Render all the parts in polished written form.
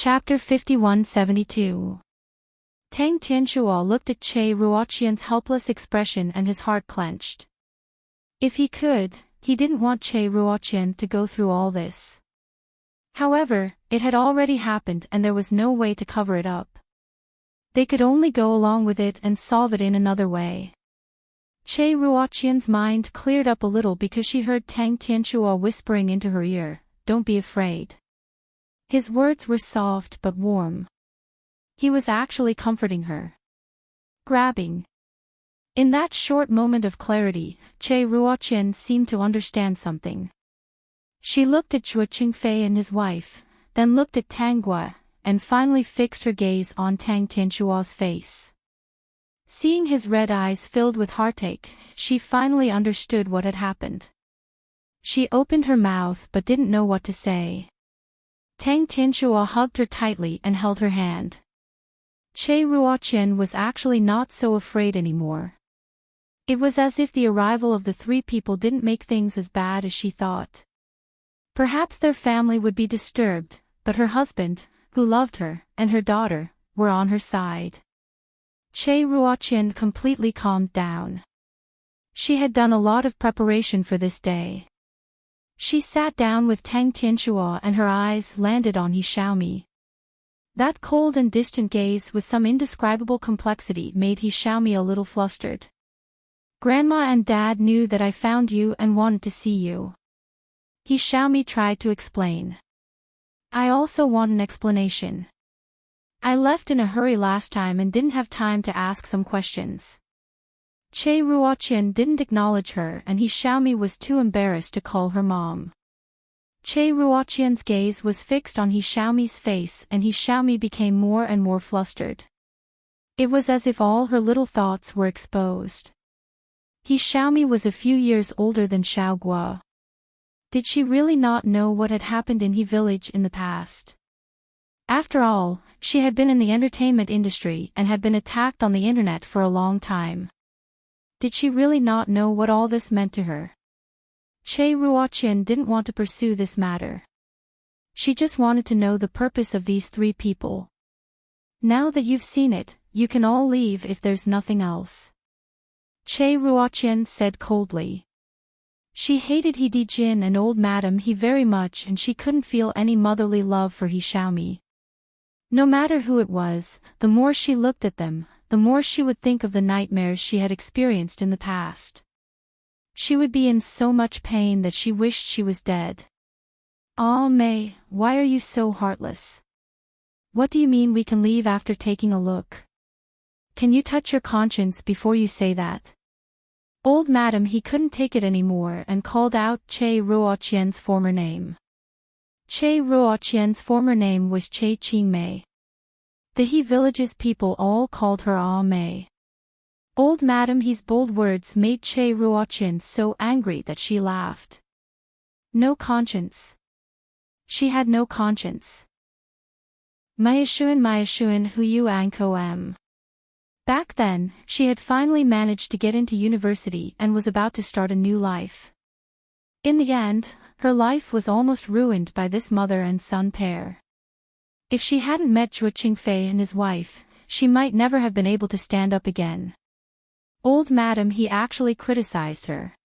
Chapter 5172. Tang Tianxuo looked at Che Ruoqian's helpless expression and his heart clenched. If he could, he didn't want Che Ruoqian to go through all this. However, it had already happened and there was no way to cover it up. They could only go along with it and solve it in another way. Che Ruoqian's mind cleared up a little because she heard Tang Tianxuo whispering into her ear, "Don't be afraid." His words were soft but warm. He was actually comforting her. Grabbing. In that short moment of clarity, Che Ruoqian seemed to understand something. She looked at Zhuo Qingfei and his wife, then looked at Tang Gua, and finally fixed her gaze on Tang Tianxuo's face. Seeing his red eyes filled with heartache, she finally understood what had happened. She opened her mouth but didn't know what to say. Tang Tianxuo hugged her tightly and held her hand. Che Ruoqian was actually not so afraid anymore. It was as if the arrival of the three people didn't make things as bad as she thought. Perhaps their family would be disturbed, but her husband, who loved her, and her daughter, were on her side. Che Ruoqian completely calmed down. She had done a lot of preparation for this day. She sat down with Tang Tianxuo and her eyes landed on He Xiaomi. That cold and distant gaze with some indescribable complexity made He Xiaomi a little flustered. "Grandma and Dad knew that I found you and wanted to see you." He Xiaomi tried to explain. "I also want an explanation. I left in a hurry last time and didn't have time to ask some questions." Che Ruoqian didn't acknowledge her and He Xiaomi was too embarrassed to call her mom. Che Ruoqian's gaze was fixed on He Xiaomi's face and He Xiaomi became more and more flustered. It was as if all her little thoughts were exposed. He Xiaomi was a few years older than Xiao Guo. Did she really not know what had happened in He village in the past? After all, she had been in the entertainment industry and had been attacked on the internet for a long time. Did she really not know what all this meant to her? Che Ruoqian didn't want to pursue this matter. She just wanted to know the purpose of these three people. "Now that you've seen it, you can all leave if there's nothing else," Che Ruoqian said coldly. She hated He Dijin and old Madame He very much and she couldn't feel any motherly love for He Xiaomi. No matter who it was, the more she looked at them, the more she would think of the nightmares she had experienced in the past. She would be in so much pain that she wished she was dead. "Ah, May, why are you so heartless? What do you mean we can leave after taking a look? Can you touch your conscience before you say that?" Old Madame He couldn't take it anymore and called out Che Ruoqian's former name. Che Ruoqian's former name was Che Qingmei. The He village's people all called her Ah Mei. Old Madame He's bold words made Che Ruoqian so angry that she laughed. No conscience. She had no conscience. Mayashuan hu yu anko m. Back then, she had finally managed to get into university and was about to start a new life. In the end, her life was almost ruined by this mother and son pair. If she hadn't met Zhuo Qingfei and his wife, she might never have been able to stand up again. Old Madame He actually criticized her.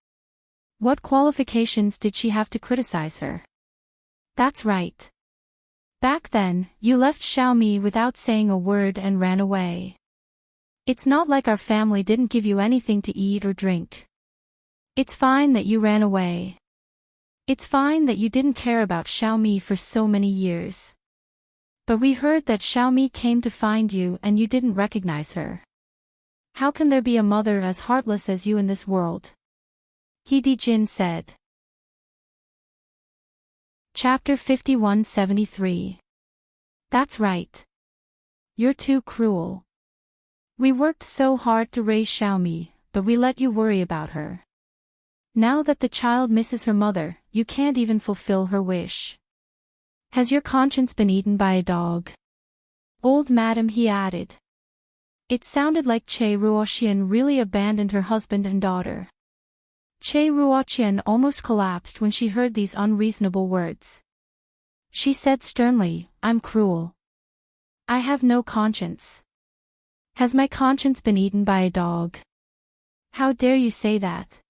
What qualifications did she have to criticize her? That's right. Back then, you left Xiaomi without saying a word and ran away. It's not like our family didn't give you anything to eat or drink. It's fine that you ran away. It's fine that you didn't care about Xiaomi for so many years. But we heard that Xiaomi came to find you and you didn't recognize her. How can there be a mother as heartless as you in this world? He Dijin said. Chapter 5173. That's right. You're too cruel. We worked so hard to raise Xiaomi, but we let you worry about her. Now that the child misses her mother, you can't even fulfill her wish. Has your conscience been eaten by a dog? Old Madame He added. It sounded like Che Ruoqian really abandoned her husband and daughter. Che Ruoqian almost collapsed when she heard these unreasonable words. She said sternly, "I'm cruel. I have no conscience. Has my conscience been eaten by a dog? How dare you say that?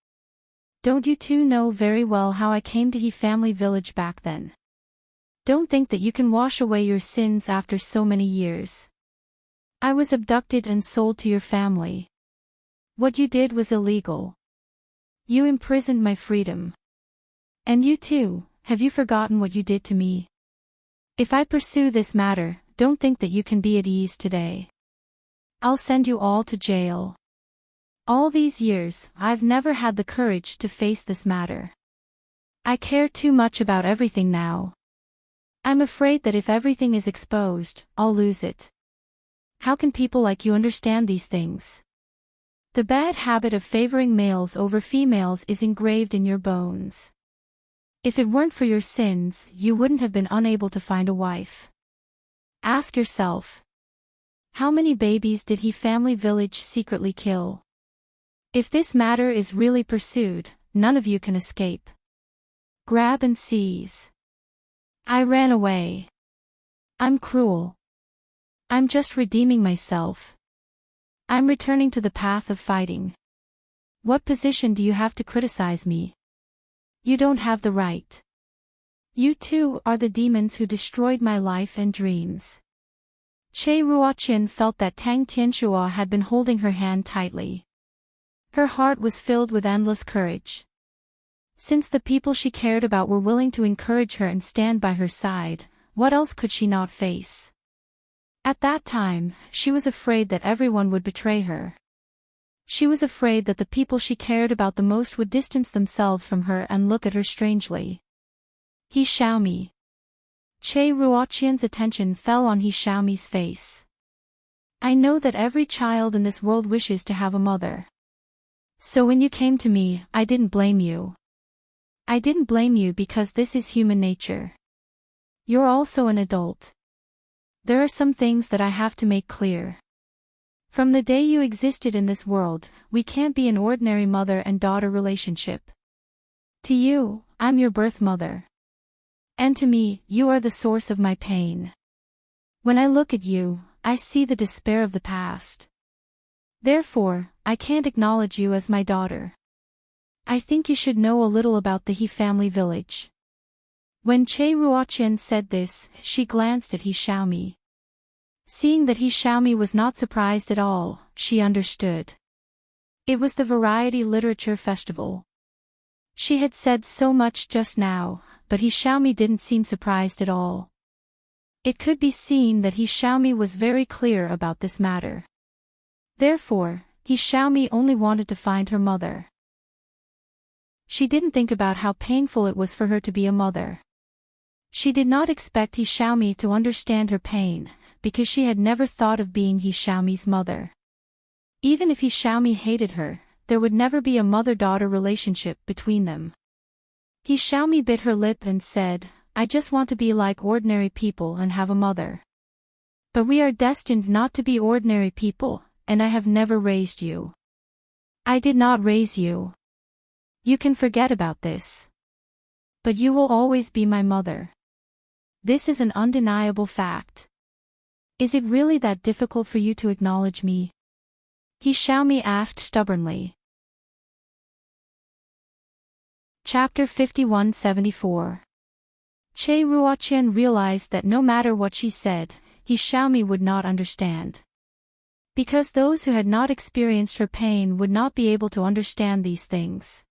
Don't you two know very well how I came to He family village back then? Don't think that you can wash away your sins after so many years. I was abducted and sold to your family. What you did was illegal. You imprisoned my freedom. And you too, have you forgotten what you did to me? If I pursue this matter, don't think that you can be at ease today. I'll send you all to jail. All these years, I've never had the courage to face this matter. I care too much about everything now. I'm afraid that if everything is exposed, I'll lose it. How can people like you understand these things? The bad habit of favoring males over females is engraved in your bones. If it weren't for your sins, you wouldn't have been unable to find a wife. Ask yourself. How many babies did He family village secretly kill? If this matter is really pursued, none of you can escape. Grab and seize. I ran away. I'm cruel. I'm just redeeming myself. I'm returning to the path of fighting. What position do you have to criticize me? You don't have the right. You too are the demons who destroyed my life and dreams. Che Ruotian felt that Tang Tianxua had been holding her hand tightly. Her heart was filled with endless courage. Since the people she cared about were willing to encourage her and stand by her side, what else could she not face? At that time, she was afraid that everyone would betray her. She was afraid that the people she cared about the most would distance themselves from her and look at her strangely. He Xiaomi. Che Ruotian's attention fell on He Xiaomi's face. I know that every child in this world wishes to have a mother. So when you came to me, I didn't blame you. I didn't blame you because this is human nature. You're also an adult. There are some things that I have to make clear. From the day you existed in this world, we can't be an ordinary mother and daughter relationship. To you, I'm your birth mother. And to me, you are the source of my pain. When I look at you, I see the despair of the past. Therefore, I can't acknowledge you as my daughter. I think you should know a little about the He family village. When Che Ruotian said this, she glanced at He Xiaomi. Seeing that He Xiaomi was not surprised at all, she understood. It was the Variety Literature Festival. She had said so much just now, but He Xiaomi didn't seem surprised at all. It could be seen that He Xiaomi was very clear about this matter. Therefore, He Xiaomi only wanted to find her mother. She didn't think about how painful it was for her to be a mother. She did not expect He Xiaomi to understand her pain, because she had never thought of being He Xiaomi's mother. Even if He Xiaomi hated her, there would never be a mother-daughter relationship between them. He Xiaomi bit her lip and said, I just want to be like ordinary people and have a mother. But we are destined not to be ordinary people, and I have never raised you. I did not raise you. You can forget about this. But you will always be my mother. This is an undeniable fact. Is it really that difficult for you to acknowledge me? He Xiaomi asked stubbornly. Chapter 5174. Che Ruotian realized that no matter what she said, He Xiaomi would not understand. Because those who had not experienced her pain would not be able to understand these things.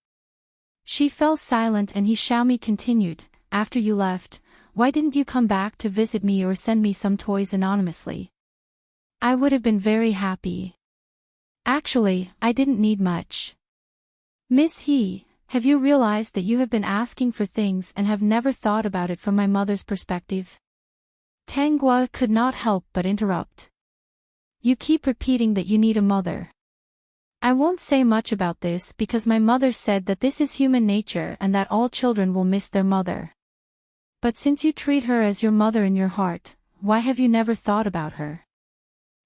She fell silent and He Xiaomi continued, after you left, why didn't you come back to visit me or send me some toys anonymously? I would have been very happy. Actually, I didn't need much. Miss He, have you realized that you have been asking for things and have never thought about it from my mother's perspective? Tang Gua could not help but interrupt. You keep repeating that you need a mother. I won't say much about this because my mother said that this is human nature and that all children will miss their mother. But since you treat her as your mother in your heart, why have you never thought about her?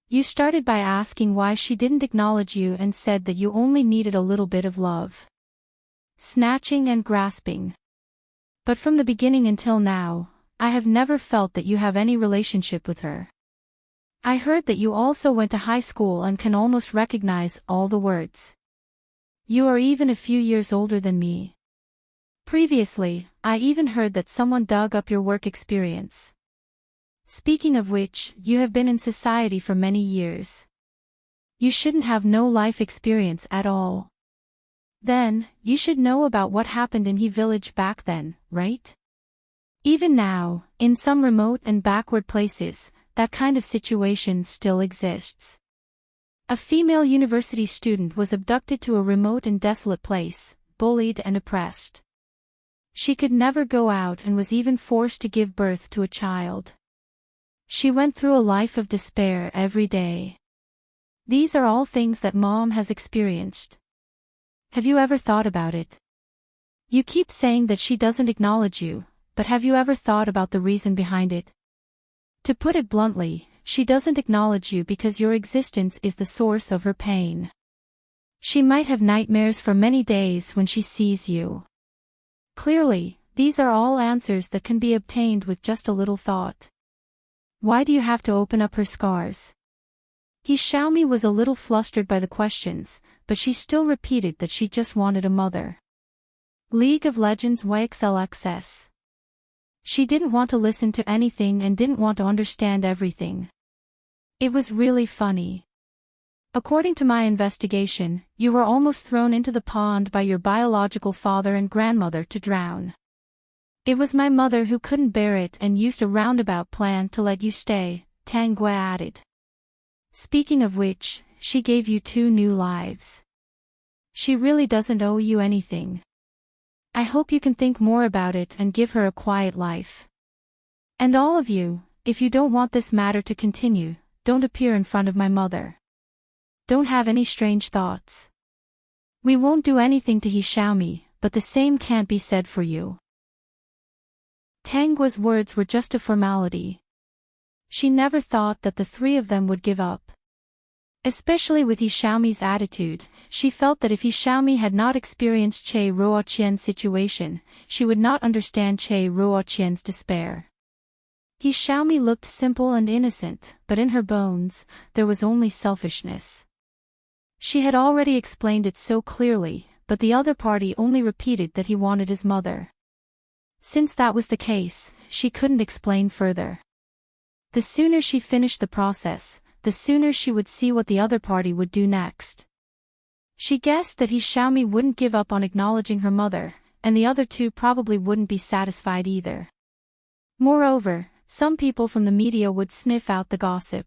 You started by asking why she didn't acknowledge you and said that you only needed a little bit of love. Snatching and grasping. But from the beginning until now, I have never felt that you have any relationship with her. I heard that you also went to high school and can almost recognize all the words. You are even a few years older than me. Previously, I even heard that someone dug up your work experience. Speaking of which, you have been in society for many years. You shouldn't have no life experience at all. Then, you should know about what happened in He village back then, right? Even now, in some remote and backward places, that kind of situation still exists. A female university student was abducted to a remote and desolate place, bullied and oppressed. She could never go out and was even forced to give birth to a child. She went through a life of despair every day. These are all things that Mom has experienced. Have you ever thought about it? You keep saying that she doesn't acknowledge you, but have you ever thought about the reason behind it? To put it bluntly, she doesn't acknowledge you because your existence is the source of her pain. She might have nightmares for many days when she sees you. Clearly, these are all answers that can be obtained with just a little thought. Why do you have to open up her scars? Xiaomi was a little flustered by the questions, but she still repeated that she just wanted a mother. League of Legends YXLXS. She didn't want to listen to anything and didn't want to understand everything. It was really funny. According to my investigation, you were almost thrown into the pond by your biological father and grandmother to drown. It was my mother who couldn't bear it and used a roundabout plan to let you stay, Tang Gui added. Speaking of which, she gave you 2 new lives. She really doesn't owe you anything. I hope you can think more about it and give her a quiet life. And all of you, if you don't want this matter to continue, don't appear in front of my mother. Don't have any strange thoughts. We won't do anything to Xiaomi, but the same can't be said for you. Tang Gui's words were just a formality. She never thought that the 3 of them would give up. Especially with Xiaomi's attitude, she felt that if Xiaomi had not experienced Che Ruoqian's situation, she would not understand Che Ruoqian's despair. Xiaomi looked simple and innocent, but in her bones, there was only selfishness. She had already explained it so clearly, but the other party only repeated that he wanted his mother. Since that was the case, she couldn't explain further. The sooner she finished the process, the sooner she would see what the other party would do next. She guessed that Xiaomi wouldn't give up on acknowledging her mother, and the other 2 probably wouldn't be satisfied either. Moreover, some people from the media would sniff out the gossip.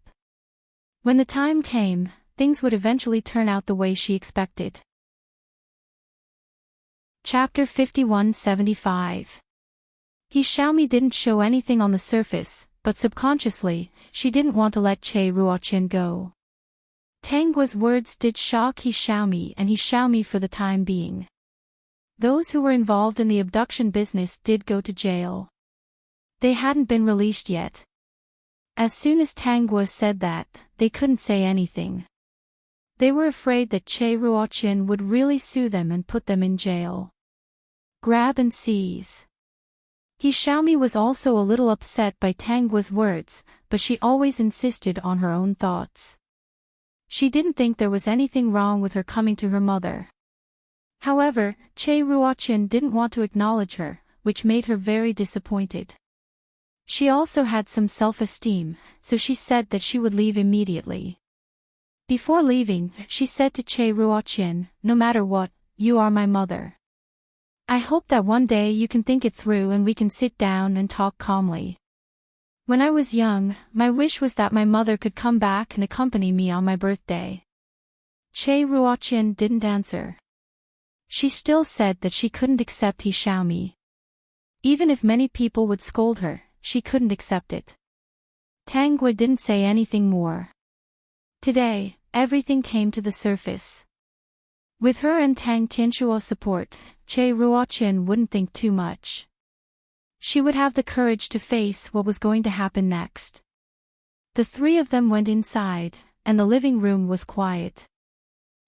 When the time came, things would eventually turn out the way she expected. Chapter 5175. Xiaomi didn't show anything on the surface, but subconsciously, she didn't want to let Che Ruoqian go. Tang Gui's words did shock Xiaomi and Xiaomi for the time being. Those who were involved in the abduction business did go to jail. They hadn't been released yet. As soon as Tang Gui said that, they couldn't say anything. They were afraid that Che Ruoqian would really sue them and put them in jail. Grab and seize. Xiaomi was also a little upset by Tang Gui's words, but she always insisted on her own thoughts. She didn't think there was anything wrong with her coming to her mother. However, Che Ruoqian didn't want to acknowledge her, which made her very disappointed. She also had some self-esteem, so she said that she would leave immediately. Before leaving, she said to Che Ruoqian, "No matter what, you are my mother. I hope that one day you can think it through and we can sit down and talk calmly. When I was young, my wish was that my mother could come back and accompany me on my birthday." Che Ruoqian didn't answer. She still said that she couldn't accept Xiaomi. Even if many people would scold her, she couldn't accept it. Tang Gui didn't say anything more. Today, everything came to the surface. With her and Tang Tianshuo's support, Che Ruoqian wouldn't think too much. She would have the courage to face what was going to happen next. The 3 of them went inside, and the living room was quiet.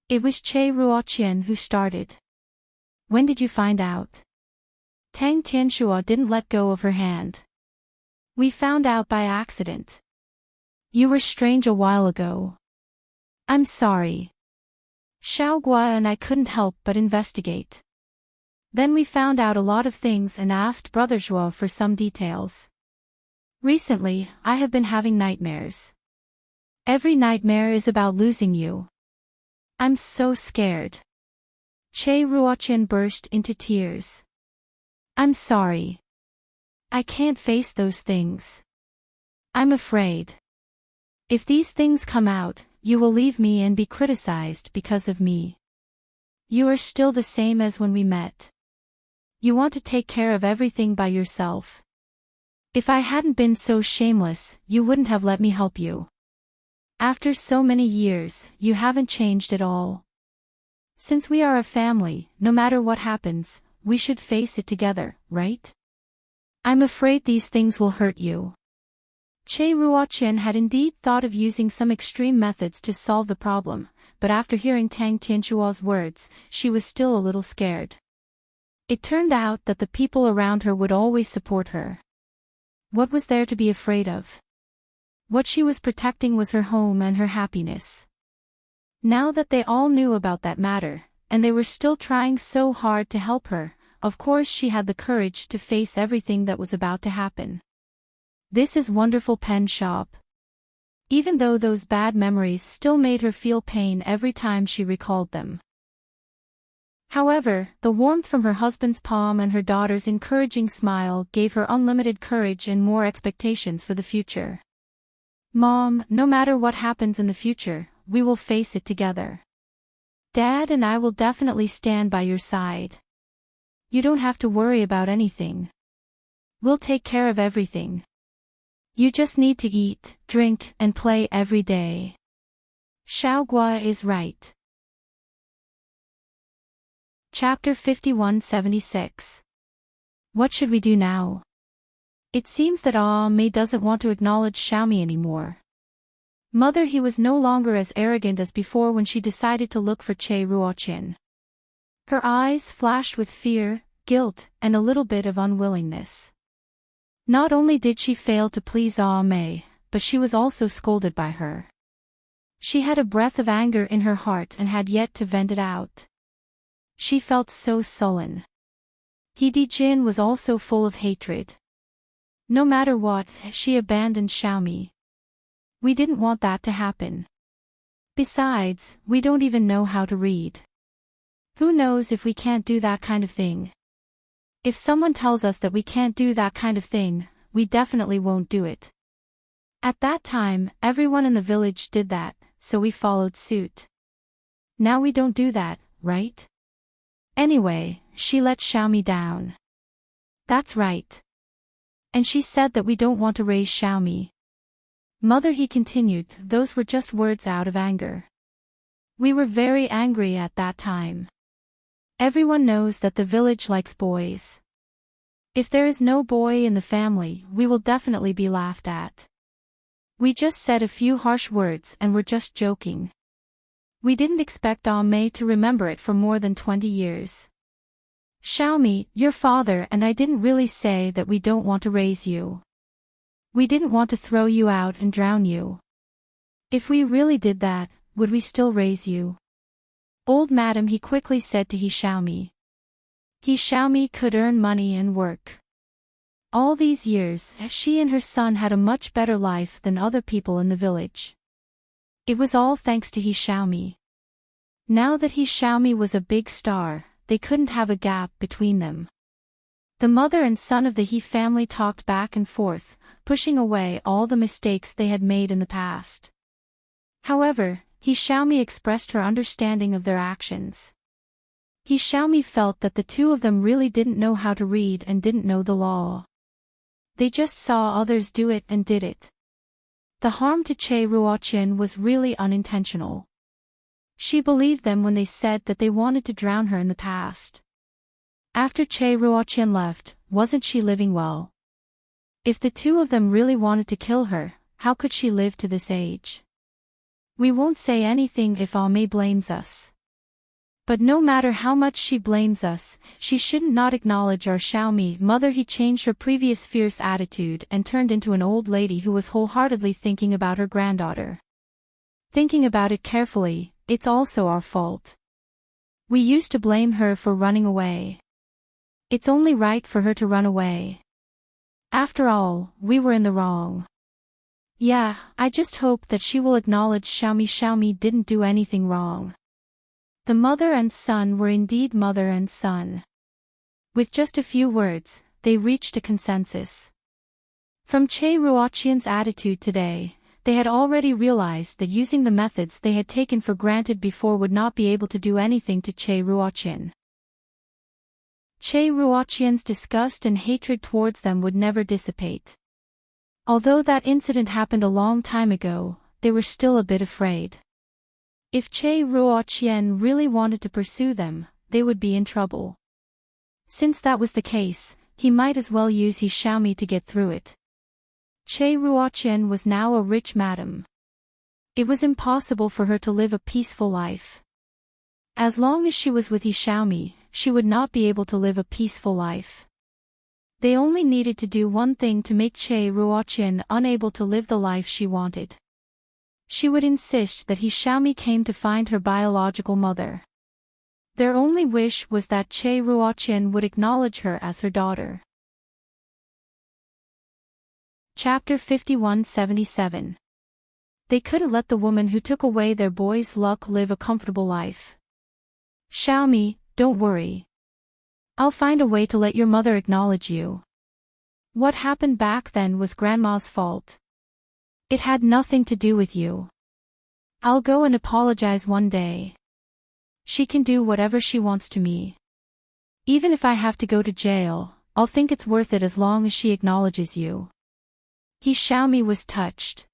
It was Che Ruoqian who started. "When did you find out?" Tang Tianshuo didn't let go of her hand. "We found out by accident." You were strange a while ago. I'm sorry. Xiaogua and I couldn't help but investigate. Then we found out a lot of things and asked Brother Zhuo for some details. Recently, I have been having nightmares. Every nightmare is about losing you. I'm so scared. Che Ruoqian burst into tears. I'm sorry. I can't face those things. I'm afraid. If these things come out, you will leave me and be criticized because of me. You are still the same as when we met. You want to take care of everything by yourself. If I hadn't been so shameless, you wouldn't have let me help you. After so many years, you haven't changed at all. Since we are a family, no matter what happens, we should face it together, right? I'm afraid these things will hurt you. Che Ruoqian had indeed thought of using some extreme methods to solve the problem, but after hearing Tang Tianchuo's words, she was still a little scared. It turned out that the people around her would always support her. What was there to be afraid of? What she was protecting was her home and her happiness. Now that they all knew about that matter, and they were still trying so hard to help her, of course she had the courage to face everything that was about to happen. This is wonderful pen shop. Even though those bad memories still made her feel pain every time she recalled them. However, the warmth from her husband's palm and her daughter's encouraging smile gave her unlimited courage and more expectations for the future. Mom, no matter what happens in the future, we will face it together. Dad and I will definitely stand by your side. You don't have to worry about anything. We'll take care of everything. You just need to eat, drink, and play every day. Xiaogua is right. Chapter 5176. What should we do now? It seems that Mei doesn't want to acknowledge Xiaomi anymore. Mother, he was no longer as arrogant as before when she decided to look for Che Ruoqian. Her eyes flashed with fear, guilt, and a little bit of unwillingness. Not only did she fail to please Mei, but she was also scolded by her. She had a breath of anger in her heart and had yet to vent it out. She felt so sullen. He Dijin was also full of hatred. No matter what, she abandoned Xiaomi. We didn't want that to happen. Besides, we don't even know how to read. Who knows if we can't do that kind of thing? If someone tells us that we can't do that kind of thing, we definitely won't do it. At that time, everyone in the village did that, so we followed suit. Now we don't do that, right? Anyway, she let Xiaomi down. That's right. And she said that we don't want to raise Xiaomi. Mother, he continued, those were just words out of anger. We were very angry at that time. Everyone knows that the village likes boys. If there is no boy in the family, we will definitely be laughed at. We just said a few harsh words and were just joking. We didn't expect Mei to remember it for more than 20 years. Xiaomi, your father and I didn't really say that we don't want to raise you. We didn't want to throw you out and drown you. If we really did that, would we still raise you? Old madam, he quickly said to Xiaomi. Xiaomi could earn money and work. All these years, she and her son had a much better life than other people in the village. It was all thanks to Xiaomi. Now that Xiaomi was a big star, they couldn't have a gap between them. The mother and son of the He family talked back and forth, pushing away all the mistakes they had made in the past. However, Xiaomi expressed her understanding of their actions. Xiaomi felt that the two of them really didn't know how to read and didn't know the law. They just saw others do it and did it. The harm to Che Ruoqian was really unintentional. She believed them when they said that they wanted to drown her in the past. After Che Ruoqian left, wasn't she living well? If the two of them really wanted to kill her, how could she live to this age? We won't say anything if Mei blames us. But no matter how much she blames us, she shouldn't not acknowledge our Xiaomi mother. He changed her previous fierce attitude and turned into an old lady who was wholeheartedly thinking about her granddaughter. Thinking about it carefully, it's also our fault. We used to blame her for running away. It's only right for her to run away. After all, we were in the wrong. Yeah, I just hope that she will acknowledge Xiaomi didn't do anything wrong. The mother and son were indeed mother and son. With just a few words, they reached a consensus. From Che Ruoqian's attitude today, they had already realized that using the methods they had taken for granted before would not be able to do anything to Che Ruoqian. Che Ruoqian's disgust and hatred towards them would never dissipate. Although that incident happened a long time ago, they were still a bit afraid. If Che Ruoqian really wanted to pursue them, they would be in trouble. Since that was the case, he might as well use his Xiaomi to get through it. Che Ruoqian was now a rich madam. It was impossible for her to live a peaceful life. As long as she was with his Xiaomi, she would not be able to live a peaceful life. They only needed to do one thing to make Che Ruoqian unable to live the life she wanted. She would insist that his Xiaomi came to find her biological mother. Their only wish was that Che Ruoqian would acknowledge her as her daughter. Chapter 5177. They couldn't let the woman who took away their boy's luck live a comfortable life. Xiaomi, don't worry. I'll find a way to let your mother acknowledge you. What happened back then was Grandma's fault. It had nothing to do with you. I'll go and apologize one day. She can do whatever she wants to me. Even if I have to go to jail, I'll think it's worth it as long as she acknowledges you. His Xiaomi was touched.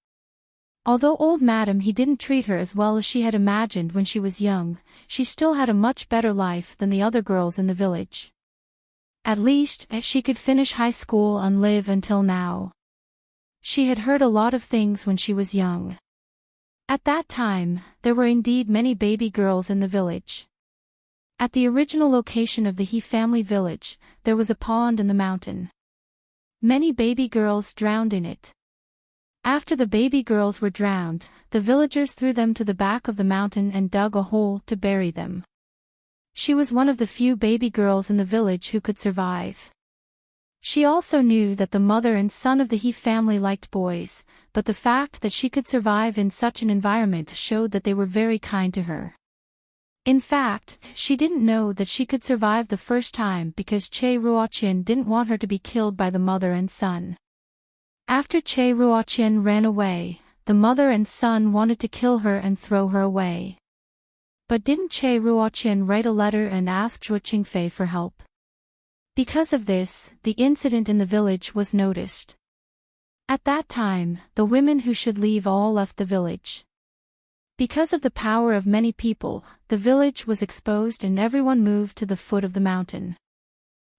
Although old madam he didn't treat her as well as she had imagined when she was young, she still had a much better life than the other girls in the village. At least, she could finish high school and live until now. She had heard a lot of things when she was young. At that time, there were indeed many baby girls in the village. At the original location of the He family village, there was a pond in the mountain. Many baby girls drowned in it. After the baby girls were drowned, the villagers threw them to the back of the mountain and dug a hole to bury them. She was one of the few baby girls in the village who could survive. She also knew that the mother and son of the He family liked boys, but the fact that she could survive in such an environment showed that they were very kind to her. In fact, she didn't know that she could survive the first time because Che Ruoqian didn't want her to be killed by the mother and son. After Che Ruoqian ran away, the mother and son wanted to kill her and throw her away. But didn't Che Ruoqian write a letter and ask Zhuo Qingfei for help? Because of this, the incident in the village was noticed. At that time, the women who should leave all left the village. Because of the power of many people, the village was exposed and everyone moved to the foot of the mountain.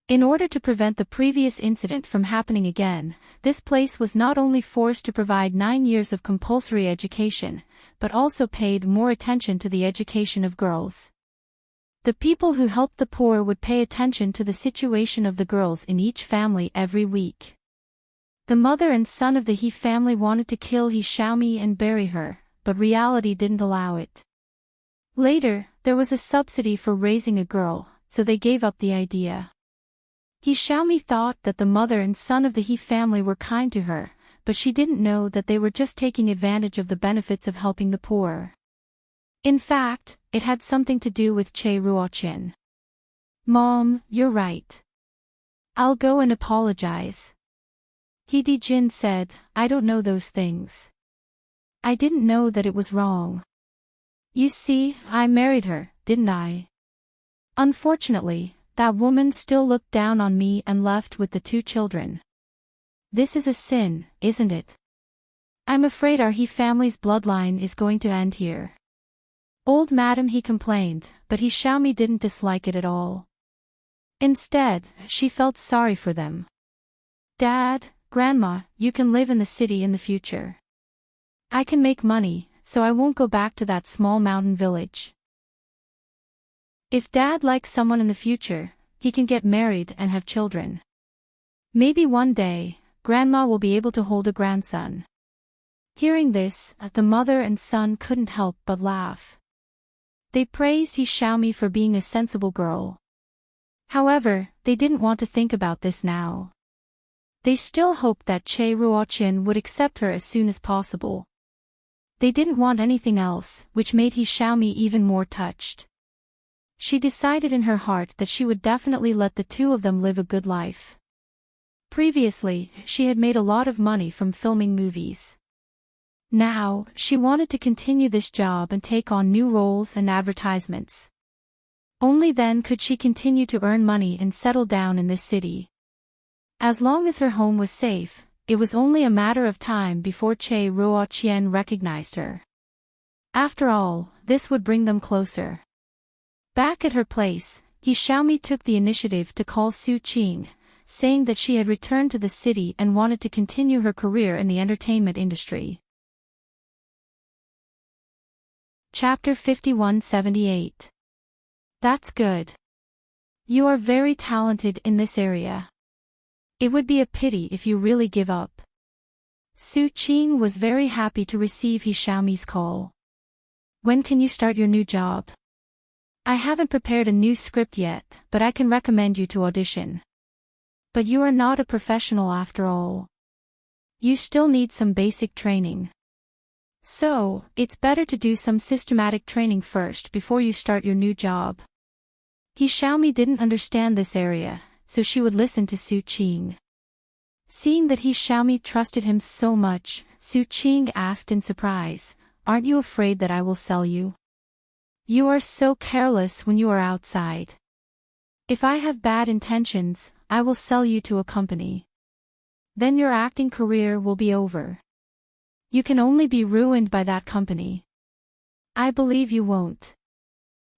In order to prevent the previous incident from happening again, this place was not only forced to provide 9 years of compulsory education, but also paid more attention to the education of girls. The people who helped the poor would pay attention to the situation of the girls in each family every week. The mother and son of the He family wanted to kill He Xiaomi and bury her, but reality didn't allow it. Later, there was a subsidy for raising a girl, so they gave up the idea. He Xiaomi thought that the mother and son of the He family were kind to her, but she didn't know that they were just taking advantage of the benefits of helping the poor. In fact, it had something to do with Che Ruoqian. Mom, you're right. I'll go and apologize. He Dijin said, I don't know those things. I didn't know that it was wrong. You see, I married her, didn't I? Unfortunately, that woman still looked down on me and left with the 2 children. This is a sin, isn't it? I'm afraid our He family's bloodline is going to end here. Old madam he complained, but He Xiaomi didn't dislike it at all. Instead, she felt sorry for them. Dad, Grandma, you can live in the city in the future. I can make money, so I won't go back to that small mountain village. If Dad likes someone in the future, he can get married and have children. Maybe one day, Grandma will be able to hold a grandson. Hearing this, the mother and son couldn't help but laugh. They praised He Xiaomi for being a sensible girl. However, they didn't want to think about this now. They still hoped that Che Ruoqian would accept her as soon as possible. They didn't want anything else, which made He Xiaomi even more touched. She decided in her heart that she would definitely let the two of them live a good life. Previously, she had made a lot of money from filming movies. Now, she wanted to continue this job and take on new roles and advertisements. Only then could she continue to earn money and settle down in this city. As long as her home was safe, it was only a matter of time before Che Ruoqian recognized her. After all, this would bring them closer. Back at her place, He Xiaomi took the initiative to call Su Qing, saying that she had returned to the city and wanted to continue her career in the entertainment industry. Chapter 5178. That's good. You are very talented in this area. It would be a pity if you really give up. Su Qing was very happy to receive He Xiaomi's call. When can you start your new job? I haven't prepared a new script yet, but I can recommend you to audition. But you are not a professional after all. You still need some basic training. So, it's better to do some systematic training first before you start your new job. He Xiaomi didn't understand this area, so she would listen to Su Qing. Seeing that He Xiaomi trusted him so much, Su Qing asked in surprise, "Aren't you afraid that I will sell you? You are so careless when you are outside. If I have bad intentions, I will sell you to a company. Then your acting career will be over. You can only be ruined by that company. I believe you won't."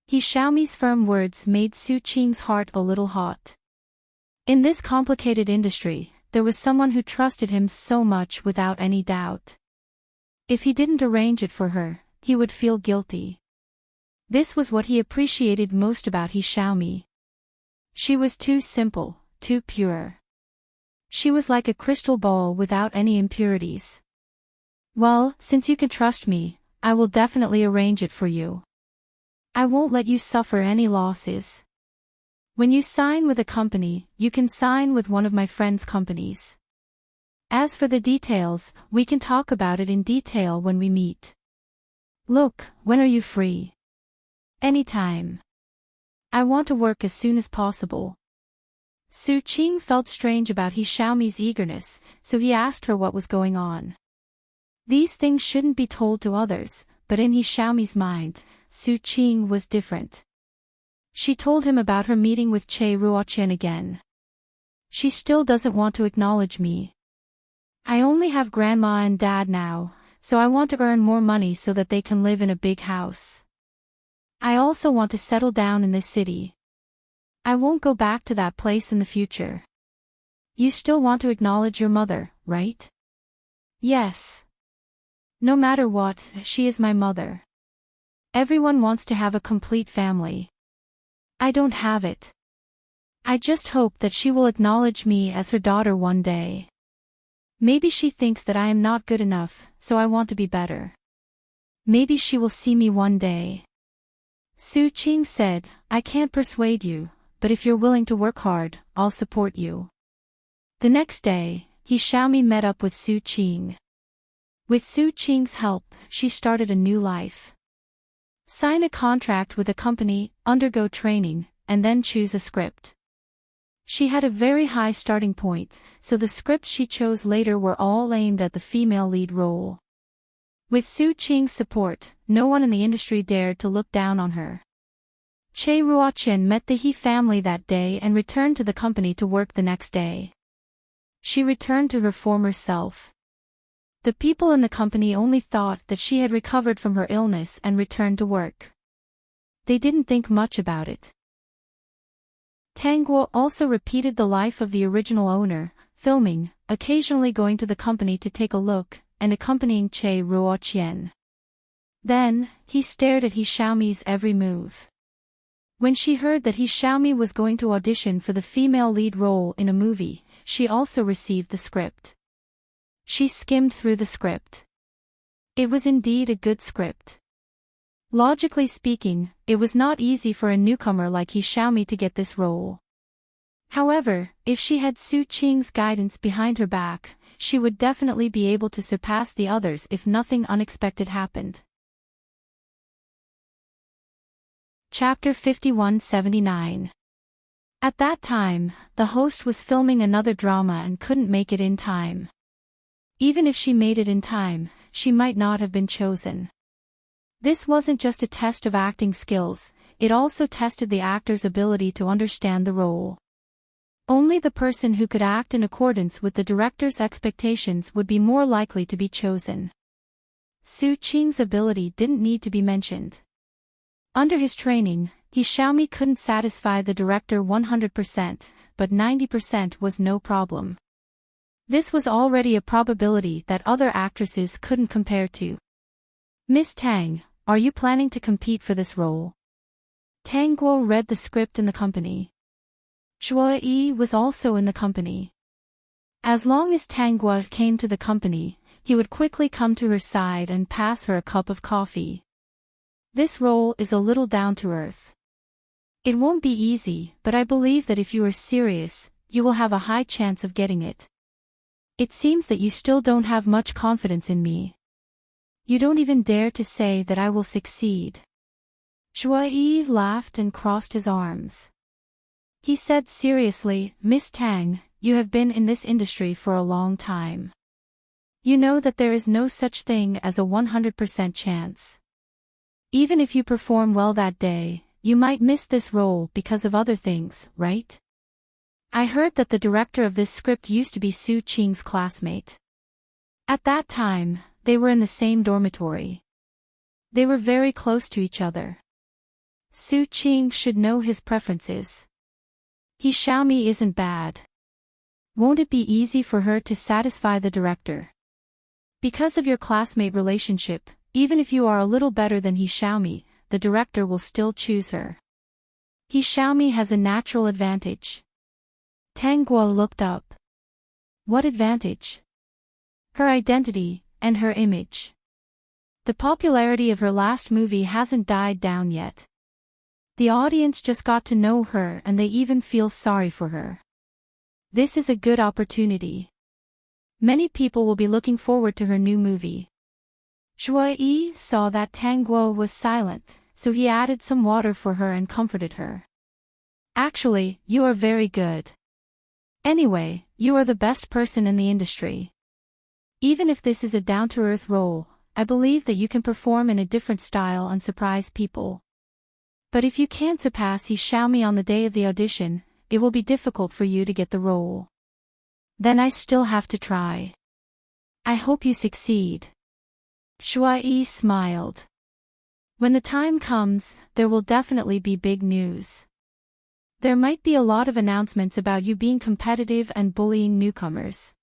He Xiaomi's firm words made Su Qing's heart a little hot. In this complicated industry, there was someone who trusted him so much without any doubt. If he didn't arrange it for her, he would feel guilty. This was what he appreciated most about He Xiaomi. She was too simple, too pure. She was like a crystal ball without any impurities. "Well, since you can trust me, I will definitely arrange it for you. I won't let you suffer any losses. When you sign with a company, you can sign with one of my friend's companies. As for the details, we can talk about it in detail when we meet. Look, when are you free?" "Anytime. I want to work as soon as possible." Su Qing felt strange about He Xiaomi's eagerness, so he asked her what was going on. These things shouldn't be told to others, but in He Xiaomi's mind, Su Qing was different. She told him about her meeting with Che Ruoqian again. "She still doesn't want to acknowledge me. I only have Grandma and Dad now, so I want to earn more money so that they can live in a big house. I also want to settle down in this city. I won't go back to that place in the future." "You still want to acknowledge your mother, right?" "Yes. No matter what, she is my mother. Everyone wants to have a complete family. I don't have it. I just hope that she will acknowledge me as her daughter one day. Maybe she thinks that I am not good enough, so I want to be better. Maybe she will see me one day." Su Qing said, "I can't persuade you, but if you're willing to work hard, I'll support you." The next day, He Xiaomi met up with Su Qing. With Su Qing's help, she started a new life. Sign a contract with a company, undergo training, and then choose a script. She had a very high starting point, so the scripts she chose later were all aimed at the female lead role. With Su Qing's support, no one in the industry dared to look down on her. Che Ruoqian met the He family that day and returned to the company to work the next day. She returned to her former self. The people in the company only thought that she had recovered from her illness and returned to work. They didn't think much about it. Tang Guo also repeated the life of the original owner, filming, occasionally going to the company to take a look, and accompanying Che Ruoqian. Then, he stared at He Xiaomi's every move. When she heard that He Xiaomi was going to audition for the female lead role in a movie, she also received the script. She skimmed through the script. It was indeed a good script. Logically speaking, it was not easy for a newcomer like He Xiaomi to get this role. However, if she had Su Qing's guidance behind her back, she would definitely be able to surpass the others if nothing unexpected happened. Chapter 5179. At that time, the host was filming another drama and couldn't make it in time. Even if she made it in time, she might not have been chosen. This wasn't just a test of acting skills, it also tested the actor's ability to understand the role. Only the person who could act in accordance with the director's expectations would be more likely to be chosen. Su Qing's ability didn't need to be mentioned. Under his training, He Xiaomi couldn't satisfy the director 100%, but 90% was no problem. This was already a probability that other actresses couldn't compare to. Miss Tang, are you planning to compete for this role? Tang Guo read the script in the company. Zhuo Yi was also in the company. As long as Tang Guo came to the company, he would quickly come to her side and pass her a cup of coffee. This role is a little down to earth. It won't be easy, but I believe that if you are serious, you will have a high chance of getting it. It seems that you still don't have much confidence in me. You don't even dare to say that I will succeed. Zhuo Yi laughed and crossed his arms. He said seriously, Miss Tang, you have been in this industry for a long time. You know that there is no such thing as a 100% chance. Even if you perform well that day, you might miss this role because of other things, right? I heard that the director of this script used to be Su Qing's classmate. At that time, they were in the same dormitory. They were very close to each other. Su Qing should know his preferences. He Xiaomi isn't bad. Won't it be easy for her to satisfy the director? Because of your classmate relationship, even if you are a little better than He Xiaomi, the director will still choose her. He Xiaomi has a natural advantage. Tang Guo looked up. What advantage? Her identity, and her image. The popularity of her last movie hasn't died down yet. The audience just got to know her and they even feel sorry for her. This is a good opportunity. Many people will be looking forward to her new movie. Zhuo Yi saw that Tang Guo was silent, so he added some water for her and comforted her. Actually, you are very good. Anyway, you are the best person in the industry. Even if this is a down-to-earth role, I believe that you can perform in a different style and surprise people. But if you can't surpass He Xiaomi on the day of the audition, it will be difficult for you to get the role. Then I still have to try. I hope you succeed. Zhuo Yi smiled. When the time comes, there will definitely be big news. There might be a lot of announcements about you being competitive and bullying newcomers.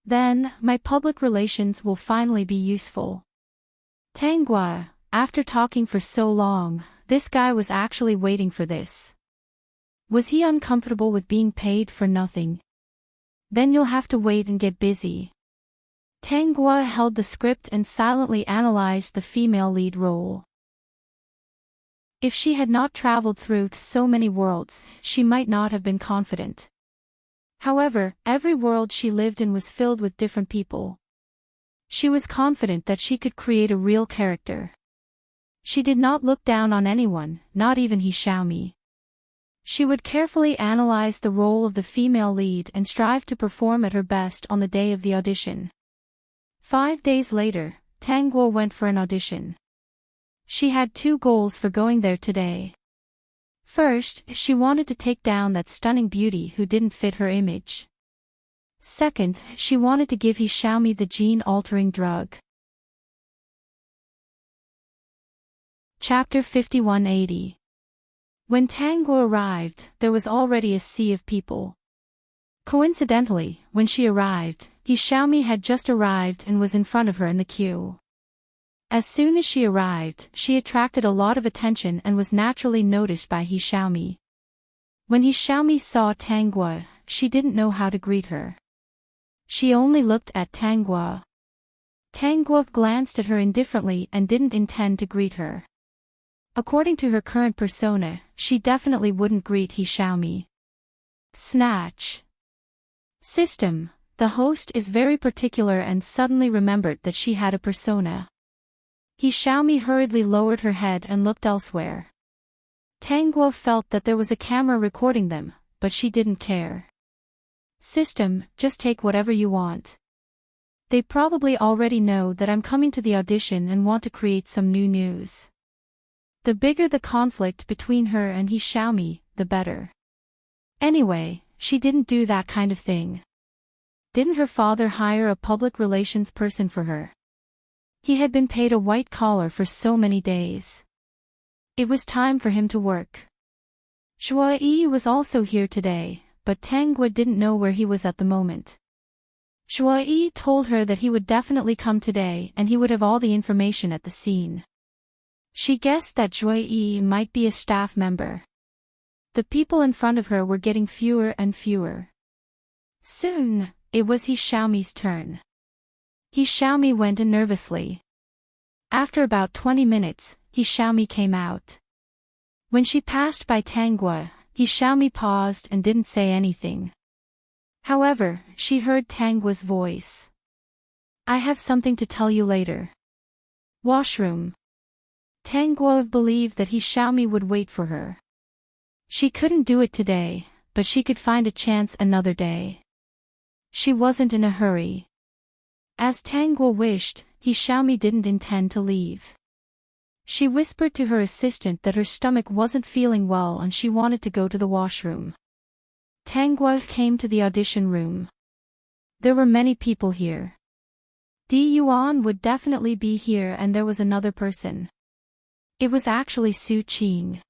Then, my public relations will finally be useful. Tang Guo, after talking for so long, this guy was actually waiting for this. Was he uncomfortable with being paid for nothing? Then you'll have to wait and get busy. Tang Guo held the script and silently analyzed the female lead role. If she had not traveled through so many worlds, she might not have been confident. However, every world she lived in was filled with different people. She was confident that she could create a real character. She did not look down on anyone, not even He Xiaomi. She would carefully analyze the role of the female lead and strive to perform at her best on the day of the audition. 5 days later, Tang Guo went for an audition. She had 2 goals for going there today. First, she wanted to take down that stunning beauty who didn't fit her image. Second, she wanted to give He Xiaomi the gene-altering drug. Chapter 5180. When Tang Guo arrived, there was already a sea of people. Coincidentally, when she arrived, He Xiaomi had just arrived and was in front of her in the queue. As soon as she arrived, she attracted a lot of attention and was naturally noticed by He Xiaomi. When He Xiaomi saw Tang Guo, she didn't know how to greet her. She only looked at Tang Guo. Tang Guo glanced at her indifferently and didn't intend to greet her. According to her current persona, she definitely wouldn't greet He Xiaomi. Snatch. System. The host is very particular and suddenly remembered that she had a persona. He Xiaomi hurriedly lowered her head and looked elsewhere. Tang Guo felt that there was a camera recording them, but she didn't care. System, just take whatever you want. They probably already know that I'm coming to the audition and want to create some new news. The bigger the conflict between her and He Xiaomi, the better. Anyway, she didn't do that kind of thing. Didn't her father hire a public relations person for her? He had been paid a white collar for so many days. It was time for him to work. Shuai was also here today, but Tang Guo didn't know where he was at the moment. Shuai told her that he would definitely come today and he would have all the information at the scene. She guessed that Shuai might be a staff member. The people in front of her were getting fewer and fewer. Soon, it was He Xiaomi's turn. He Xiaomi went in nervously. After about 20 minutes, He Xiaomi came out. When she passed by Tang Guo, He Xiaomi paused and didn't say anything. However, she heard Tang Guo's voice. I have something to tell you later. Washroom. Tang Guo believed that He Xiaomi would wait for her. She couldn't do it today, but she could find a chance another day. She wasn't in a hurry. As Tang Guo wished, He Xiaomi didn't intend to leave. She whispered to her assistant that her stomach wasn't feeling well and she wanted to go to the washroom. Tang Guo came to the audition room. There were many people here. Di Yuan would definitely be here and there was another person. It was actually Su Qing.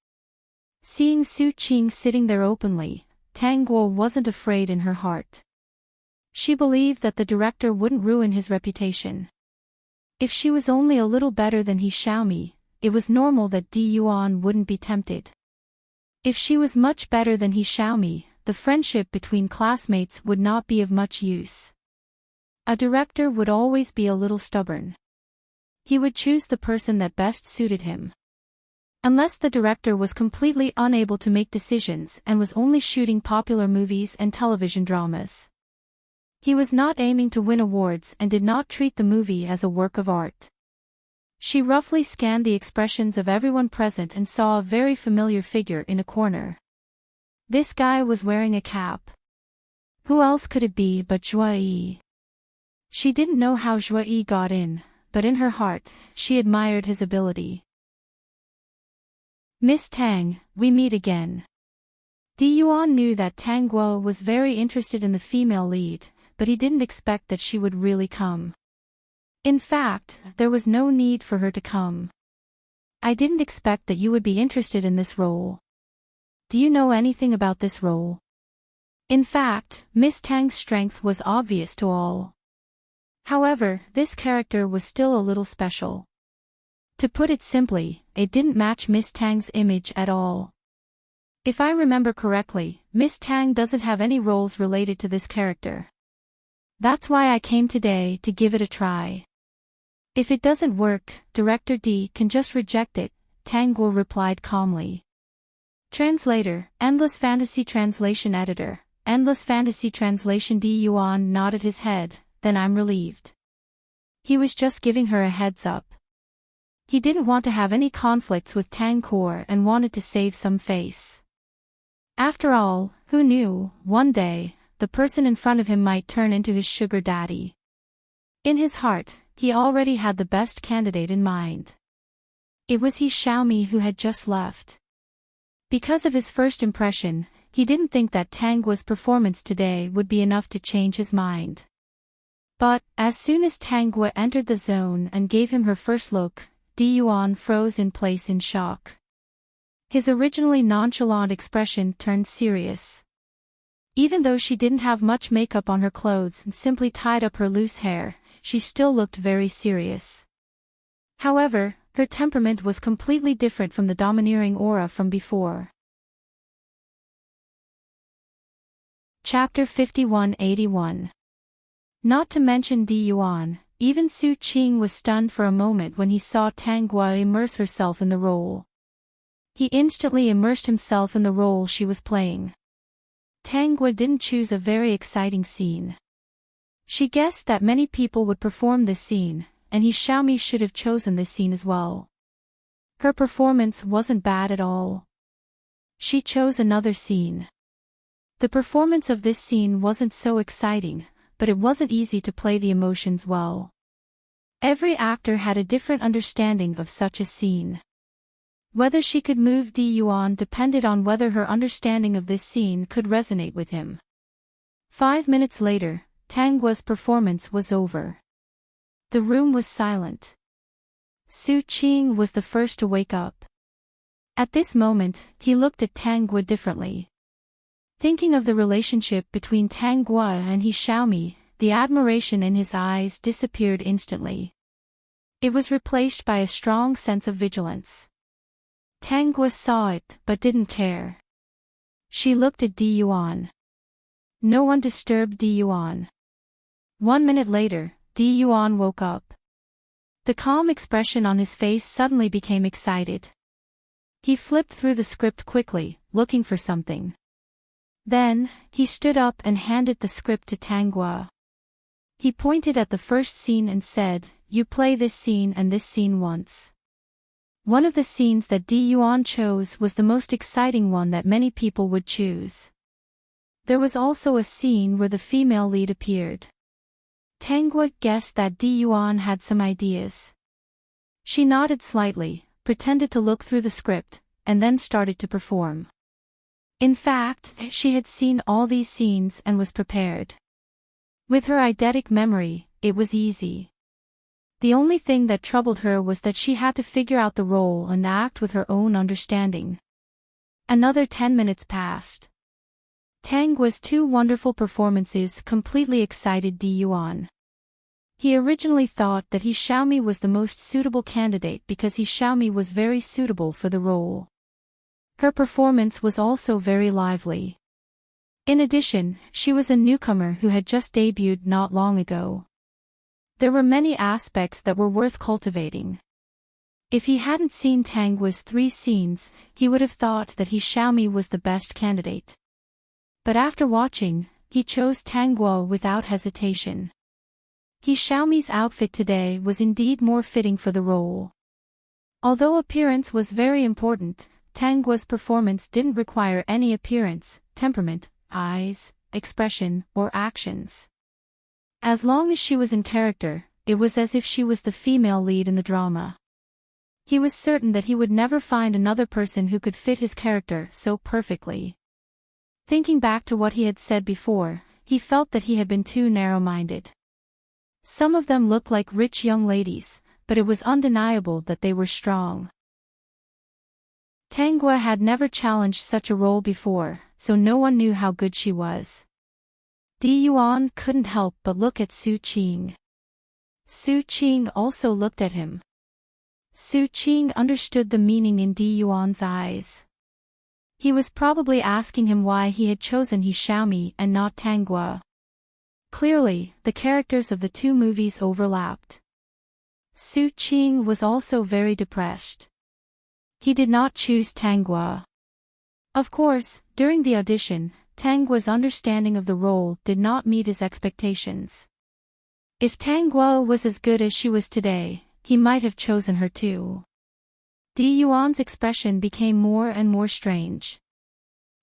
Seeing Su Qing sitting there openly, Tang Guo wasn't afraid in her heart. She believed that the director wouldn't ruin his reputation. If she was only a little better than He Xiaomi, it was normal that Di Yuan wouldn't be tempted. If she was much better than He Xiaomi, the friendship between classmates would not be of much use. A director would always be a little stubborn. He would choose the person that best suited him. Unless the director was completely unable to make decisions and was only shooting popular movies and television dramas. He was not aiming to win awards and did not treat the movie as a work of art. She roughly scanned the expressions of everyone present and saw a very familiar figure in a corner. This guy was wearing a cap. Who else could it be but Shuai? She didn't know how Shuai got in, but in her heart, she admired his ability. Miss Tang, we meet again. Di Yuan knew that Tang Guo was very interested in the female lead, but he didn't expect that she would really come. In fact, there was no need for her to come. I didn't expect that you would be interested in this role. Do you know anything about this role? In fact, Miss Tang's strength was obvious to all. However, this character was still a little special. To put it simply, it didn't match Miss Tang's image at all. If I remember correctly, Miss Tang doesn't have any roles related to this character. That's why I came today to give it a try. If it doesn't work, Director D can just reject it, Tang Guo replied calmly. Translator, Endless Fantasy Translation Editor, Endless Fantasy Translation. Di Yuan nodded his head, then I'm relieved. He was just giving her a heads up. He didn't want to have any conflicts with Tang Guo and wanted to save some face. After all, who knew, one day, the person in front of him might turn into his sugar daddy. In his heart, he already had the best candidate in mind. It was He Xiaomi who had just left. Because of his first impression, he didn't think that Tang Guo's performance today would be enough to change his mind. But, as soon as Tang Guo entered the zone and gave him her first look, Di Yuan froze in place in shock. His originally nonchalant expression turned serious. Even though she didn't have much makeup on her clothes and simply tied up her loose hair, she still looked very serious. However, her temperament was completely different from the domineering aura from before. Chapter 5181. Not to mention Di Yuan, even Su Qing was stunned for a moment when he saw Tang Gua immerse herself in the role. He instantly immersed himself in the role she was playing. Tang Gua didn't choose a very exciting scene. She guessed that many people would perform this scene, and Xiaomi should have chosen this scene as well. Her performance wasn't bad at all. She chose another scene. The performance of this scene wasn't so exciting, but it wasn't easy to play the emotions well. Every actor had a different understanding of such a scene. Whether she could move Di Yuan depended on whether her understanding of this scene could resonate with him. 5 minutes later, Tang Gua's performance was over. The room was silent. Su Qing was the first to wake up. At this moment, he looked at Tang Gua differently. Thinking of the relationship between Tang Gua and Xiaomi, the admiration in his eyes disappeared instantly. It was replaced by a strong sense of vigilance. Tang Gua saw it but didn't care. She looked at Di Yuan. No one disturbed Di Yuan. 1 minute later, Di Yuan woke up. The calm expression on his face suddenly became excited. He flipped through the script quickly, looking for something. Then, he stood up and handed the script to Tang Gua. He pointed at the first scene and said, "You play this scene and this scene once." One of the scenes that Di Yuan chose was the most exciting one that many people would choose. There was also a scene where the female lead appeared. Tang Gua guessed that Di Yuan had some ideas. She nodded slightly, pretended to look through the script, and then started to perform. In fact, she had seen all these scenes and was prepared. With her eidetic memory, it was easy. The only thing that troubled her was that she had to figure out the role and act with her own understanding. Another 10 minutes passed. Tang Gua's 2 wonderful performances completely excited Di Yuan. He originally thought that Xiaomi was the most suitable candidate because Xiaomi was very suitable for the role. Her performance was also very lively. In addition, she was a newcomer who had just debuted not long ago. There were many aspects that were worth cultivating. If he hadn't seen Tang Gua's 3 scenes, he would have thought that Xiaomi was the best candidate. But after watching, he chose Tang Gua without hesitation. Xiaomi's outfit today was indeed more fitting for the role. Although appearance was very important, Tang Gua's performance didn't require any appearance, temperament, eyes, expression, or actions. As long as she was in character, it was as if she was the female lead in the drama. He was certain that he would never find another person who could fit his character so perfectly. Thinking back to what he had said before, he felt that he had been too narrow-minded. Some of them looked like rich young ladies, but it was undeniable that they were strong. Tang Gua had never challenged such a role before, so no one knew how good she was. Di Yuan couldn't help but look at Su Qing. Su Qing also looked at him. Su Qing understood the meaning in Di Yuan's eyes. He was probably asking him why he had chosen Xiaomi and not Tang Gua. Clearly, the characters of the 2 movies overlapped. Su Qing was also very depressed. He did not choose Tang Gua. Of course, during the audition, Tang Gua's understanding of the role did not meet his expectations. If Tang Gua was as good as she was today, he might have chosen her too. Di Yuan's expression became more and more strange.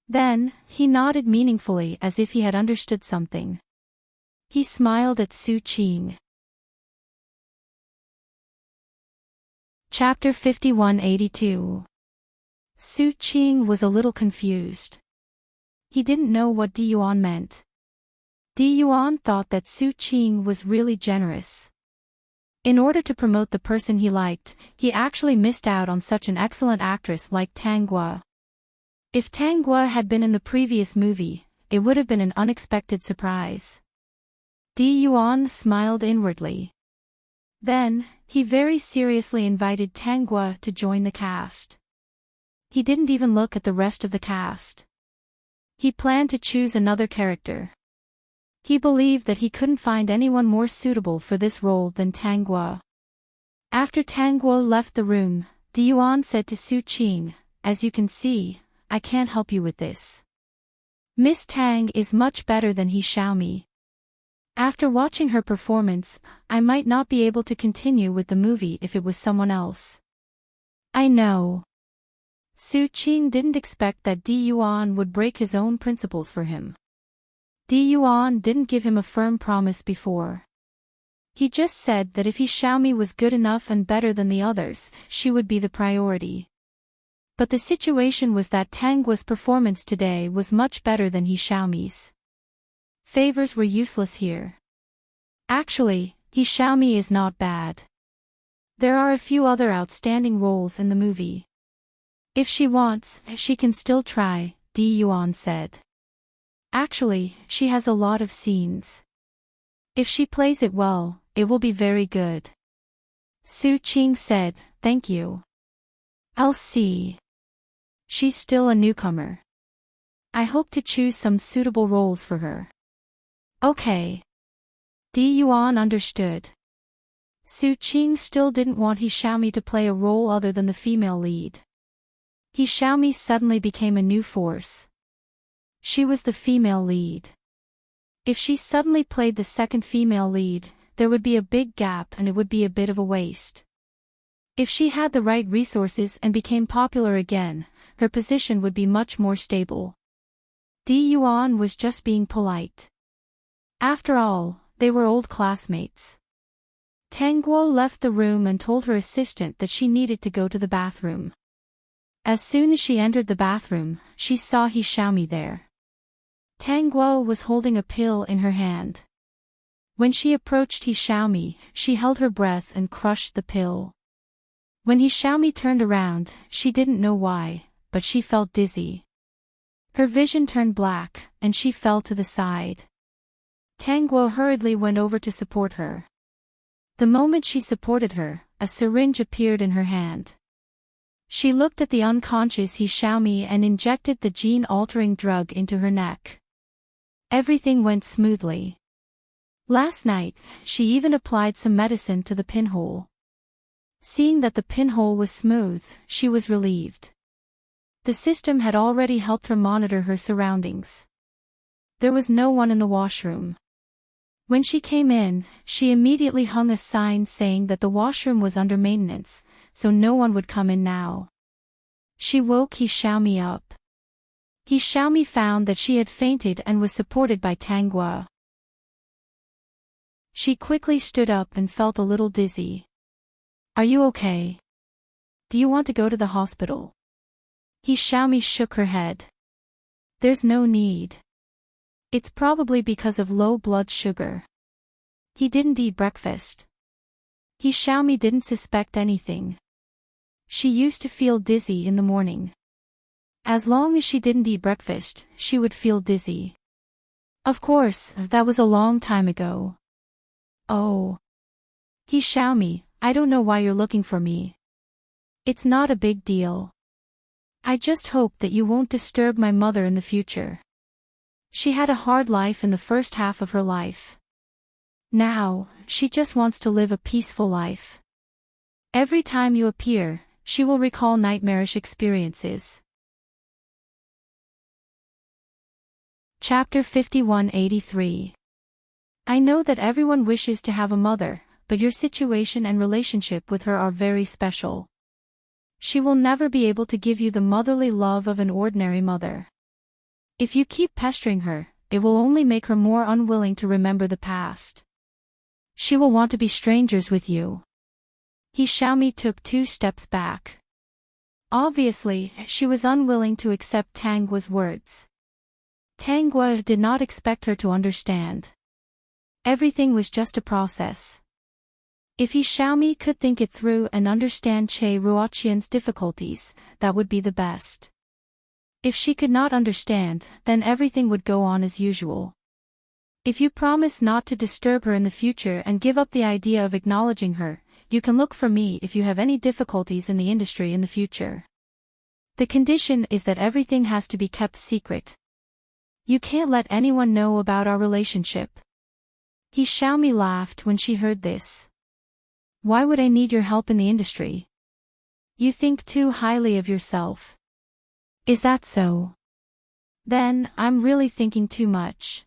Then, he nodded meaningfully as if he had understood something. He smiled at Su Qing. Chapter 5182. Su Qing was a little confused. He didn't know what Di Yuan meant. Di Yuan thought that Su Qing was really generous. In order to promote the person he liked, he actually missed out on such an excellent actress like Tang Gua. If Tang Gua had been in the previous movie, it would have been an unexpected surprise. Di Yuan smiled inwardly. Then, he very seriously invited Tanggua to join the cast. He didn't even look at the rest of the cast. He planned to choose another character. He believed that he couldn't find anyone more suitable for this role than Tanggua. After Tanggua left the room, Yuan said to Su Qing, "As you can see, I can't help you with this. Miss Tang is much better than he Xiaomi. After watching her performance, I might not be able to continue with the movie if it was someone else." "I know." Su Qing didn't expect that Yuan would break his own principles for him. Yuan didn't give him a firm promise before. He just said that if he Xiaomi was good enough and better than the others, she would be the priority. But the situation was that Tanggua's performance today was much better than he Xiaomi's. Favors were useless here. Actually, he Xiaomi is not bad. There are a few other outstanding roles in the movie. If she wants, she can still try, Yuan said. Actually, she has a lot of scenes. If she plays it well, it will be very good. Su Qing said, "Thank you. I'll see. She's still a newcomer. I hope to choose some suitable roles for her." "Okay." Yuan understood. Su Qing still didn't want he Xiaomi to play a role other than the female lead. He Xiaomi suddenly became a new force. She was the female lead. If she suddenly played the second female lead, there would be a big gap and it would be a bit of a waste. If she had the right resources and became popular again, her position would be much more stable. Yuan was just being polite. After all, they were old classmates. Tanggua left the room and told her assistant that she needed to go to the bathroom. As soon as she entered the bathroom, she saw he Xiaomi there. Tanggua was holding a pill in her hand. When she approached he Xiaomi, she held her breath and crushed the pill. When he Xiaomi turned around, she didn't know why, but she felt dizzy. Her vision turned black, and she fell to the side. Tanggua hurriedly went over to support her. The moment she supported her, a syringe appeared in her hand. She looked at the unconscious he Xiaomi and injected the gene-altering drug into her neck. Everything went smoothly. Last night, she even applied some medicine to the pinhole. Seeing that the pinhole was smooth, she was relieved. The system had already helped her monitor her surroundings. There was no one in the washroom. When she came in, she immediately hung a sign saying that the washroom was under maintenance, so no one would come in now. She woke he Xiaomi up. He Xiaomi found that she had fainted and was supported by Tanggua. She quickly stood up and felt a little dizzy. "Are you okay? Do you want to go to the hospital?" He Xiaomi shook her head. "There's no need. It's probably because of low blood sugar. He didn't eat breakfast." He Xiaomi didn't suspect anything. She used to feel dizzy in the morning. As long as she didn't eat breakfast, she would feel dizzy. Of course, that was a long time ago. "Oh. He Xiaomi, I don't know why you're looking for me. It's not a big deal. I just hope that you won't disturb my mother in the future. She had a hard life in the first half of her life. Now, she just wants to live a peaceful life. Every time you appear, she will recall nightmarish experiences." Chapter 5183. I know that everyone wishes to have a mother, but your situation and relationship with her are very special. She will never be able to give you the motherly love of an ordinary mother. If you keep pestering her, it will only make her more unwilling to remember the past. She will want to be strangers with you. He Xiaomi took 2 steps back. Obviously, she was unwilling to accept Tanggua's words. Tanggua did not expect her to understand. Everything was just a process. If he Xiaomi could think it through and understand Che Ruoqian's difficulties, that would be the best. If she could not understand, then everything would go on as usual. If you promise not to disturb her in the future and give up the idea of acknowledging her, you can look for me if you have any difficulties in the industry in the future. The condition is that everything has to be kept secret. You can't let anyone know about our relationship. Xiaomi laughed when she heard this. Why would I need your help in the industry? You think too highly of yourself. Is that so? Then, I'm really thinking too much.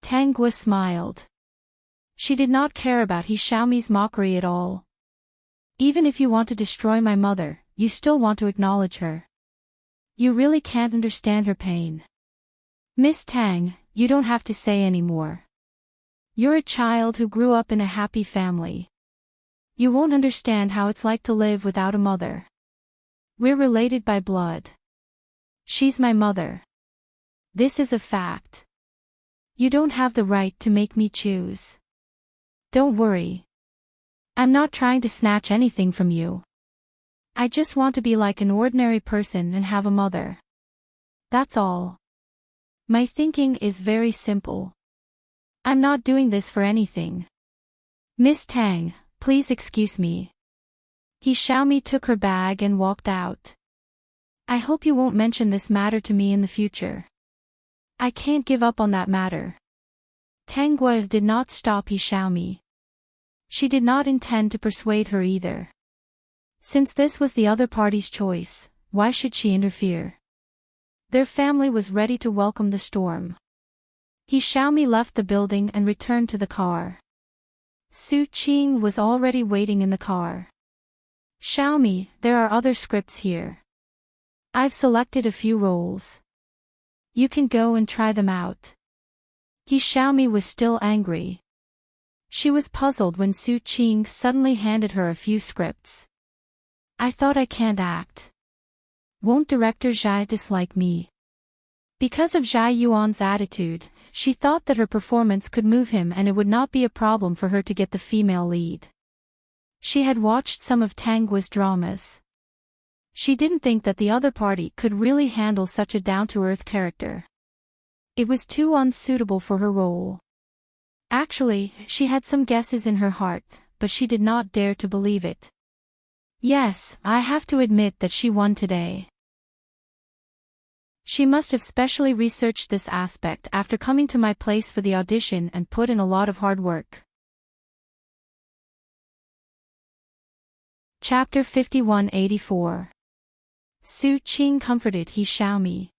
Tang Guo smiled. She did not care about Xiaomi's mockery at all. Even if you want to destroy my mother, you still want to acknowledge her. You really can't understand her pain. Miss Tang, you don't have to say any more. You're a child who grew up in a happy family. You won't understand how it's like to live without a mother. We're related by blood. She's my mother. This is a fact. You don't have the right to make me choose. Don't worry. I'm not trying to snatch anything from you. I just want to be like an ordinary person and have a mother. That's all. My thinking is very simple. I'm not doing this for anything. Miss Tang, please excuse me. Xiaomi took her bag and walked out. I hope you won't mention this matter to me in the future. I can't give up on that matter. Tang Guo did not stop Xiaomi. She did not intend to persuade her either. Since this was the other party's choice, why should she interfere? Their family was ready to welcome the storm. Xiaomi left the building and returned to the car. Su Qing was already waiting in the car. Xiaomi, there are other scripts here. I've selected a few roles. You can go and try them out. Xiaomi was still angry. She was puzzled when Su Qing suddenly handed her a few scripts. I thought I can't act. Won't director Zhai dislike me? Because of Zhai Yuan's attitude, she thought that her performance could move him and it would not be a problem for her to get the female lead. She had watched some of Tang Guo's dramas. She didn't think that the other party could really handle such a down-to-earth character. It was too unsuitable for her role. Actually, she had some guesses in her heart, but she did not dare to believe it. Yes, I have to admit that she won today. She must have specially researched this aspect after coming to my place for the audition and put in a lot of hard work. Chapter 5184. Su Qing comforted Xiaomi.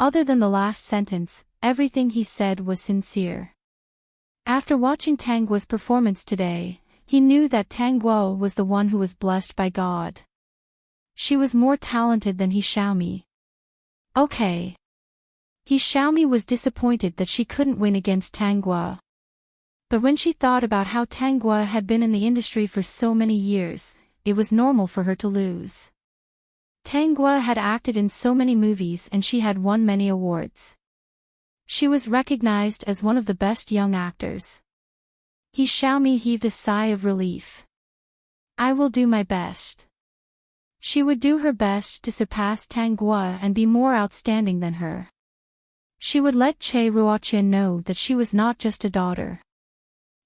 Other than the last sentence, everything he said was sincere. After watching Tang Guo's performance today, he knew that Tang Guo was the one who was blessed by God. She was more talented than Xiaomi. Okay. Xiaomi was disappointed that she couldn't win against Tang Guo. But when she thought about how Tang Guo had been in the industry for so many years, it was normal for her to lose. Tang Guo had acted in so many movies and she had won many awards. She was recognized as one of the best young actors. Xiaomi heaved a sigh of relief. I will do my best. She would do her best to surpass Tang Guo and be more outstanding than her. She would let Che Ruoqian know that she was not just a daughter.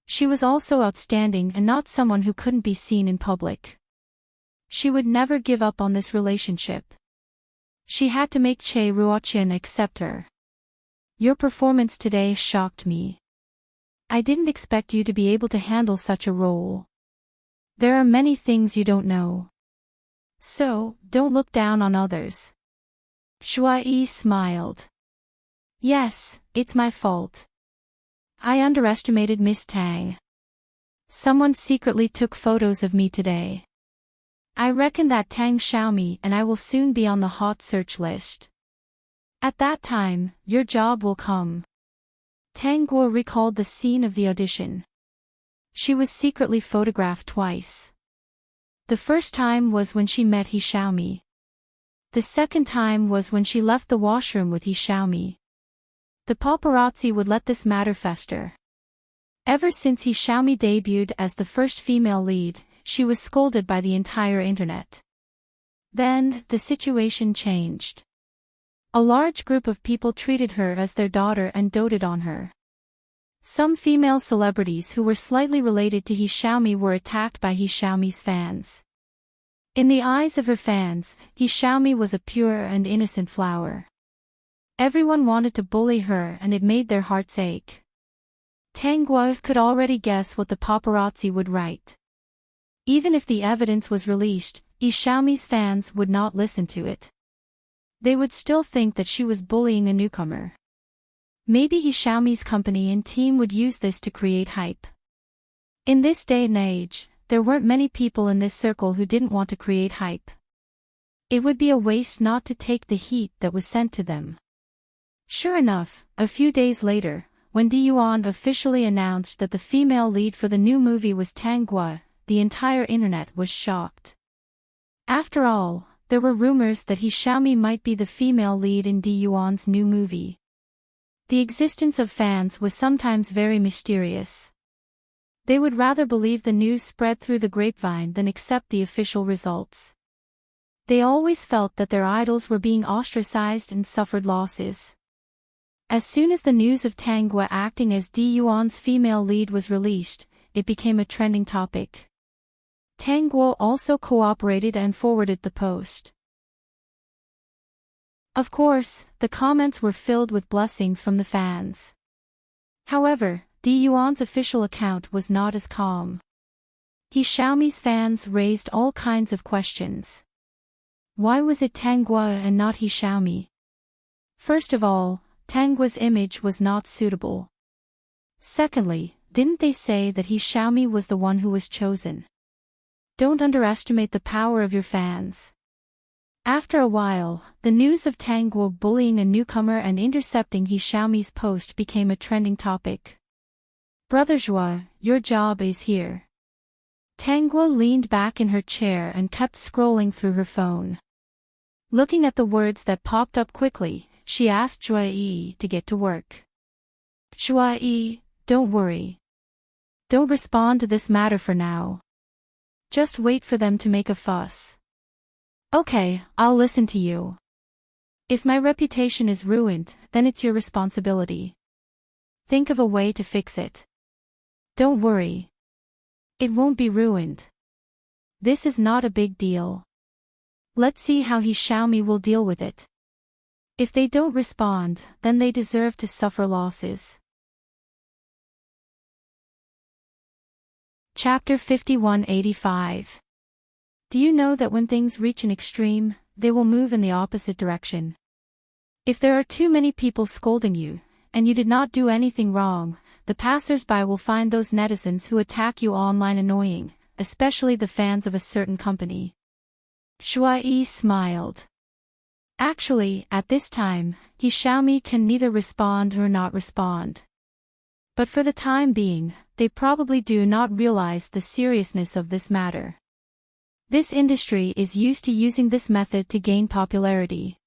She was also outstanding and not someone who couldn't be seen in public. She would never give up on this relationship. She had to make Che Ruoqian accept her. Your performance today shocked me. I didn't expect you to be able to handle such a role. There are many things you don't know. So, don't look down on others. Shuai smiled. Yes, it's my fault. I underestimated Miss Tang. Someone secretly took photos of me today. I reckon that Tang Xiaomi and I will soon be on the hot search list. At that time, your job will come. Tang Guo recalled the scene of the audition. She was secretly photographed twice. The first time was when she met Xiaomi. The second time was when she left the washroom with Xiaomi. The paparazzi would let this matter fester. Ever since Xiaomi debuted as the first female lead, she was scolded by the entire internet. Then, the situation changed. A large group of people treated her as their daughter and doted on her. Some female celebrities who were slightly related to He Xiaomi were attacked by He Xiaomi's fans. In the eyes of her fans, He Xiaomi was a pure and innocent flower. Everyone wanted to bully her and it made their hearts ache. Tang Guo could already guess what the paparazzi would write. Even if the evidence was released, He Xiaomi's fans would not listen to it. They would still think that she was bullying a newcomer. Maybe He Xiaomi's company and team would use this to create hype. In this day and age, there weren't many people in this circle who didn't want to create hype. It would be a waste not to take the heat that was sent to them. Sure enough, a few days later, when Di Yuan officially announced that the female lead for the new movie was Tang Guo, the entire internet was shocked. After all, there were rumors that He Xiaomi might be the female lead in Di Yuan's new movie. The existence of fans was sometimes very mysterious. They would rather believe the news spread through the grapevine than accept the official results. They always felt that their idols were being ostracized and suffered losses. As soon as the news of Tang Guo acting as Di Yuan's female lead was released, it became a trending topic. Tang Guo also cooperated and forwarded the post. Of course, the comments were filled with blessings from the fans. However, Di Yuan's official account was not as calm. He Xiaomi's fans raised all kinds of questions. Why was it Tang Guo and not He Xiaomi? First of all, Tang Guo's image was not suitable. Secondly, didn't they say that He Xiaomi was the one who was chosen? Don't underestimate the power of your fans. After a while, the news of Tang Guo bullying a newcomer and intercepting He Xiaomi's post became a trending topic. Brother Zhua, your job is here. Tang Guo leaned back in her chair and kept scrolling through her phone. Looking at the words that popped up quickly, she asked Zhua Yi to get to work. Zhua Yi, don't worry. Don't respond to this matter for now. Just wait for them to make a fuss. Okay, I'll listen to you. If my reputation is ruined, then it's your responsibility. Think of a way to fix it. Don't worry. It won't be ruined. This is not a big deal. Let's see how He Xiaomi will deal with it. If they don't respond, then they deserve to suffer losses. Chapter 5185. Do you know that when things reach an extreme, they will move in the opposite direction? If there are too many people scolding you, and you did not do anything wrong, the passers-by will find those netizens who attack you online annoying, especially the fans of a certain company. Zhua Yi smiled. Actually, at this time, He Xiaomi can neither respond or not respond. But for the time being, they probably do not realize the seriousness of this matter. This industry is used to using this method to gain popularity.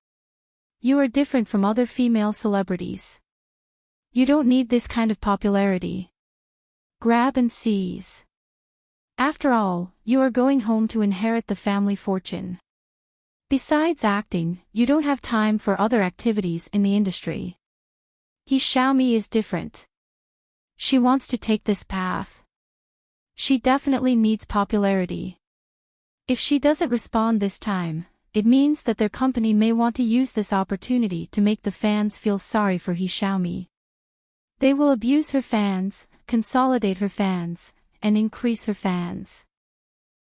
You are different from other female celebrities. You don't need this kind of popularity. Grab and seize. After all, you are going home to inherit the family fortune. Besides acting, you don't have time for other activities in the industry. He Xiaomi is different. She wants to take this path. She definitely needs popularity. If she doesn't respond this time, it means that their company may want to use this opportunity to make the fans feel sorry for He Xiaomi. They will abuse her fans, consolidate her fans, and increase her fans.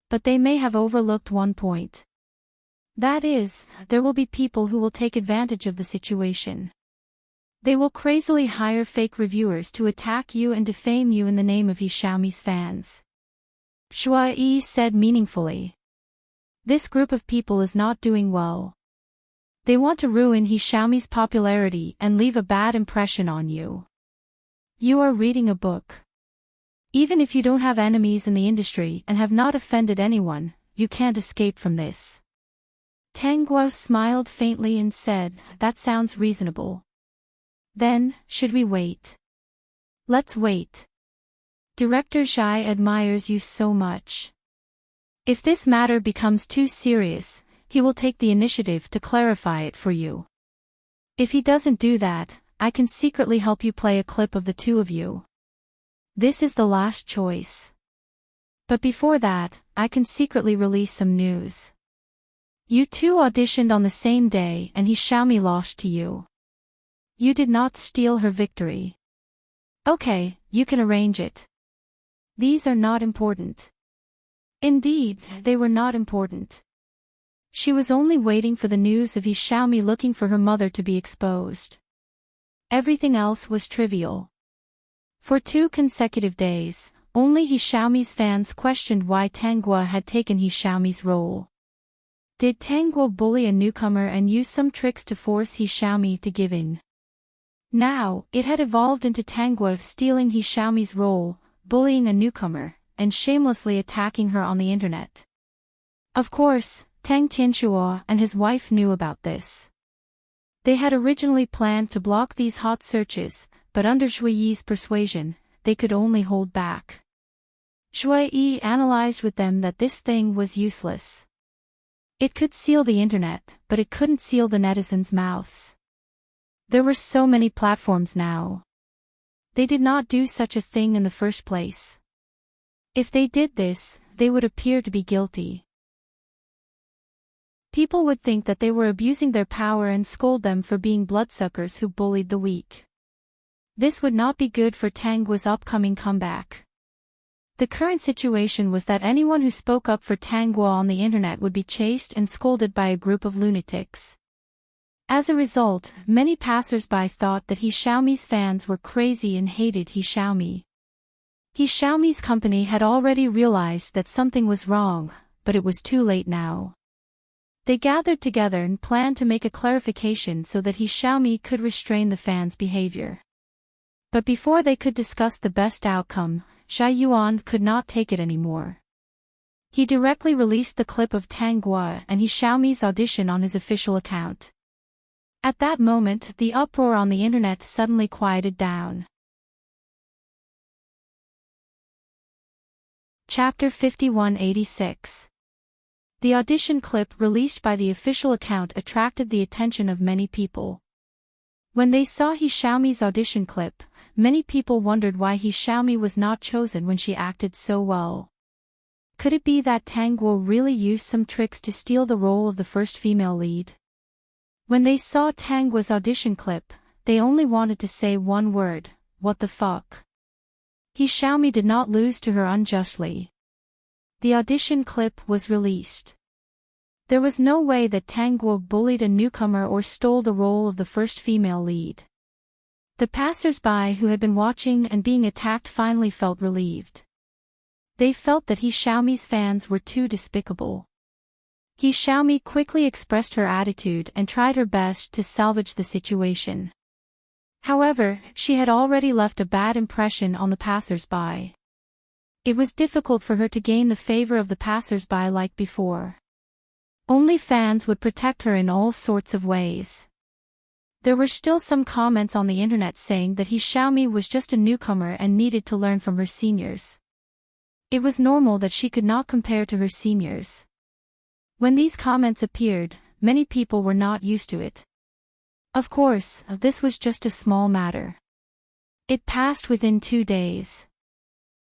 But they may have overlooked one point. That is, there will be people who will take advantage of the situation. They will crazily hire fake reviewers to attack you and defame you in the name of He Xiaomi's fans. Zhua Yi said meaningfully. This group of people is not doing well. They want to ruin He Xiaomi's popularity and leave a bad impression on you. You are reading a book. Even if you don't have enemies in the industry and have not offended anyone, you can't escape from this. Tang Guo smiled faintly and said, that sounds reasonable. Then, should we wait? Let's wait. Director Zhai admires you so much. If this matter becomes too serious, he will take the initiative to clarify it for you. If he doesn't do that, I can secretly help you play a clip of the two of you. This is the last choice. But before that, I can secretly release some news. You two auditioned on the same day and Xiaomi lost to you. You did not steal her victory. Okay, you can arrange it. These are not important. Indeed, they were not important. She was only waiting for the news of Xiaomi looking for her mother to be exposed. Everything else was trivial. For 2 consecutive days, only Xiaomi's fans questioned why Tanguo had taken Xiaomi's role. Did Tanguo bully a newcomer and use some tricks to force Xiaomi to give in? Now, it had evolved into Tanguo stealing Xiaomi's role, bullying a newcomer, and shamelessly attacking her on the internet. Of course, Tang Tianchuo and his wife knew about this. They had originally planned to block these hot searches, but under Shui Yi's persuasion, they could only hold back. Shui Yi analyzed with them that this thing was useless. It could seal the internet, but it couldn't seal the netizens' mouths. There were so many platforms now. They did not do such a thing in the first place. If they did this, they would appear to be guilty. People would think that they were abusing their power and scold them for being bloodsuckers who bullied the weak. This would not be good for Tanguo's upcoming comeback. The current situation was that anyone who spoke up for Tanguo on the internet would be chased and scolded by a group of lunatics. As a result, many passers-by thought that Xiaomi's fans were crazy and hated Xiaomi. Xiaomi's company had already realized that something was wrong, but it was too late now. They gathered together and planned to make a clarification so that Xiaomi could restrain the fans' behavior. But before they could discuss the best outcome, Xia Yuan could not take it anymore. He directly released the clip of Tanguo and Xiaomi's audition on his official account. At that moment, the uproar on the internet suddenly quieted down. Chapter 5186. The audition clip released by the official account attracted the attention of many people. When they saw Xiaomi's audition clip, many people wondered why Xiaomi was not chosen when she acted so well. Could it be that Tanguo really used some tricks to steal the role of the first female lead? When they saw Tanguo's audition clip, they only wanted to say one word: what the fuck? Xiaomi did not lose to her unjustly. The audition clip was released. There was no way that Tanguo bullied a newcomer or stole the role of the first female lead. The passers-by who had been watching and being attacked finally felt relieved. They felt that Xiaomi's fans were too despicable. Xiaomi quickly expressed her attitude and tried her best to salvage the situation. However, she had already left a bad impression on the passers-by. It was difficult for her to gain the favor of the passers-by like before. Only fans would protect her in all sorts of ways. There were still some comments on the internet saying that Xiaomi was just a newcomer and needed to learn from her seniors. It was normal that she could not compare to her seniors. When these comments appeared, many people were not used to it. Of course, this was just a small matter. It passed within 2 days.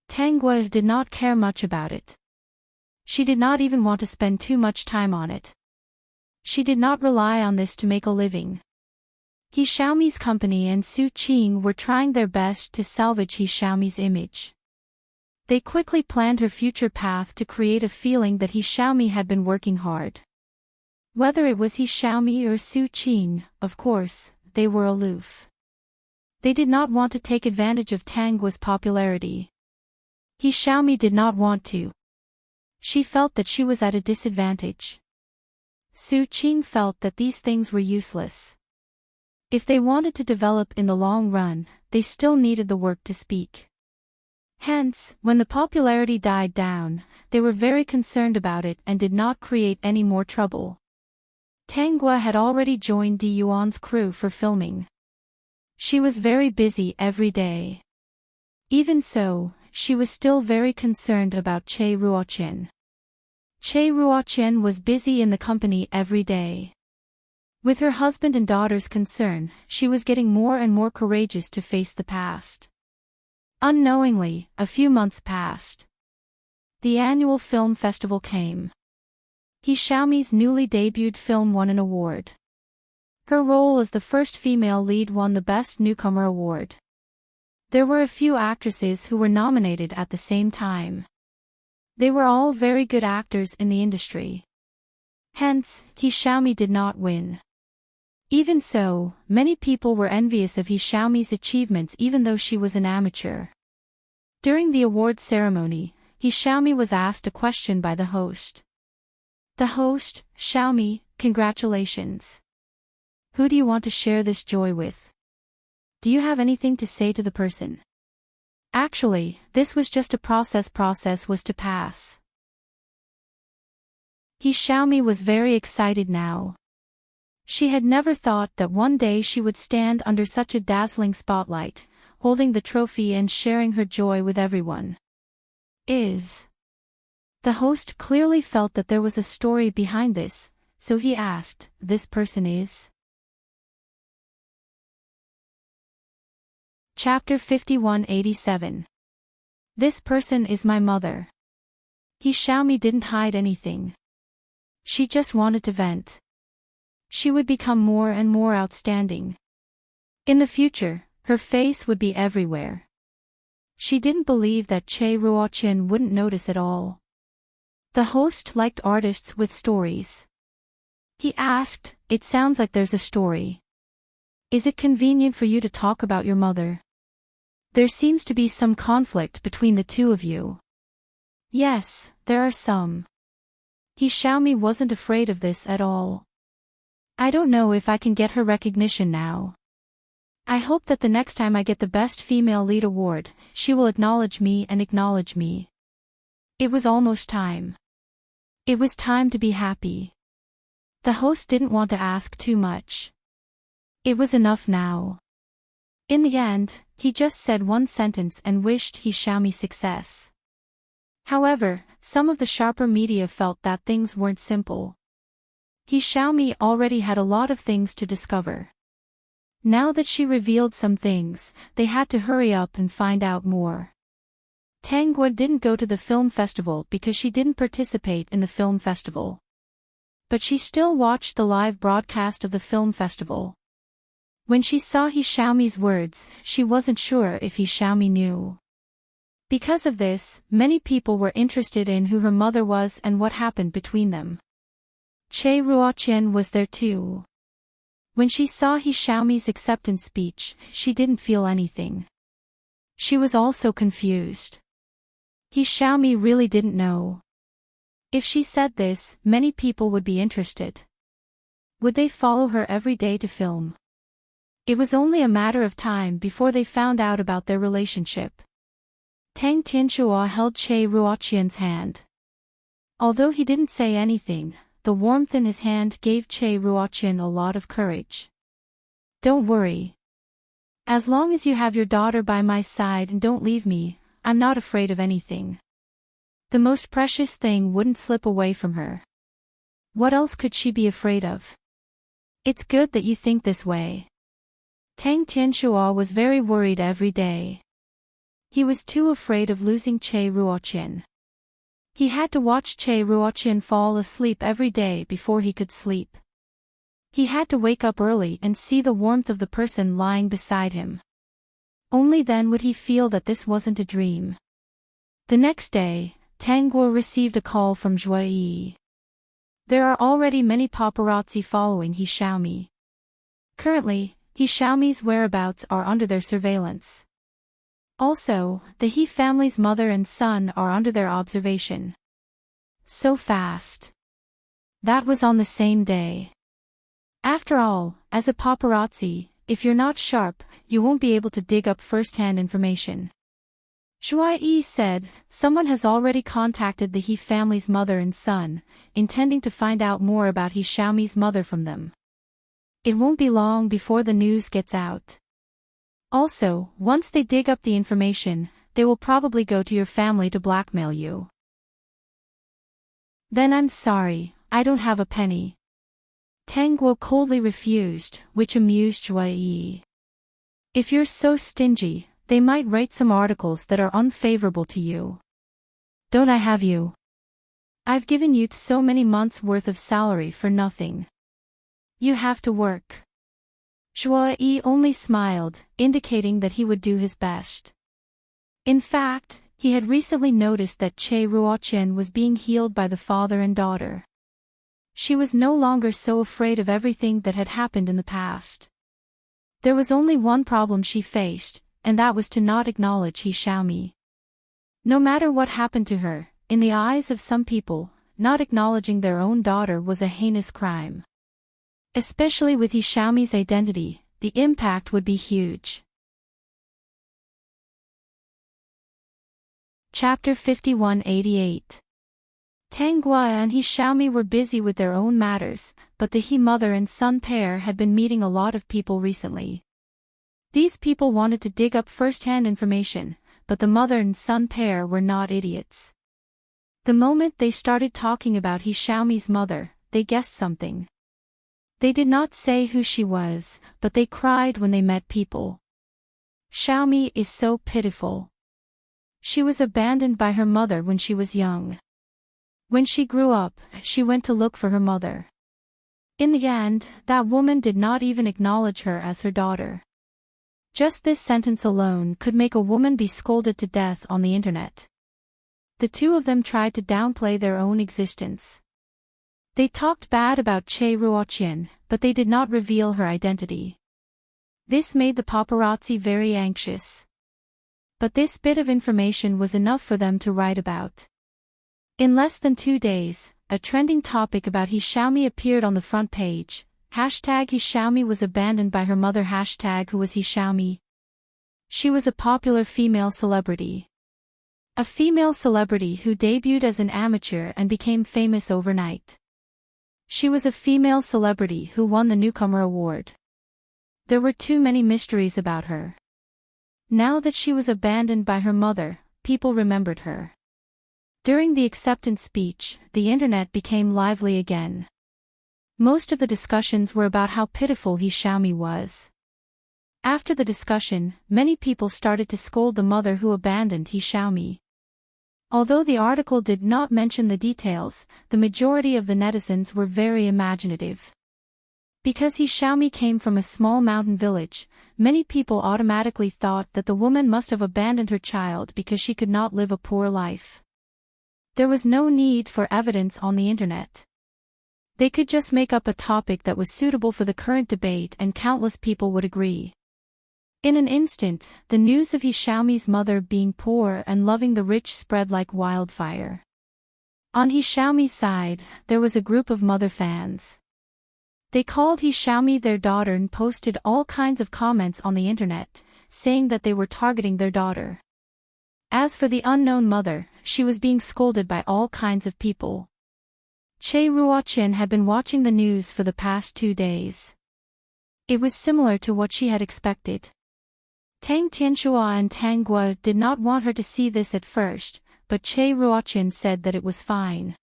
Tanguo did not care much about it. She did not even want to spend too much time on it. She did not rely on this to make a living. Xiaomi's company and Su Qing were trying their best to salvage Xiaomi's image. They quickly planned her future path to create a feeling that Xiaomi had been working hard. Whether it was Xiaomi or Su Qing, of course, they were aloof. They did not want to take advantage of Tanguo's popularity. Xiaomi did not want to. She felt that she was at a disadvantage. Su Qing felt that these things were useless. If they wanted to develop in the long run, they still needed the work to speak. Hence, when the popularity died down, they were very concerned about it and did not create any more trouble. Tanguo had already joined Di Yuan's crew for filming. She was very busy every day. Even so, she was still very concerned about Che Ruoqian. Che Ruoqian was busy in the company every day. With her husband and daughter's concern, she was getting more and more courageous to face the past. Unknowingly, a few months passed. The annual film festival came. Xiaomi's newly debuted film won an award. Her role as the first female lead won the Best Newcomer award. There were a few actresses who were nominated at the same time. They were all very good actors in the industry. Hence, Xiaomi did not win. Even so, many people were envious of Xiaomi's achievements even though she was an amateur. During the awards ceremony, Xiaomi was asked a question by the host. The host, Xiaomi, congratulations. Who do you want to share this joy with? Do you have anything to say to the person? Actually, this was just a process was to pass. Xiaomi was very excited now. She had never thought that one day she would stand under such a dazzling spotlight, holding the trophy and sharing her joy with everyone. The host clearly felt that there was a story behind this, so he asked, "This person is?" Chapter 5187. This person is my mother. Xiaomi didn't hide anything. She just wanted to vent. She would become more and more outstanding. In the future, her face would be everywhere. She didn't believe that Che Ruoqian wouldn't notice at all. The host liked artists with stories. He asked, "It sounds like there's a story. Is it convenient for you to talk about your mother? There seems to be some conflict between the two of you." "Yes, there are some." Xiaomi wasn't afraid of this at all. "I don't know if I can get her recognition now. I hope that the next time I get the Best Female Lead award, she will acknowledge me and acknowledge me." It was almost time. It was time to be happy. The host didn't want to ask too much. It was enough now. In the end, he just said one sentence and wished Xiaomi success. However, some of the sharper media felt that things weren't simple. Xiaomi already had a lot of things to discover. Now that she revealed some things, they had to hurry up and find out more. Tang Guo didn't go to the film festival because she didn't participate in the film festival. But she still watched the live broadcast of the film festival. When she saw Xiaomi's words, she wasn't sure if Xiaomi knew. Because of this, many people were interested in who her mother was and what happened between them. Che Ruoqian was there too. When she saw Xiaomi's acceptance speech, she didn't feel anything. She was also confused. Xiaomi really didn't know. If she said this, many people would be interested. Would they follow her every day to film? It was only a matter of time before they found out about their relationship. Tang Tianxua held Che Ruoqian's hand. Although he didn't say anything, the warmth in his hand gave Che Ruoqian a lot of courage. "Don't worry. As long as you have your daughter by my side and don't leave me, I'm not afraid of anything. The most precious thing wouldn't slip away from her. What else could she be afraid of? It's good that you think this way." Tang Tianxua was very worried every day. He was too afraid of losing Che Ruoqian. He had to watch Che Ruoqian fall asleep every day before he could sleep. He had to wake up early and see the warmth of the person lying beside him. Only then would he feel that this wasn't a dream. The next day, Tang Guo received a call from Zhuai Yi. There are already many paparazzi following Xiaomi. Currently, Xiaomi's whereabouts are under their surveillance. Also, the He family's mother and son are under their observation. So fast. That was on the same day. After all, as a paparazzi, if you're not sharp, you won't be able to dig up first-hand information. Zhuai Yi said, someone has already contacted the He family's mother and son, intending to find out more about Xiaomi's mother from them. It won't be long before the news gets out. Also, once they dig up the information, they will probably go to your family to blackmail you. Then I'm sorry, I don't have a penny. Tang Guo coldly refused, which amused Zhuai Yi. If you're so stingy, they might write some articles that are unfavorable to you. Don't I have you? I've given you so many months' worth of salary for nothing. You have to work. Zhuo only smiled, indicating that he would do his best. In fact, he had recently noticed that Che Ruoqian was being healed by the father and daughter. She was no longer so afraid of everything that had happened in the past. There was only one problem she faced, and that was to not acknowledge He Xiaomi. No matter what happened to her, in the eyes of some people, not acknowledging their own daughter was a heinous crime. Especially with He Xiaomi's identity, the impact would be huge. Chapter 5188. Tang Guo and He Xiaomi were busy with their own matters, but the He mother and son pair had been meeting a lot of people recently. These people wanted to dig up first-hand information, but the mother and son pair were not idiots. The moment they started talking about He Xiaomi's mother, they guessed something. They did not say who she was, but they cried when they met people. Xiaomi is so pitiful. She was abandoned by her mother when she was young. When she grew up, she went to look for her mother. In the end, that woman did not even acknowledge her as her daughter. Just this sentence alone could make a woman be scolded to death on the internet. The two of them tried to downplay their own existence. They talked bad about Che Ruoqian, but they did not reveal her identity. This made the paparazzi very anxious. But this bit of information was enough for them to write about. In less than 2 days, a trending topic about He Xiaomi appeared on the front page. Hashtag He Xiaomi was abandoned by her mother. Hashtag who was He Xiaomi? She was a popular female celebrity. A female celebrity who debuted as an amateur and became famous overnight. She was a female celebrity who won the Newcomer Award. There were too many mysteries about her. Now that she was abandoned by her mother, people remembered her. During the acceptance speech, the internet became lively again. Most of the discussions were about how pitiful He Xiaomi was. After the discussion, many people started to scold the mother who abandoned He Xiaomi. Although the article did not mention the details, the majority of the netizens were very imaginative. Because He Xiaomi came from a small mountain village, many people automatically thought that the woman must have abandoned her child because she could not live a poor life. There was no need for evidence on the internet. They could just make up a topic that was suitable for the current debate and countless people would agree. In an instant, the news of He Xiaomi's mother being poor and loving the rich spread like wildfire. On He Xiaomi's side, there was a group of mother fans. They called He Xiaomi their daughter and posted all kinds of comments on the internet, saying that they were targeting their daughter. As for the unknown mother, she was being scolded by all kinds of people. Che Ruoqian had been watching the news for the past 2 days. It was similar to what she had expected. Tang Tianxua and Tang Guo did not want her to see this at first, but Che Ruoqian said that it was fine.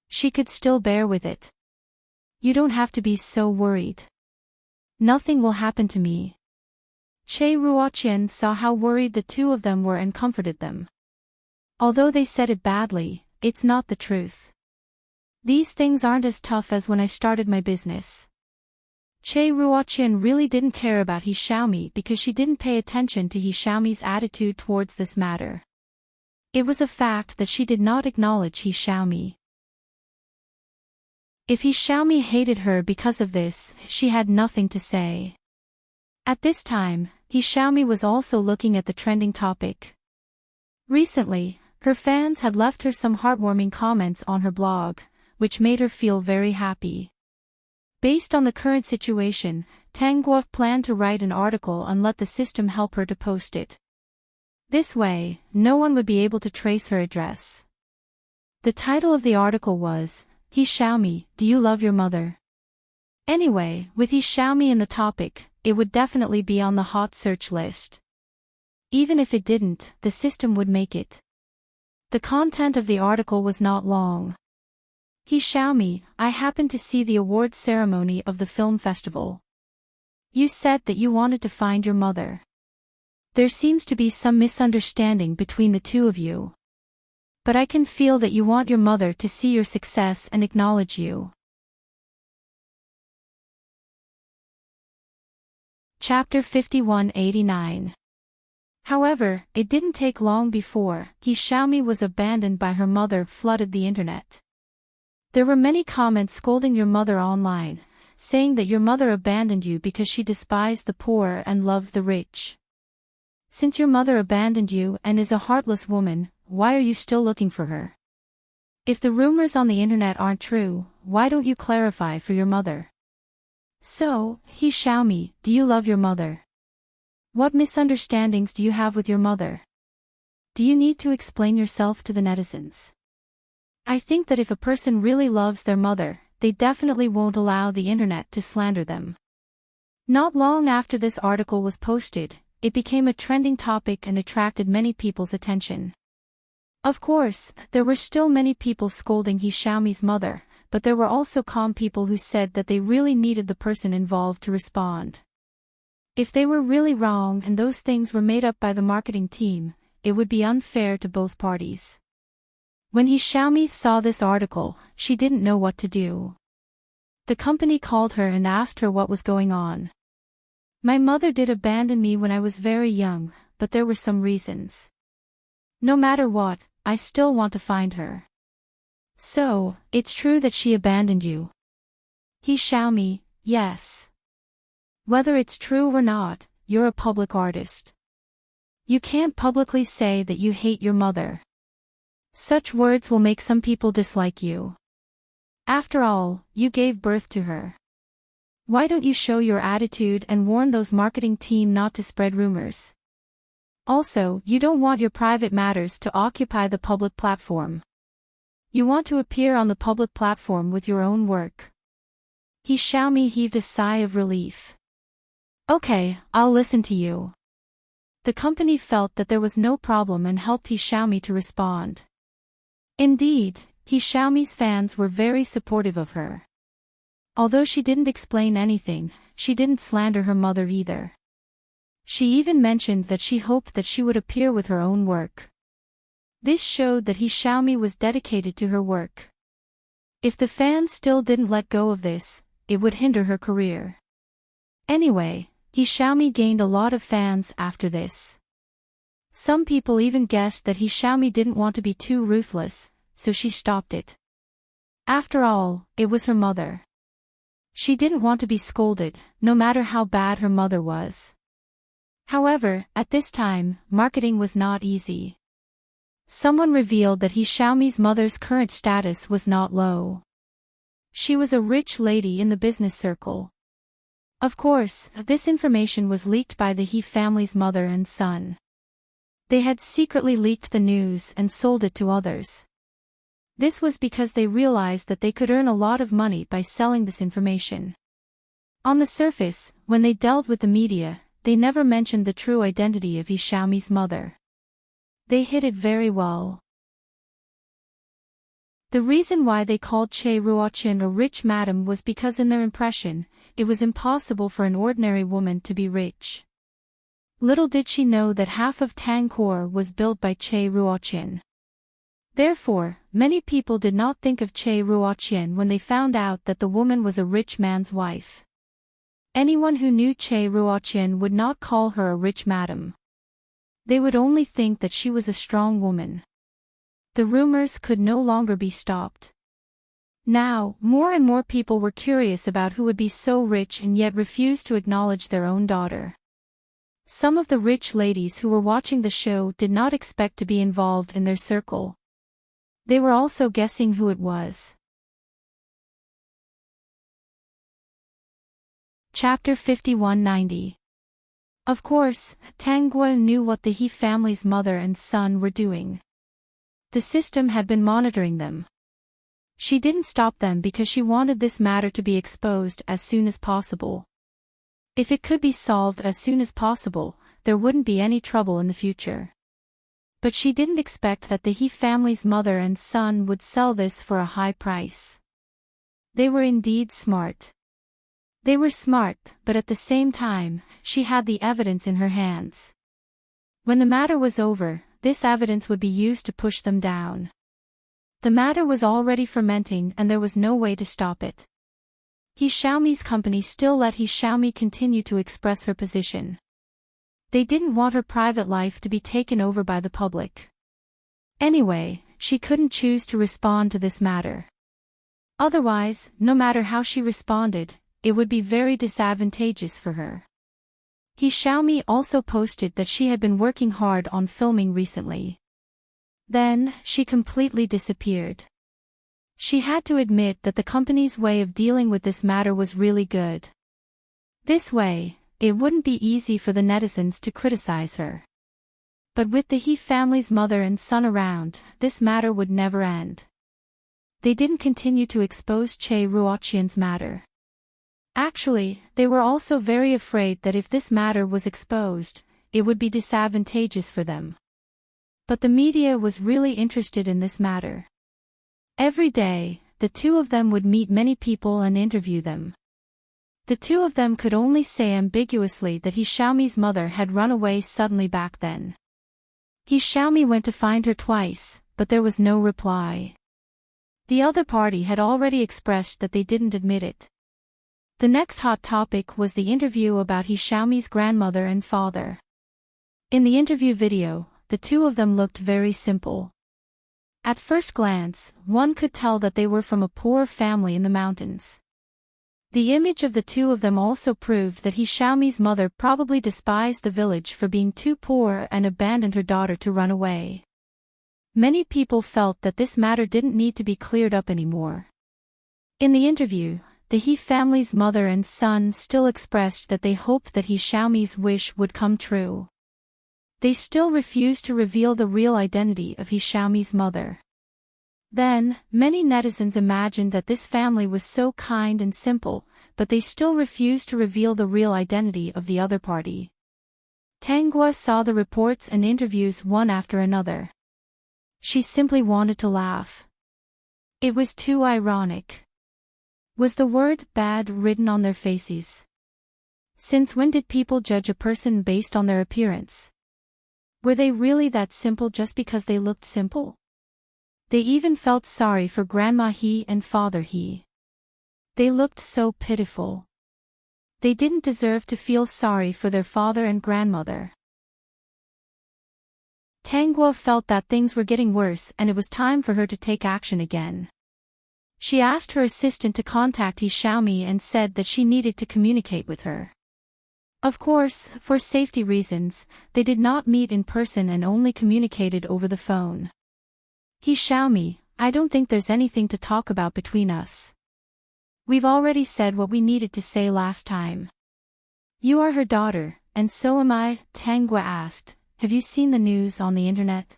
She could still bear with it. You don't have to be so worried. Nothing will happen to me. Che Ruoqian saw how worried the two of them were and comforted them. Although they said it badly, it's not the truth. These things aren't as tough as when I started my business. Che Ruoqian really didn't care about He Xiaomi because she didn't pay attention to He Xiaomi's attitude towards this matter. It was a fact that she did not acknowledge He Xiaomi. If He Xiaomi hated her because of this, she had nothing to say. At this time, He Xiaomi was also looking at the trending topic. Recently, her fans had left her some heartwarming comments on her blog, which made her feel very happy. Based on the current situation, Tang Guo planned to write an article and let the system help her to post it. This way, no one would be able to trace her address. The title of the article was, He Xiaomi, do you love your mother? Anyway, with He Xiaomi in the topic, it would definitely be on the hot search list. Even if it didn't, the system would make it. The content of the article was not long. He Xiaomi, I happened to see the awards ceremony of the film festival. You said that you wanted to find your mother. There seems to be some misunderstanding between the two of you. But I can feel that you want your mother to see your success and acknowledge you. Chapter 5189. However, it didn't take long before Xiaomi was abandoned by her mother flooded the internet. There were many comments scolding your mother online, saying that your mother abandoned you because she despised the poor and loved the rich. Since your mother abandoned you and is a heartless woman, why are you still looking for her? If the rumors on the internet aren't true, why don't you clarify for your mother? So, Xiaomi, do you love your mother? What misunderstandings do you have with your mother? Do you need to explain yourself to the netizens? I think that if a person really loves their mother, they definitely won't allow the internet to slander them. Not long after this article was posted, it became a trending topic and attracted many people's attention. Of course, there were still many people scolding Xiaomi's mother, but there were also calm people who said that they really needed the person involved to respond. If they were really wrong and those things were made up by the marketing team, it would be unfair to both parties. When Xiaomi saw this article, she didn't know what to do. The company called her and asked her what was going on. My mother did abandon me when I was very young, but there were some reasons. No matter what, I still want to find her. So, it's true that she abandoned you? Xiaomi, yes. Whether it's true or not, you're a public artist. You can't publicly say that you hate your mother. Such words will make some people dislike you. After all, you gave birth to her. Why don't you show your attitude and warn those marketing team not to spread rumors? Also, you don't want your private matters to occupy the public platform. You want to appear on the public platform with your own work. Xiaomi heaved a sigh of relief. Okay, I'll listen to you. The company felt that there was no problem and helped Xiaomi to respond. Indeed, Xiaomi's fans were very supportive of her. Although she didn't explain anything, she didn't slander her mother either. She even mentioned that she hoped that she would appear with her own work. This showed that Xiaomi was dedicated to her work. If the fans still didn't let go of this, it would hinder her career. Anyway, Xiaomi gained a lot of fans after this. Some people even guessed that Xiaomi didn't want to be too ruthless, so she stopped it. After all, it was her mother. She didn't want to be scolded, no matter how bad her mother was. However, at this time, marketing was not easy. Someone revealed that Xiaomi's mother's current status was not low. She was a rich lady in the business circle. Of course, this information was leaked by the He family's mother and son. They had secretly leaked the news and sold it to others. This was because they realized that they could earn a lot of money by selling this information. On the surface, when they dealt with the media, they never mentioned the true identity of Xiaomi's mother. They hid it very well. The reason why they called Che Ruoqian a rich madam was because in their impression, it was impossible for an ordinary woman to be rich. Little did she know that half of Tangkor was built by Che Ruoqian. Therefore, many people did not think of Che Ruoqian when they found out that the woman was a rich man's wife. Anyone who knew Che Ruoqian would not call her a rich madam. They would only think that she was a strong woman. The rumors could no longer be stopped. Now, more and more people were curious about who would be so rich and yet refuse to acknowledge their own daughter. Some of the rich ladies who were watching the show did not expect to be involved in their circle. They were also guessing who it was. Chapter 5190. Of course, Tang Guo knew what the He family's mother and son were doing. The system had been monitoring them. She didn't stop them because she wanted this matter to be exposed as soon as possible. If it could be solved as soon as possible, there wouldn't be any trouble in the future. But she didn't expect that the He family's mother and son would sell this for a high price. They were indeed smart. They were smart, but at the same time, she had the evidence in her hands. When the matter was over, this evidence would be used to push them down. The matter was already fermenting and there was no way to stop it. He Xiaomi's company still let He Xiaomi continue to express her position. They didn't want her private life to be taken over by the public. Anyway, she couldn't choose to respond to this matter. Otherwise, no matter how she responded, it would be very disadvantageous for her. He Xiaomi also posted that she had been working hard on filming recently. Then, she completely disappeared. She had to admit that the company's way of dealing with this matter was really good. This way, it wouldn't be easy for the netizens to criticize her. But with the He family's mother and son around, this matter would never end. They didn't continue to expose Che Ruoqian's matter. Actually, they were also very afraid that if this matter was exposed, it would be disadvantageous for them. But the media was really interested in this matter. Every day, the two of them would meet many people and interview them. The two of them could only say ambiguously that He Xiaomi's mother had run away suddenly back then. He Xiaomi went to find her twice, but there was no reply. The other party had already expressed that they didn't admit it. The next hot topic was the interview about He Xiaomi's grandmother and father. In the interview video, the two of them looked very simple. At first glance, one could tell that they were from a poor family in the mountains. The image of the two of them also proved that He Xiaomi's mother probably despised the village for being too poor and abandoned her daughter to run away. Many people felt that this matter didn't need to be cleared up anymore. In the interview, the He family's mother and son still expressed that they hoped that He Xiaomi's wish would come true. They still refused to reveal the real identity of He Xiaomi's mother. Then, many netizens imagined that this family was so kind and simple, but they still refused to reveal the real identity of the other party. Tanghua saw the reports and interviews one after another. She simply wanted to laugh. It was too ironic. Was the word bad written on their faces? Since when did people judge a person based on their appearance? Were they really that simple just because they looked simple? They even felt sorry for Grandma He and Father He. They looked so pitiful. They didn't deserve to feel sorry for their father and grandmother. Tanghua felt that things were getting worse and it was time for her to take action again. She asked her assistant to contact He Xiaomi and said that she needed to communicate with her. Of course, for safety reasons, they did not meet in person and only communicated over the phone. He Xiaomi, I don't think there's anything to talk about between us. We've already said what we needed to say last time. You are her daughter, and so am I, Tanghua asked. Have you seen the news on the internet?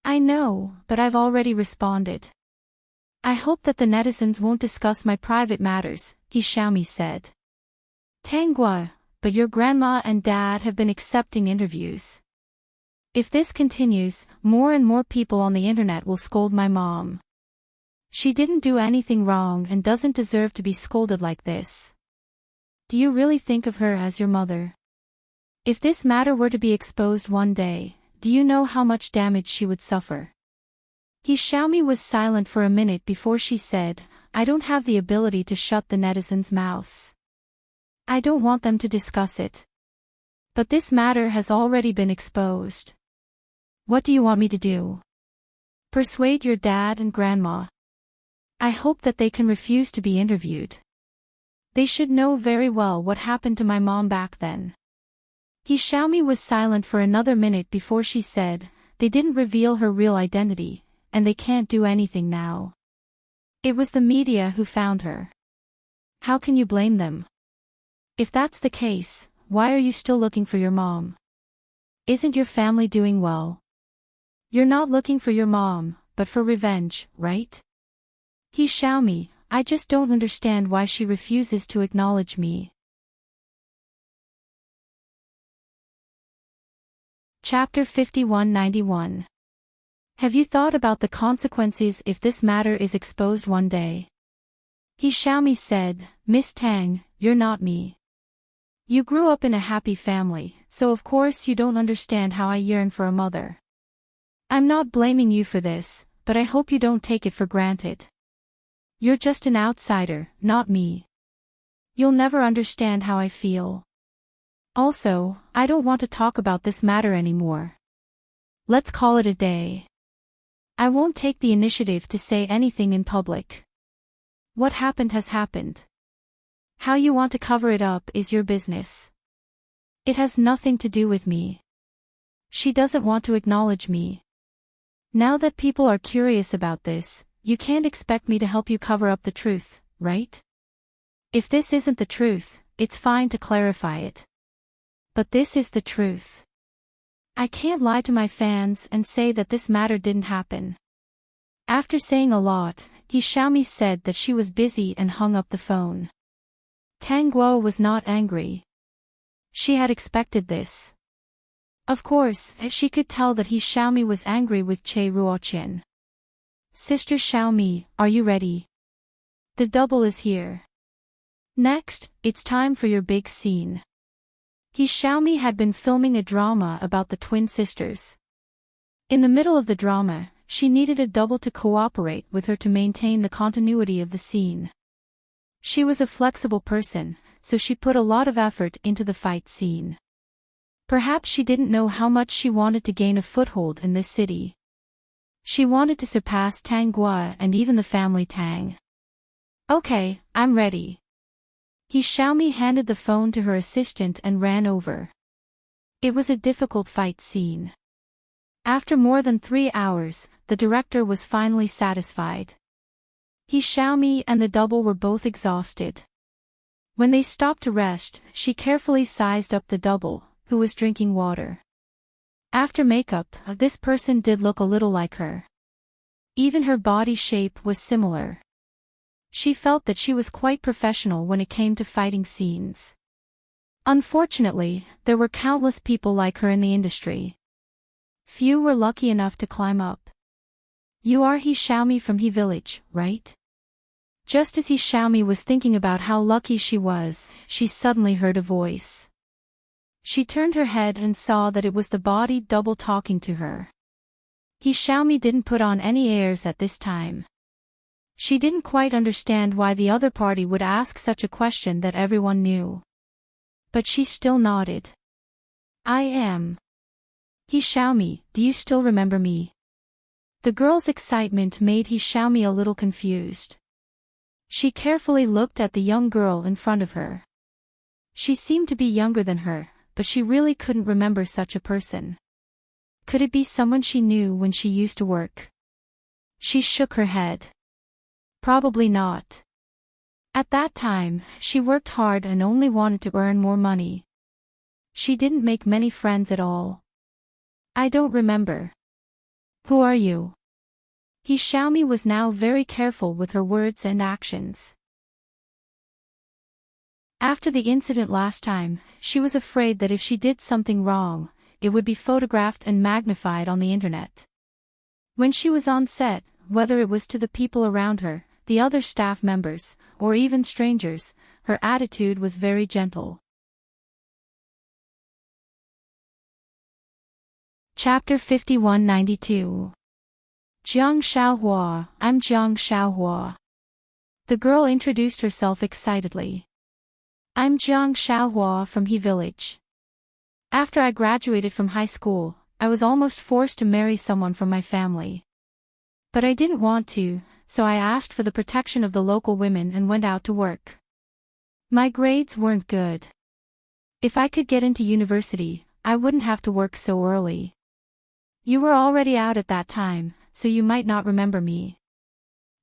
I know, but I've already responded. I hope that the netizens won't discuss my private matters, He Xiaomi said. Tanghua, but your grandma and dad have been accepting interviews. If this continues, more and more people on the internet will scold my mom. She didn't do anything wrong and doesn't deserve to be scolded like this. Do you really think of her as your mother? If this matter were to be exposed one day, do you know how much damage she would suffer? He Xiaomi was silent for a minute before she said, I don't have the ability to shut the netizens' mouths. I don't want them to discuss it. But this matter has already been exposed. What do you want me to do? Persuade your dad and grandma. I hope that they can refuse to be interviewed. They should know very well what happened to my mom back then. He Xiaomi was silent for another minute before she said, they didn't reveal her real identity, and they can't do anything now. It was the media who found her. How can you blame them? If that's the case, why are you still looking for your mom? Isn't your family doing well? You're not looking for your mom, but for revenge, right? He Xiaomi, I just don't understand why she refuses to acknowledge me. Chapter 5191. Have you thought about the consequences if this matter is exposed one day? He Xiaomi said, Miss Tang, you're not me. You grew up in a happy family, so of course you don't understand how I yearn for a mother. I'm not blaming you for this, but I hope you don't take it for granted. You're just an outsider, not me. You'll never understand how I feel. Also, I don't want to talk about this matter anymore. Let's call it a day. I won't take the initiative to say anything in public. What happened has happened. How you want to cover it up is your business. It has nothing to do with me. She doesn't want to acknowledge me. Now that people are curious about this, you can't expect me to help you cover up the truth, right? If this isn't the truth, it's fine to clarify it. But this is the truth. I can't lie to my fans and say that this matter didn't happen. After saying a lot, Xiaomi said that she was busy and hung up the phone. Tang Guo was not angry. She had expected this. Of course, she could tell that Xiaomi was angry with Che Ruoqian. Sister Xiaomi, are you ready? The double is here. Next, it's time for your big scene. Xiaomi had been filming a drama about the twin sisters. In the middle of the drama, she needed a double to cooperate with her to maintain the continuity of the scene. She was a flexible person, so she put a lot of effort into the fight scene. Perhaps she didn't know how much she wanted to gain a foothold in this city. She wanted to surpass Tang Guo and even the family Tang. Okay, I'm ready. Xiaomi handed the phone to her assistant and ran over. It was a difficult fight scene. After more than 3 hours, the director was finally satisfied. Xiaomi and the double were both exhausted. When they stopped to rest, she carefully sized up the double, who was drinking water. After makeup, this person did look a little like her. Even her body shape was similar. She felt that she was quite professional when it came to fighting scenes. Unfortunately, there were countless people like her in the industry. Few were lucky enough to climb up. You are Xiaomi from He Village, right? Just as Xiaomi was thinking about how lucky she was, she suddenly heard a voice. She turned her head and saw that it was the body double talking to her. Xiaomi didn't put on any airs at this time. She didn't quite understand why the other party would ask such a question that everyone knew. But she still nodded. I am. Xiaomi, do you still remember me? The girl's excitement made Xiaomi a little confused. She carefully looked at the young girl in front of her. She seemed to be younger than her, but she really couldn't remember such a person. Could it be someone she knew when she used to work? She shook her head. Probably not. At that time, she worked hard and only wanted to earn more money. She didn't make many friends at all. I don't remember. Who are you? Xiaomi was now very careful with her words and actions. After the incident last time, she was afraid that if she did something wrong, it would be photographed and magnified on the internet. When she was on set, whether it was to the people around her, the other staff members, or even strangers, her attitude was very gentle. Chapter 5192. Jiang Xiaohua, I'm Jiang Xiaohua. The girl introduced herself excitedly. I'm Jiang Xiaohua from He Village. After I graduated from high school, I was almost forced to marry someone from my family. But I didn't want to, so I asked for the protection of the local women and went out to work. My grades weren't good. If I could get into university, I wouldn't have to work so early. You were already out at that time, so you might not remember me.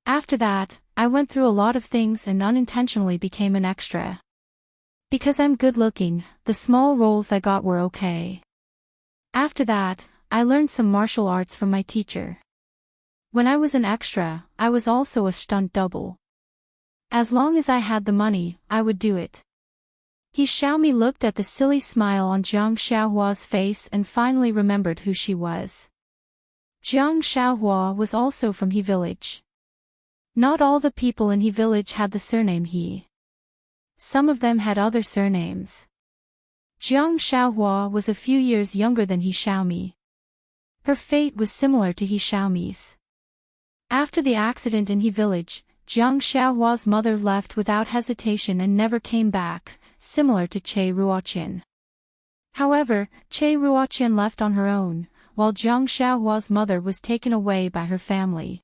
After that, I went through a lot of things and unintentionally became an extra. Because I'm good-looking, the small roles I got were okay. After that, I learned some martial arts from my teacher. When I was an extra, I was also a stunt double. As long as I had the money, I would do it. Xiaomi looked at the silly smile on Jiang Xiaohua's face and finally remembered who she was. Jiang Xiaohua was also from He Village. Not all the people in He Village had the surname He. Some of them had other surnames. Jiang Xiaohua was a few years younger than He Xiaomi. Her fate was similar to He Xiaomi's. After the accident in He village, Jiang Xiaohua's mother left without hesitation and never came back, similar to Che Ruoqian. However, Che Ruoqian left on her own, while Jiang Xiaohua's mother was taken away by her family.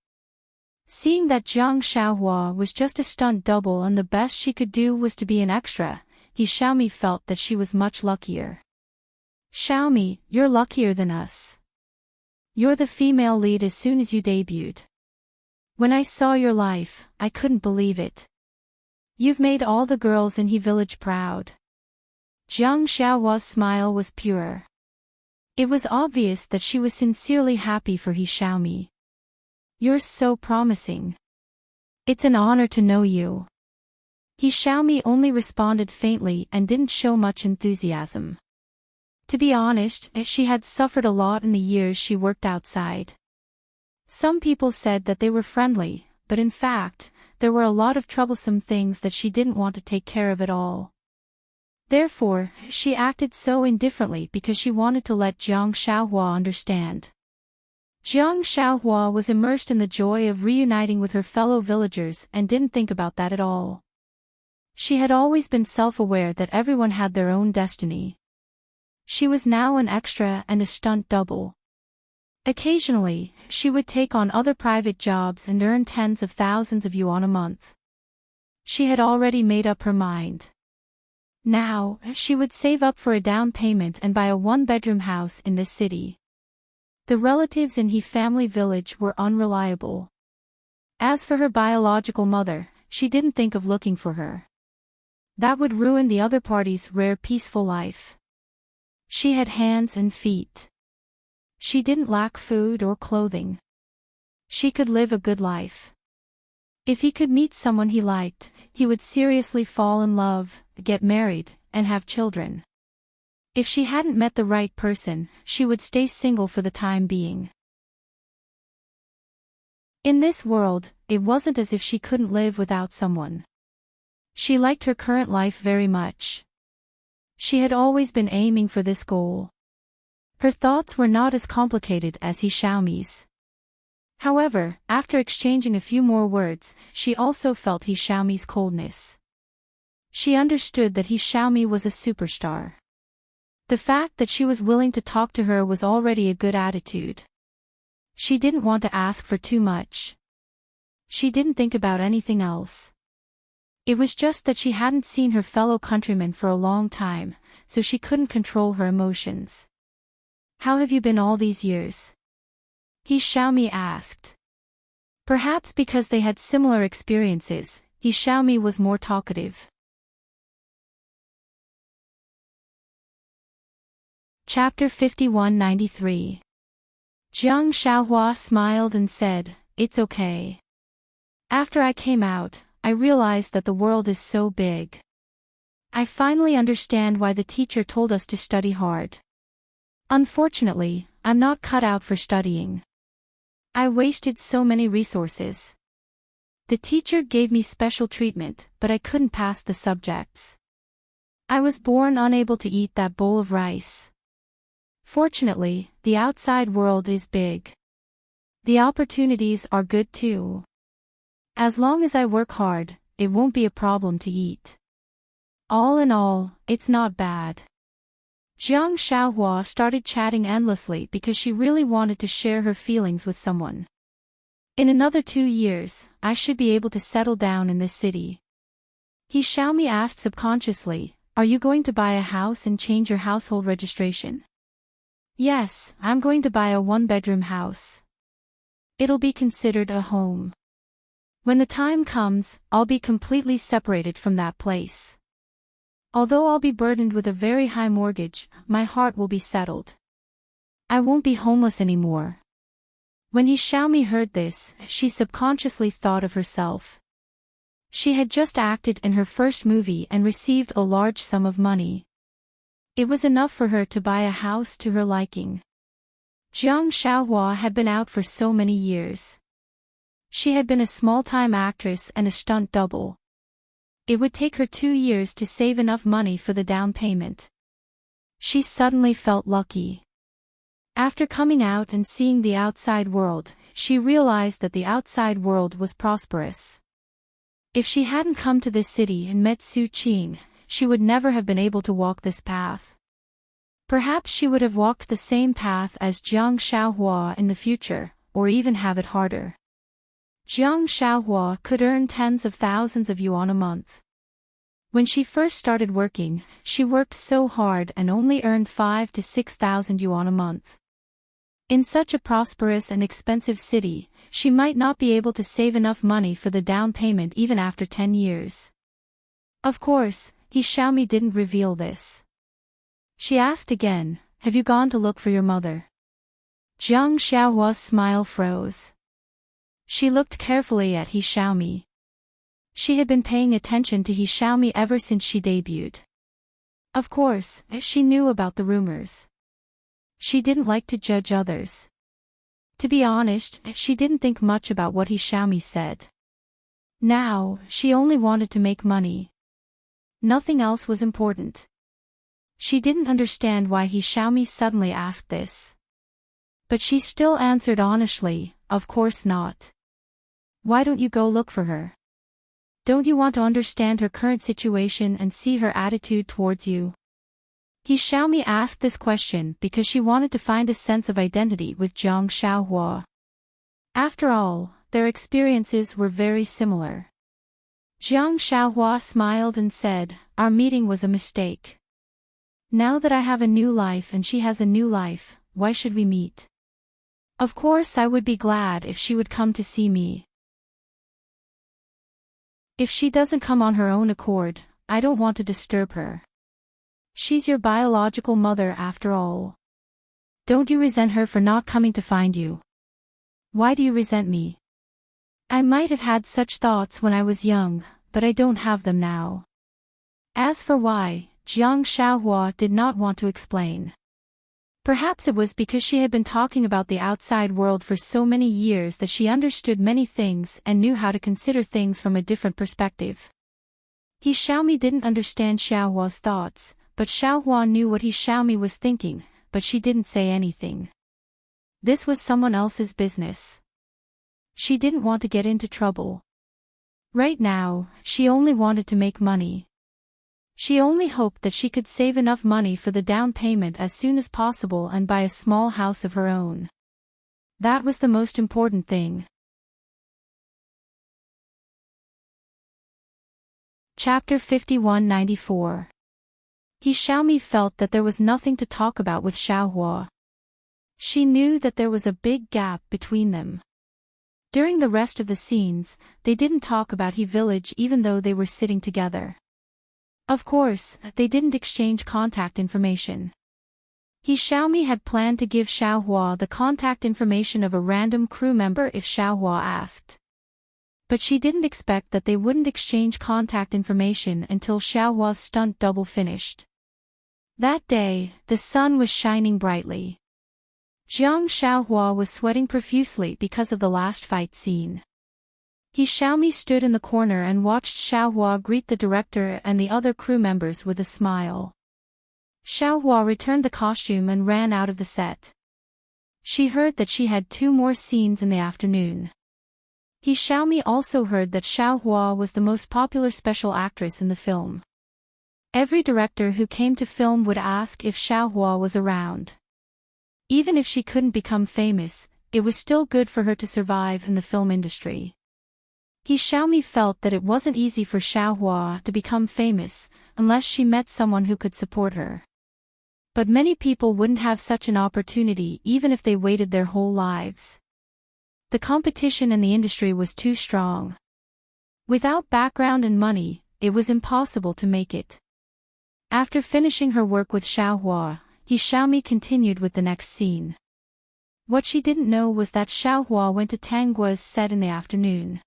Seeing that Jiang Xiaohua was just a stunt double and the best she could do was to be an extra, He Xiaomi felt that she was much luckier. Xiaomi, you're luckier than us. You're the female lead as soon as you debuted. When I saw your life, I couldn't believe it. You've made all the girls in He village proud. Jiang Xiaohua's smile was pure. It was obvious that she was sincerely happy for He Xiaomi. You're so promising. It's an honor to know you. He Xiaomi only responded faintly and didn't show much enthusiasm. To be honest, she had suffered a lot in the years she worked outside. Some people said that they were friendly, but in fact, there were a lot of troublesome things that she didn't want to take care of at all. Therefore, she acted so indifferently because she wanted to let Jiang Xiaohua understand. Jiang Xiaohua was immersed in the joy of reuniting with her fellow villagers and didn't think about that at all. She had always been self-aware that everyone had their own destiny. She was now an extra and a stunt double. Occasionally, she would take on other private jobs and earn tens of thousands of yuan a month. She had already made up her mind. Now, she would save up for a down payment and buy a one-bedroom house in this city. The relatives in He family village were unreliable. As for her biological mother, she didn't think of looking for her. That would ruin the other party's rare peaceful life. She had hands and feet. She didn't lack food or clothing. She could live a good life. If he could meet someone he liked, he would seriously fall in love, get married, and have children. If she hadn't met the right person, she would stay single for the time being. In this world, it wasn't as if she couldn't live without someone. She liked her current life very much. She had always been aiming for this goal. Her thoughts were not as complicated as He Xiaomi's. However, after exchanging a few more words, she also felt He Xiaomi's coldness. She understood that He Xiaomi was a superstar. The fact that she was willing to talk to her was already a good attitude. She didn't want to ask for too much. She didn't think about anything else. It was just that she hadn't seen her fellow countrymen for a long time, so she couldn't control her emotions. How have you been all these years? He Xiaomi asked. Perhaps because they had similar experiences, He Xiaomi was more talkative. Chapter 5193. Jiang Xiaohua smiled and said, "It's okay. After I came out, I realized that the world is so big. I finally understand why the teacher told us to study hard. Unfortunately, I'm not cut out for studying. I wasted so many resources. The teacher gave me special treatment, but I couldn't pass the subjects. I was born unable to eat that bowl of rice. Fortunately, the outside world is big. The opportunities are good too. As long as I work hard, it won't be a problem to eat. All in all, it's not bad." Jiang Xiaohua started chatting endlessly because she really wanted to share her feelings with someone. In another 2 years, I should be able to settle down in this city. He Xiaomi asked subconsciously, "Are you going to buy a house and change your household registration?" "Yes, I'm going to buy a one-bedroom house. It'll be considered a home. When the time comes, I'll be completely separated from that place. Although I'll be burdened with a very high mortgage, my heart will be settled. I won't be homeless anymore." When He Xiaomi heard this, she subconsciously thought of herself. She had just acted in her first movie and received a large sum of money. It was enough for her to buy a house to her liking. Jiang Xiaohua had been out for so many years. She had been a small-time actress and a stunt double. It would take her 2 years to save enough money for the down payment. She suddenly felt lucky. After coming out and seeing the outside world, she realized that the outside world was prosperous. If she hadn't come to this city and met Su Qing, she would never have been able to walk this path. Perhaps she would have walked the same path as Jiang Xiaohua in the future, or even have it harder. Jiang Xiaohua could earn tens of thousands of yuan a month. When she first started working, she worked so hard and only earned 5,000 to 6,000 yuan a month. In such a prosperous and expensive city, she might not be able to save enough money for the down payment even after 10 years. Of course, He Xiaomi didn't reveal this. She asked again, "Have you gone to look for your mother?" Jiang Xiaohua's smile froze. She looked carefully at He Xiaomi. She had been paying attention to He Xiaomi ever since she debuted. Of course, she knew about the rumors. She didn't like to judge others. To be honest, she didn't think much about what He Xiaomi said. Now, she only wanted to make money. Nothing else was important. She didn't understand why He Xiaomi suddenly asked this. But she still answered honestly, "Of course not. Why don't you go look for her? Don't you want to understand her current situation and see her attitude towards you?" He Xiaomi asked this question because she wanted to find a sense of identity with Jiang Xiaohua. After all, their experiences were very similar. Jiang Xiaohua smiled and said, "Our meeting was a mistake. Now that I have a new life and she has a new life, why should we meet? Of course I would be glad if she would come to see me. If she doesn't come on her own accord, I don't want to disturb her. She's your biological mother after all. Don't you resent her for not coming to find you? Why do you resent me? I might have had such thoughts when I was young, but I don't have them now." As for why, Jiang Xiaohua did not want to explain. Perhaps it was because she had been talking about the outside world for so many years that she understood many things and knew how to consider things from a different perspective. He Xiaomi didn't understand Xiaohua's thoughts, but Xiaohua knew what He Xiaomi was thinking, but she didn't say anything. This was someone else's business. She didn't want to get into trouble. Right now, she only wanted to make money. She only hoped that she could save enough money for the down payment as soon as possible and buy a small house of her own. That was the most important thing. Chapter 5194. He Xiaomi felt that there was nothing to talk about with Xiaohua. She knew that there was a big gap between them. During the rest of the scenes, they didn't talk about He Village even though they were sitting together. Of course, they didn't exchange contact information. He Xiaomi had planned to give Xiaohua the contact information of a random crew member if Xiaohua asked. But she didn't expect that they wouldn't exchange contact information until Xiaohua's stunt double finished. That day, the sun was shining brightly. Jiang Xiaohua was sweating profusely because of the last fight scene. He Xiaomi stood in the corner and watched Xiaohua greet the director and the other crew members with a smile. Xiaohua returned the costume and ran out of the set. She heard that she had 2 more scenes in the afternoon. He Xiaomi also heard that Xiaohua was the most popular special actress in the film. Every director who came to film would ask if Xiaohua was around. Even if she couldn't become famous, it was still good for her to survive in the film industry. He Xiaomi felt that it wasn't easy for Xiaohua to become famous, unless she met someone who could support her. But many people wouldn't have such an opportunity even if they waited their whole lives. The competition in the industry was too strong. Without background and money, it was impossible to make it. After finishing her work with Xiaohua, He Xiaomi continued with the next scene. What she didn't know was that Xiaohua went to Tangua's set in the afternoon.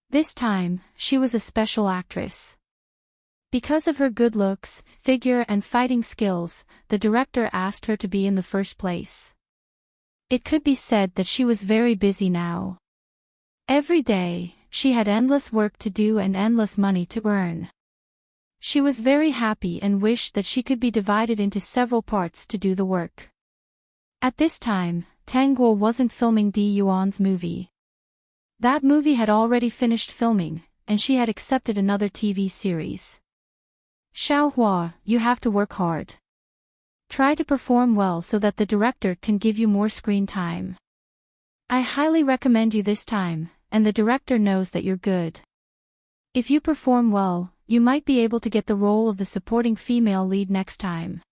This time, she was a special actress. Because of her good looks, figure and fighting skills, the director asked her to be in the first place. It could be said that she was very busy now. Every day, she had endless work to do and endless money to earn. She was very happy and wished that she could be divided into several parts to do the work. At this time, Tang Guo wasn't filming Di Yuan's movie. That movie had already finished filming, and she had accepted another TV series. Xiaohua, you have to work hard. Try to perform well so that the director can give you more screen time. I highly recommend you this time, and the director knows that you're good. If you perform well, you might be able to get the role of the supporting female lead next time.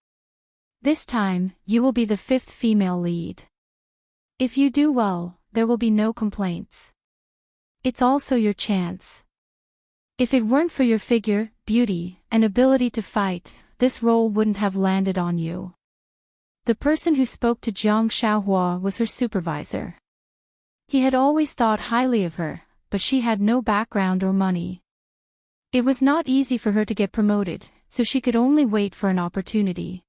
This time, you will be the 5th female lead. If you do well, there will be no complaints. It's also your chance. If it weren't for your figure, beauty, and ability to fight, this role wouldn't have landed on you. The person who spoke to Jiang Xiaohua was her supervisor. He had always thought highly of her, but she had no background or money. It was not easy for her to get promoted, so she could only wait for an opportunity.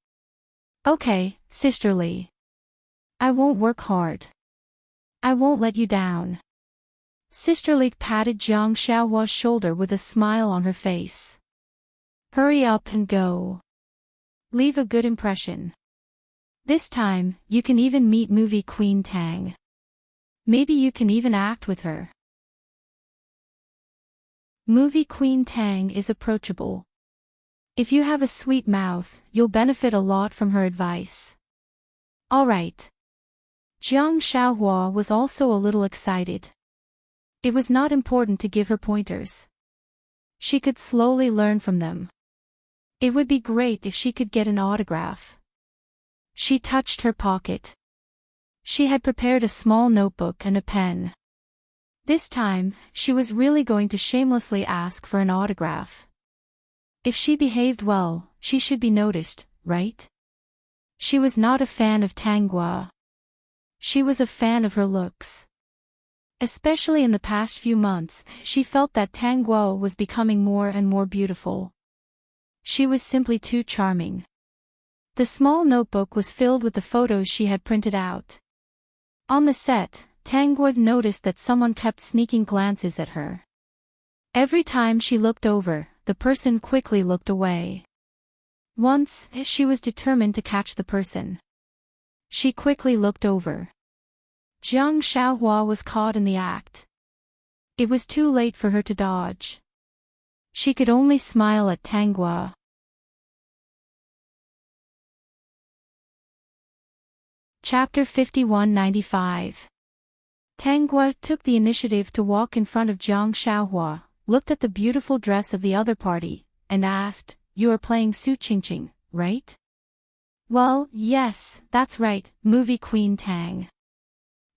Okay, sisterly. I won't work hard. I won't let you down. Sisterly patted Jiang Xiaohua's shoulder with a smile on her face. Hurry up and go. Leave a good impression. This time, you can even meet movie queen Tang. Maybe you can even act with her. Movie queen Tang is approachable. If you have a sweet mouth, you'll benefit a lot from her advice. Alright. Jiang Xiaohua was also a little excited. It was not important to give her pointers. She could slowly learn from them. It would be great if she could get an autograph. She touched her pocket. She had prepared a small notebook and a pen. This time, she was really going to shamelessly ask for an autograph. If she behaved well, she should be noticed, right? She was not a fan of Tang Guo. She was a fan of her looks. Especially in the past few months, she felt that Tang Guo was becoming more and more beautiful. She was simply too charming. The small notebook was filled with the photos she had printed out. On the set, Tang Guo noticed that someone kept sneaking glances at her. Every time she looked over, the person quickly looked away. Once, she was determined to catch the person. She quickly looked over. Jiang Xiaohua was caught in the act. It was too late for her to dodge. She could only smile at Tang Guo. Chapter 5195. Tang Guo took the initiative to walk in front of Jiang Xiaohua, looked at the beautiful dress of the other party, and asked, "You are playing Su Qingqing, right?" "Well, yes, that's right, movie queen Tang."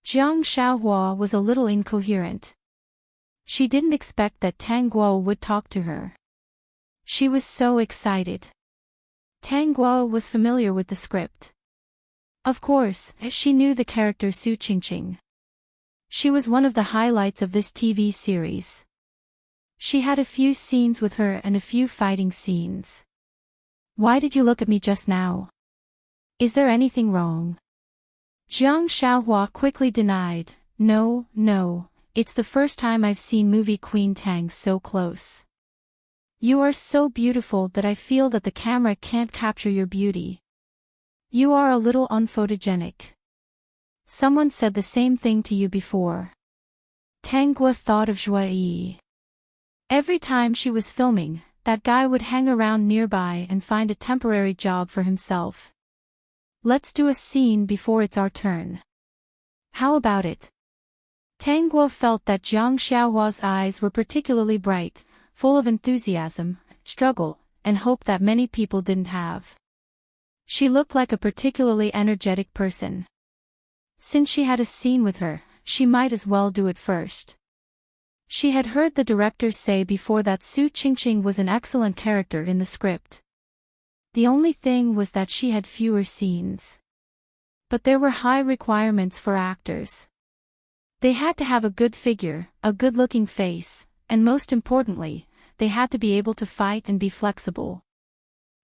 Jiang Xiaohua was a little incoherent. She didn't expect that Tang Guo would talk to her. She was so excited. Tang Guo was familiar with the script. Of course, she knew the character Su Qingqing. She was one of the highlights of this TV series. She had a few scenes with her and a few fighting scenes. "Why did you look at me just now? Is there anything wrong?" Jiang Xiaohua quickly denied, No, it's the first time I've seen movie queen Tang so close. You are so beautiful that I feel that the camera can't capture your beauty. You are a little unphotogenic. Someone said the same thing to you before." Tang Guo thought of Zhuo Yi. Every time she was filming, that guy would hang around nearby and find a temporary job for himself. "Let's do a scene before it's our turn. How about it?" Tang Guo felt that Jiang Xiaohua's eyes were particularly bright, full of enthusiasm, struggle, and hope that many people didn't have. She looked like a particularly energetic person. Since she had a scene with her, she might as well do it first. She had heard the director say before that Su Qingqing was an excellent character in the script. The only thing was that she had fewer scenes. But there were high requirements for actors. They had to have a good figure, a good-looking face, and most importantly, they had to be able to fight and be flexible.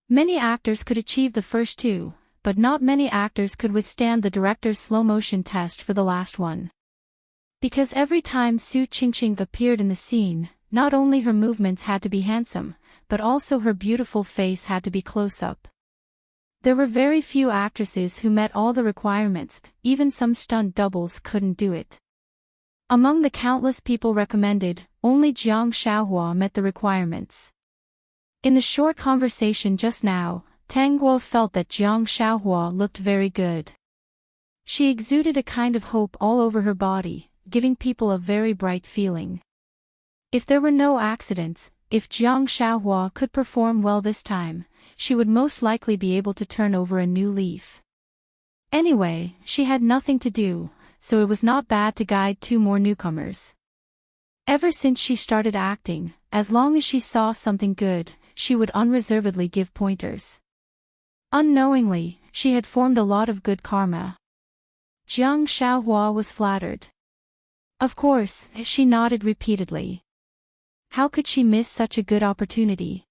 Many actors could achieve the first two, but not many actors could withstand the director's slow-motion test for the last one. Because every time Su Qingqing appeared in the scene, not only her movements had to be handsome, but also her beautiful face had to be close up. There were very few actresses who met all the requirements, even some stunt doubles couldn't do it. Among the countless people recommended, only Jiang Xiaohua met the requirements. In the short conversation just now, Tang Guo felt that Jiang Xiaohua looked very good. She exuded a kind of hope all over her body, giving people a very bright feeling. If there were no accidents, if Jiang Xiaohua could perform well this time, she would most likely be able to turn over a new leaf. Anyway, she had nothing to do, so it was not bad to guide two more newcomers. Ever since she started acting, as long as she saw something good, she would unreservedly give pointers. Unknowingly, she had formed a lot of good karma. Jiang Xiaohua was flattered. Of course, she nodded repeatedly. How could she miss such a good opportunity?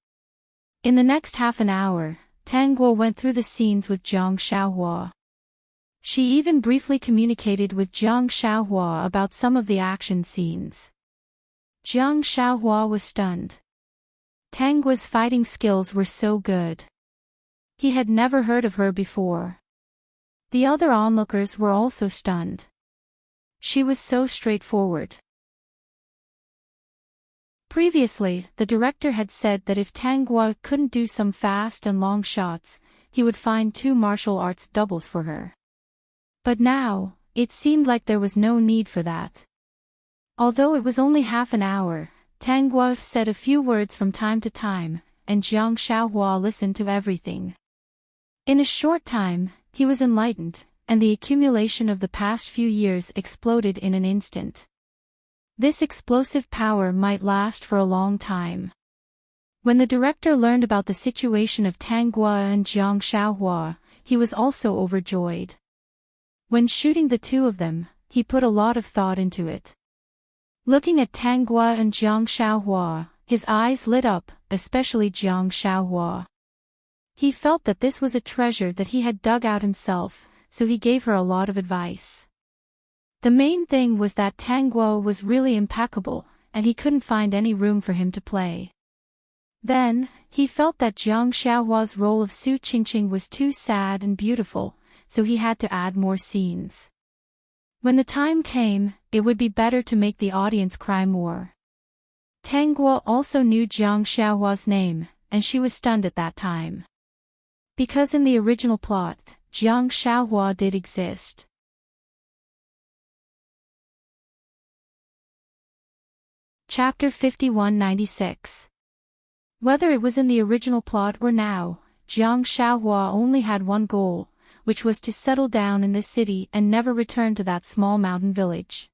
In the next half an hour, Tang Guo went through the scenes with Jiang Xiaohua. She even briefly communicated with Jiang Xiaohua about some of the action scenes. Jiang Xiaohua was stunned. Tang Guo's fighting skills were so good. He had never heard of her before. The other onlookers were also stunned. She was so straightforward. Previously, the director had said that if Tang Guo couldn't do some fast and long shots, he would find two martial arts doubles for her. But now, it seemed like there was no need for that. Although it was only half an hour, Tang Guo said a few words from time to time, and Jiang Xiaohua listened to everything. In a short time, he was enlightened, and the accumulation of the past few years exploded in an instant. This explosive power might last for a long time. When the director learned about the situation of Tang Guo and Jiang Xiaohua, he was also overjoyed. When shooting the two of them, he put a lot of thought into it. Looking at Tang Guo and Jiang Xiaohua, his eyes lit up, especially Jiang Xiaohua. He felt that this was a treasure that he had dug out himself, so he gave her a lot of advice. The main thing was that Tang Guo was really impeccable, and he couldn't find any room for him to play. Then, he felt that Jiang Xiaohua's role of Su Qingqing was too sad and beautiful, so he had to add more scenes. When the time came, it would be better to make the audience cry more. Tang Guo also knew Jiang Xiaohua's name, and she was stunned at that time. Because in the original plot, Jiang Xiaohua did exist. Chapter 5196. Whether it was in the original plot or now, Jiang Xiaohua only had one goal, which was to settle down in this city and never return to that small mountain village.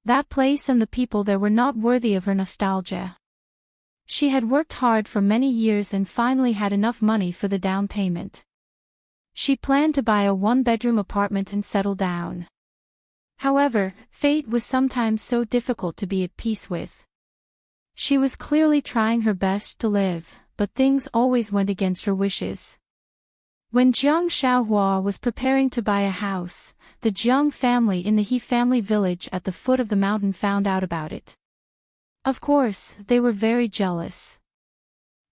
That place and the people there were not worthy of her nostalgia. She had worked hard for many years and finally had enough money for the down payment. She planned to buy a one-bedroom apartment and settle down. However, fate was sometimes so difficult to be at peace with. She was clearly trying her best to live, but things always went against her wishes. When Jiang Xiaohua was preparing to buy a house, the Jiang family in the He family village at the foot of the mountain found out about it. Of course, they were very jealous.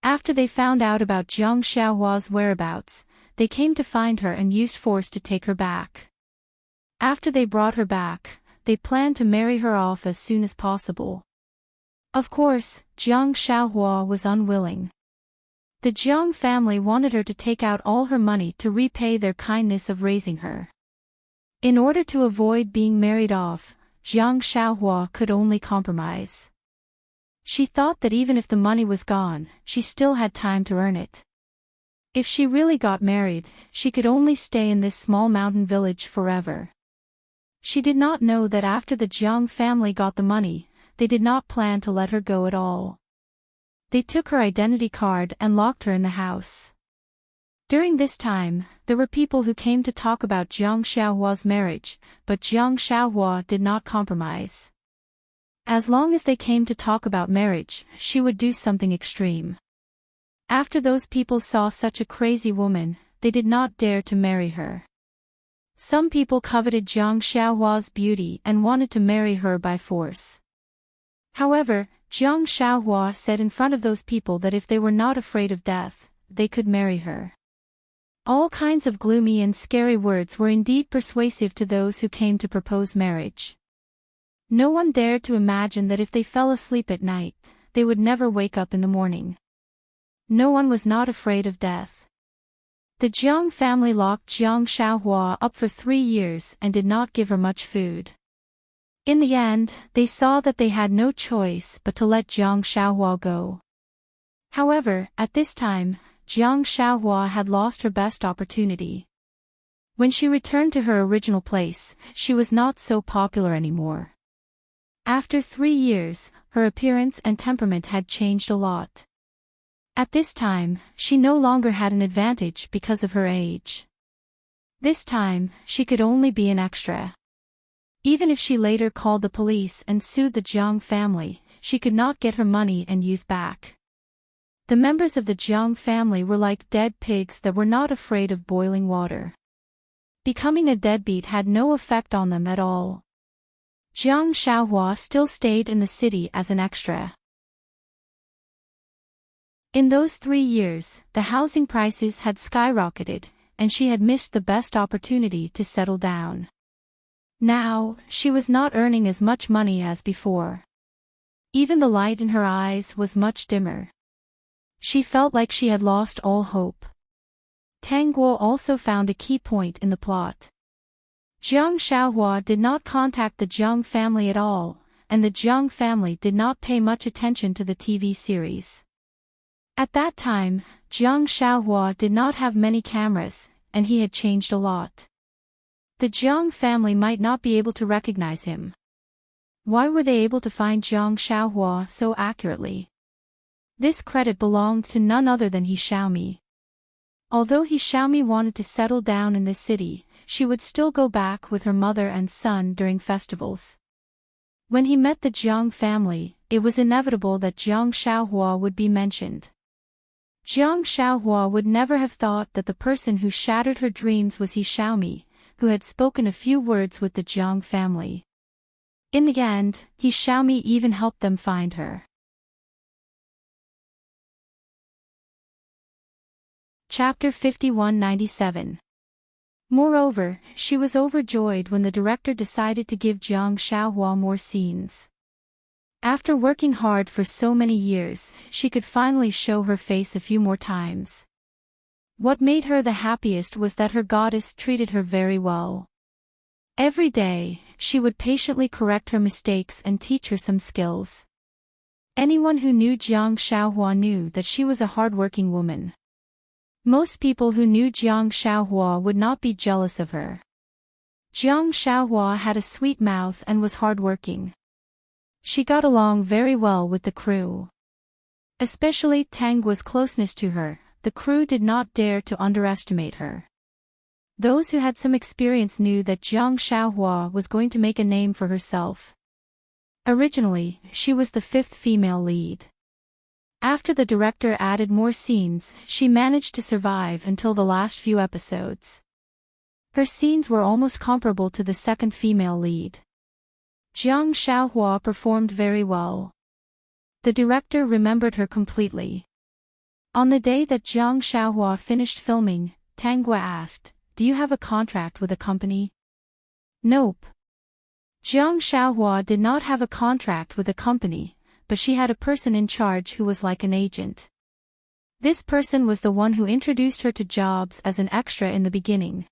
After they found out about Jiang Xiaohua's whereabouts, they came to find her and used force to take her back. After they brought her back, they planned to marry her off as soon as possible. Of course, Jiang Xiaohua was unwilling. The Jiang family wanted her to take out all her money to repay their kindness of raising her. In order to avoid being married off, Jiang Xiaohua could only compromise. She thought that even if the money was gone, she still had time to earn it. If she really got married, she could only stay in this small mountain village forever. She did not know that after the Jiang family got the money, they did not plan to let her go at all. They took her identity card and locked her in the house. During this time, there were people who came to talk about Jiang Xiaohua's marriage, but Jiang Xiaohua did not compromise. As long as they came to talk about marriage, she would do something extreme. After those people saw such a crazy woman, they did not dare to marry her. Some people coveted Jiang Xiaohua's beauty and wanted to marry her by force. However, Jiang Xiaohua said in front of those people that if they were not afraid of death, they could marry her. All kinds of gloomy and scary words were indeed persuasive to those who came to propose marriage. No one dared to imagine that if they fell asleep at night, they would never wake up in the morning. No one was not afraid of death. The Jiang family locked Jiang Xiaohua up for 3 years and did not give her much food. In the end, they saw that they had no choice but to let Jiang Xiaohua go. However, at this time, Jiang Xiaohua had lost her best opportunity. When she returned to her original place, she was not so popular anymore. After 3 years, her appearance and temperament had changed a lot. At this time, she no longer had an advantage because of her age. This time, she could only be an extra. Even if she later called the police and sued the Jiang family, she could not get her money and youth back. The members of the Jiang family were like dead pigs that were not afraid of boiling water. Becoming a deadbeat had no effect on them at all. Jiang Xiaohua still stayed in the city as an extra. In those 3 years, the housing prices had skyrocketed, and she had missed the best opportunity to settle down. Now, she was not earning as much money as before. Even the light in her eyes was much dimmer. She felt like she had lost all hope. Tang Guo also found a key point in the plot. Jiang Xiaohua did not contact the Jiang family at all, and the Jiang family did not pay much attention to the TV series. At that time, Jiang Xiaohua did not have many cameras, and he had changed a lot. The Jiang family might not be able to recognize him. Why were they able to find Jiang Xiaohua so accurately? This credit belonged to none other than He Xiaomi. Although He Xiaomi wanted to settle down in this city, she would still go back with her mother and son during festivals. When he met the Jiang family, it was inevitable that Jiang Xiaohua would be mentioned. Jiang Xiaohua would never have thought that the person who shattered her dreams was He Xiaomi, who had spoken a few words with the Jiang family. In the end, He Xiaomi even helped them find her. Chapter 5197. Moreover, she was overjoyed when the director decided to give Jiang Xiaohua more scenes. After working hard for so many years, she could finally show her face a few more times. What made her the happiest was that her goddess treated her very well. Every day, she would patiently correct her mistakes and teach her some skills. Anyone who knew Jiang Xiaohua knew that she was a hardworking woman. Most people who knew Jiang Xiaohua would not be jealous of her. Jiang Xiaohua had a sweet mouth and was hardworking. She got along very well with the crew. Especially Tang Guo's closeness to her, the crew did not dare to underestimate her. Those who had some experience knew that Jiang Xiaohua was going to make a name for herself. Originally, she was the 5th female lead. After the director added more scenes, she managed to survive until the last few episodes. Her scenes were almost comparable to the 2nd female lead. Jiang Xiaohua performed very well. The director remembered her completely. On the day that Jiang Xiaohua finished filming, Tang Guo asked, "Do you have a contract with a company?" "Nope." Jiang Xiaohua did not have a contract with a company, but she had a person in charge who was like an agent. This person was the one who introduced her to jobs as an extra in the beginning.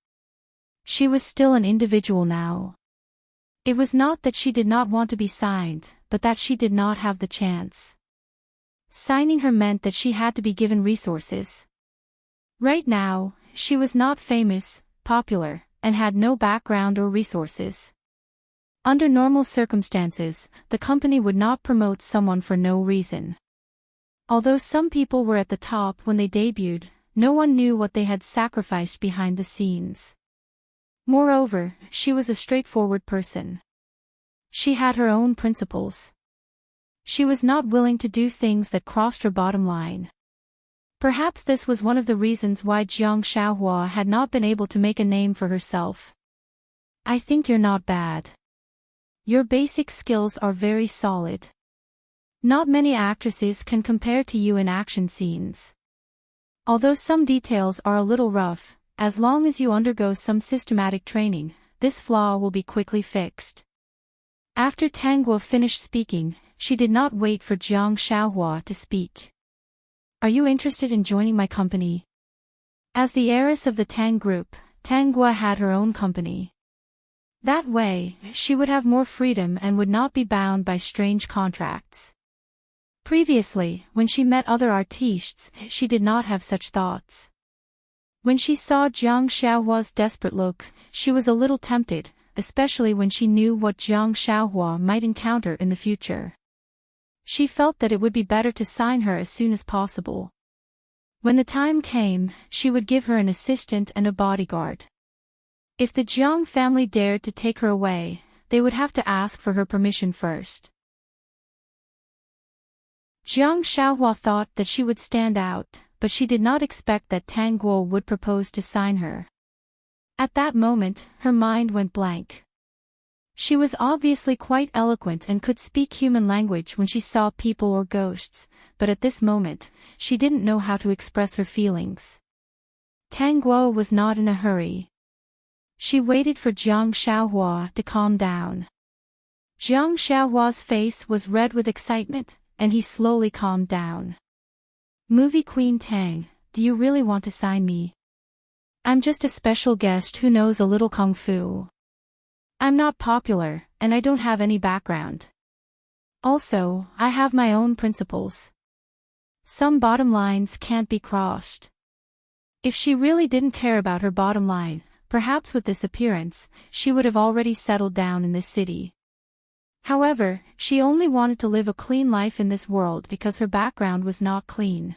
She was still an individual now. It was not that she did not want to be signed, but that she did not have the chance. Signing her meant that she had to be given resources. Right now, she was not famous, popular, and had no background or resources. Under normal circumstances, the company would not promote someone for no reason. Although some people were at the top when they debuted, no one knew what they had sacrificed behind the scenes. Moreover, she was a straightforward person. She had her own principles. She was not willing to do things that crossed her bottom line. Perhaps this was one of the reasons why Jiang Xiaohua had not been able to make a name for herself. "I think you're not bad. Your basic skills are very solid. Not many actresses can compare to you in action scenes. Although some details are a little rough, as long as you undergo some systematic training, this flaw will be quickly fixed. After Tang Guo finished speaking, she did not wait for Jiang Xiaohua to speak. Are you interested in joining my company? As the heiress of the Tang group, Tang Guo had her own company. That way, she would have more freedom and would not be bound by strange contracts. Previously, when she met other artistes, she did not have such thoughts. When she saw Jiang Xiaohua's desperate look, she was a little tempted, especially when she knew what Jiang Xiaohua might encounter in the future. She felt that it would be better to sign her as soon as possible. When the time came, she would give her an assistant and a bodyguard. If the Jiang family dared to take her away, they would have to ask for her permission first. Jiang Xiaohua thought that she would stand out, but she did not expect that Tang Guo would propose to sign her. At that moment, her mind went blank. She was obviously quite eloquent and could speak human language when she saw people or ghosts, but at this moment, she didn't know how to express her feelings. Tang Guo was not in a hurry. She waited for Jiang Xiaohua to calm down. Jiang Xiaohua's face was red with excitement, and he slowly calmed down. Movie Queen Tang, do you really want to sign me? I'm just a special guest who knows a little kung fu. I'm not popular, and I don't have any background. Also, I have my own principles. Some bottom lines can't be crossed. If she really didn't care about her bottom line, perhaps with this appearance, she would have already settled down in this city. However, she only wanted to live a clean life in this world because her background was not clean.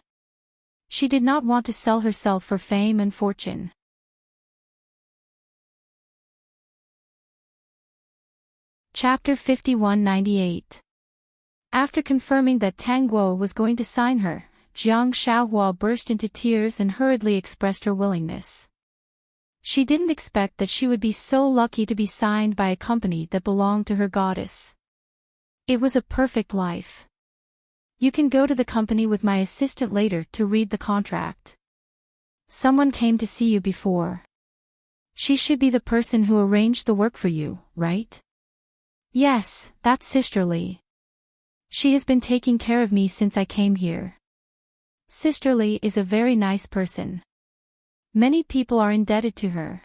She did not want to sell herself for fame and fortune. Chapter 5198. After confirming that Tang Guo was going to sign her, Jiang Xiaohua burst into tears and hurriedly expressed her willingness. She didn't expect that she would be so lucky to be signed by a company that belonged to her goddess. It was a perfect life. You can go to the company with my assistant later to read the contract. Someone came to see you before. She should be the person who arranged the work for you, right? Yes, that's Sister Lee. She has been taking care of me since I came here. Sister Lee is a very nice person. Many people are indebted to her.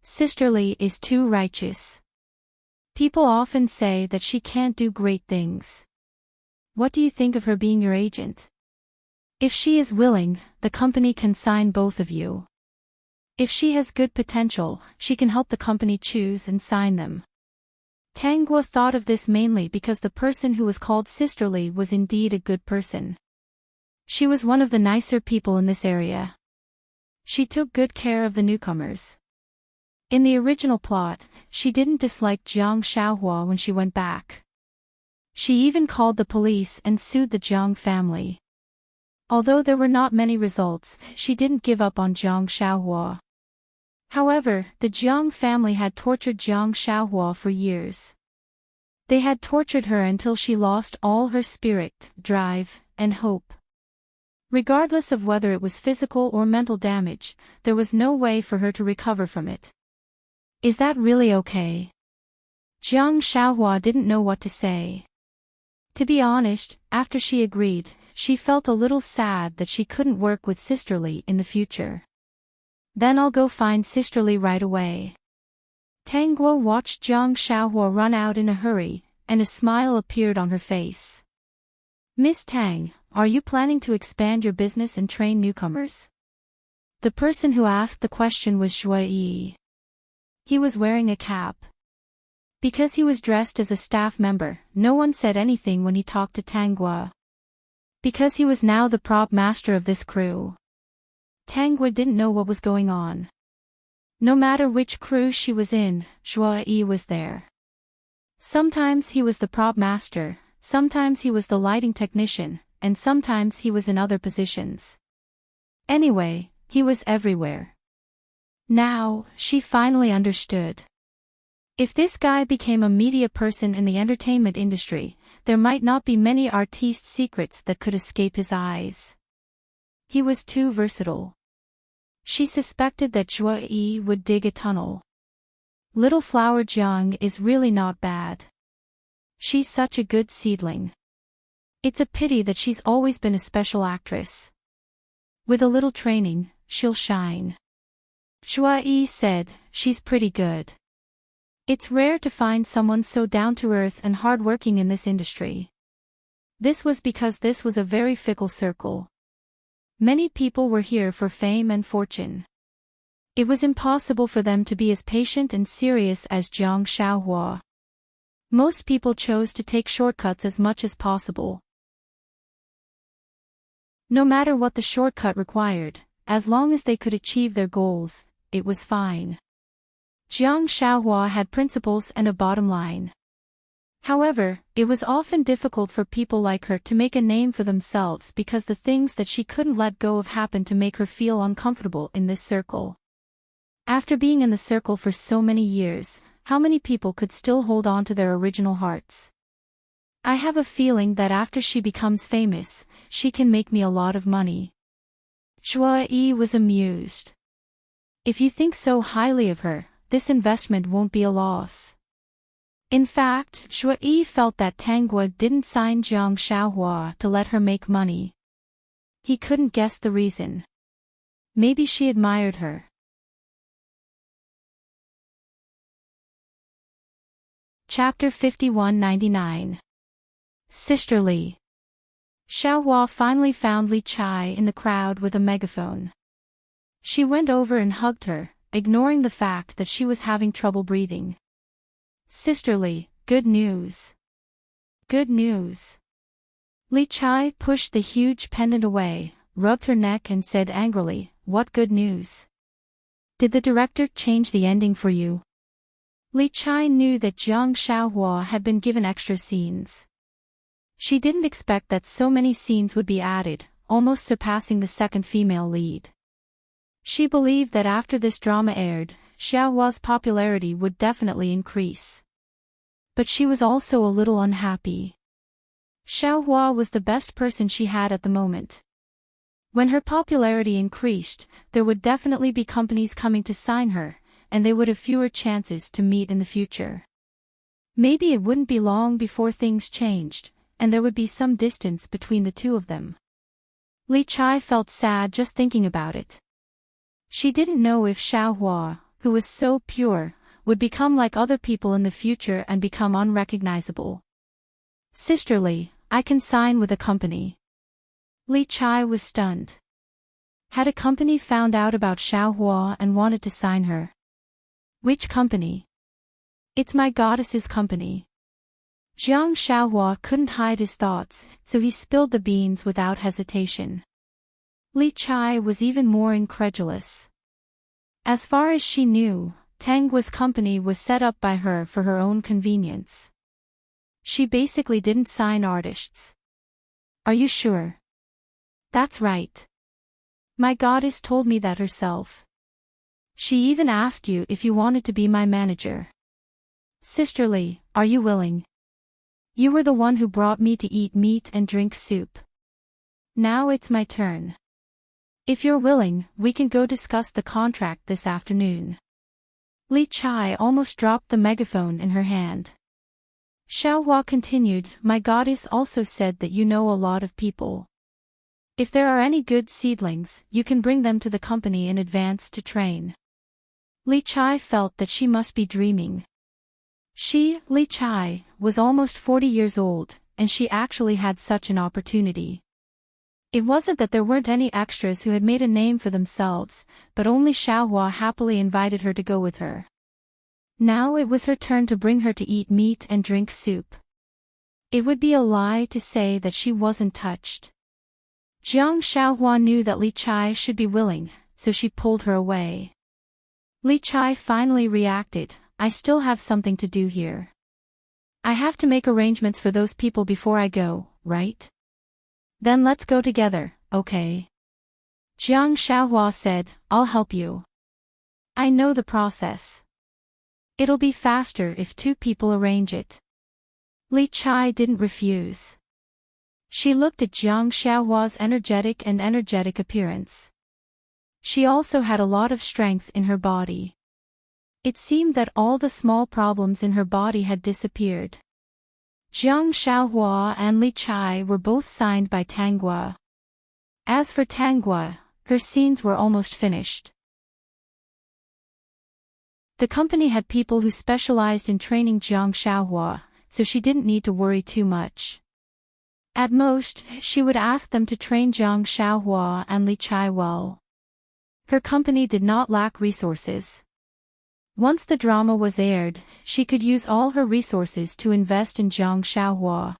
Sister Lee is too righteous. People often say that she can't do great things. What do you think of her being your agent? If she is willing, the company can sign both of you. If she has good potential, she can help the company choose and sign them. Tang Guo thought of this mainly because the person who was called Sister Lee was indeed a good person. She was one of the nicer people in this area. She took good care of the newcomers. In the original plot, she didn't dislike Jiang Xiaohua when she went back. She even called the police and sued the Jiang family. Although there were not many results, she didn't give up on Jiang Xiaohua. However, the Jiang family had tortured Jiang Xiaohua for years. They had tortured her until she lost all her spirit, drive, and hope. Regardless of whether it was physical or mental damage, there was no way for her to recover from it. Is that really okay? Jiang Xiaohua didn't know what to say. To be honest, after she agreed, she felt a little sad that she couldn't work with Sister Lee in the future. Then I'll go find Sister Lee right away. Tang Guo watched Jiang Xiaohua run out in a hurry, and a smile appeared on her face. Miss Tang, are you planning to expand your business and train newcomers? The person who asked the question was Shui Yi. He was wearing a cap. Because he was dressed as a staff member, no one said anything when he talked to Tang Guo. Because he was now the prop master of this crew. Tang Guo didn't know what was going on. No matter which crew she was in, Shui Yi was there. Sometimes he was the prop master, sometimes he was the lighting technician, and sometimes he was in other positions. Anyway, he was everywhere. Now, she finally understood. If this guy became a media person in the entertainment industry, there might not be many artiste secrets that could escape his eyes. He was too versatile. She suspected that Zhuo would dig a tunnel. Little Flower Jiang is really not bad. She's such a good seedling. It's a pity that she's always been a special actress. With a little training, she'll shine. Zhuo said, she's pretty good. It's rare to find someone so down-to-earth and hard-working in this industry. This was because this was a very fickle circle. Many people were here for fame and fortune. It was impossible for them to be as patient and serious as Jiang Xiaohua. Most people chose to take shortcuts as much as possible. No matter what the shortcut required, as long as they could achieve their goals, it was fine. Jiang Xiaohua had principles and a bottom line. However, it was often difficult for people like her to make a name for themselves because the things that she couldn't let go of happened to make her feel uncomfortable in this circle. After being in the circle for so many years, how many people could still hold on to their original hearts? I have a feeling that after she becomes famous, she can make me a lot of money. Zhuo was amused. If you think so highly of her, this investment won't be a loss. In fact, Zhuo felt that Tang Guo didn't sign Jiang Xiaohua to let her make money. He couldn't guess the reason. Maybe she admired her. Chapter 5199. Sisterly. Xiaohua finally found Li Chai in the crowd with a megaphone. She went over and hugged her, ignoring the fact that she was having trouble breathing. Sisterly, good news. Good news. Li Chai pushed the huge pendant away, rubbed her neck and said angrily, "What good news? Did the director change the ending for you?" Li Chai knew that Jiang Xiaohua had been given extra scenes. She didn't expect that so many scenes would be added, almost surpassing the second female lead. She believed that after this drama aired, Xiaohua's popularity would definitely increase. But she was also a little unhappy. Xiaohua was the best person she had at the moment. When her popularity increased, there would definitely be companies coming to sign her, and they would have fewer chances to meet in the future. Maybe it wouldn't be long before things changed, and there would be some distance between the two of them. Li Chai felt sad just thinking about it. She didn't know if Xiaohua, who was so pure, would become like other people in the future and become unrecognizable. Sisterly, I can sign with a company. Li Chai was stunned. Had a company found out about Xiaohua and wanted to sign her? Which company? It's my goddess's company. Jiang Xiaohua couldn't hide his thoughts, so he spilled the beans without hesitation. Li Chai was even more incredulous. As far as she knew, Tang Guo's company was set up by her for her own convenience. She basically didn't sign artists. Are you sure? That's right. My goddess told me that herself. She even asked you if you wanted to be my manager. Sisterly, are you willing? You were the one who brought me to eat meat and drink soup. Now it's my turn. If you're willing, we can go discuss the contract this afternoon. Li Chai almost dropped the megaphone in her hand. Xiaohua continued, my goddess also said that you know a lot of people. If there are any good seedlings, you can bring them to the company in advance to train. Li Chai felt that she must be dreaming. She, Li Chai, was almost 40 years old, and she actually had such an opportunity. It wasn't that there weren't any extras who had made a name for themselves, but only Xiaohua happily invited her to go with her. Now it was her turn to bring her to eat meat and drink soup. It would be a lie to say that she wasn't touched. Jiang Xiaohua knew that Li Chai should be willing, so she pulled her away. Li Chai finally reacted, I still have something to do here. I have to make arrangements for those people before I go, right? Then let's go together, okay? Jiang Xiaohua said, I'll help you. I know the process. It'll be faster if two people arrange it. Li Chai didn't refuse. She looked at Jiang Xiaohua's energetic appearance. She also had a lot of strength in her body. It seemed that all the small problems in her body had disappeared. Jiang Xiaohua and Li Chai were both signed by Tanghua. As for Tanghua, her scenes were almost finished. The company had people who specialized in training Jiang Xiaohua, so she didn't need to worry too much. At most, she would ask them to train Jiang Xiaohua and Li Chai well. Her company did not lack resources. Once the drama was aired, she could use all her resources to invest in Jiang Xiaohua.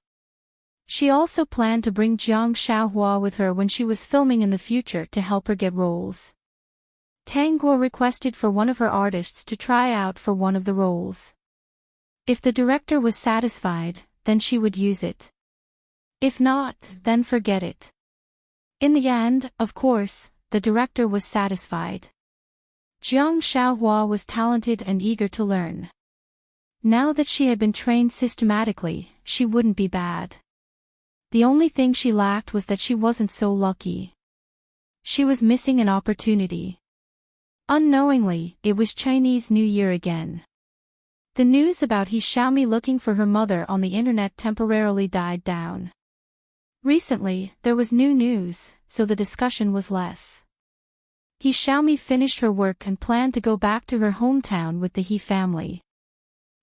She also planned to bring Jiang Xiaohua with her when she was filming in the future to help her get roles. Tanghua requested for one of her artists to try out for one of the roles. If the director was satisfied, then she would use it. If not, then forget it. In the end, of course, the director was satisfied. Jiang Xiaohua was talented and eager to learn. Now that she had been trained systematically, she wouldn't be bad. The only thing she lacked was that she wasn't so lucky. She was missing an opportunity. Unknowingly, it was Chinese New Year again. The news about He Xiaomi looking for her mother on the internet temporarily died down. Recently, there was new news, so the discussion was less. He Xiaomi finished her work and planned to go back to her hometown with the He family.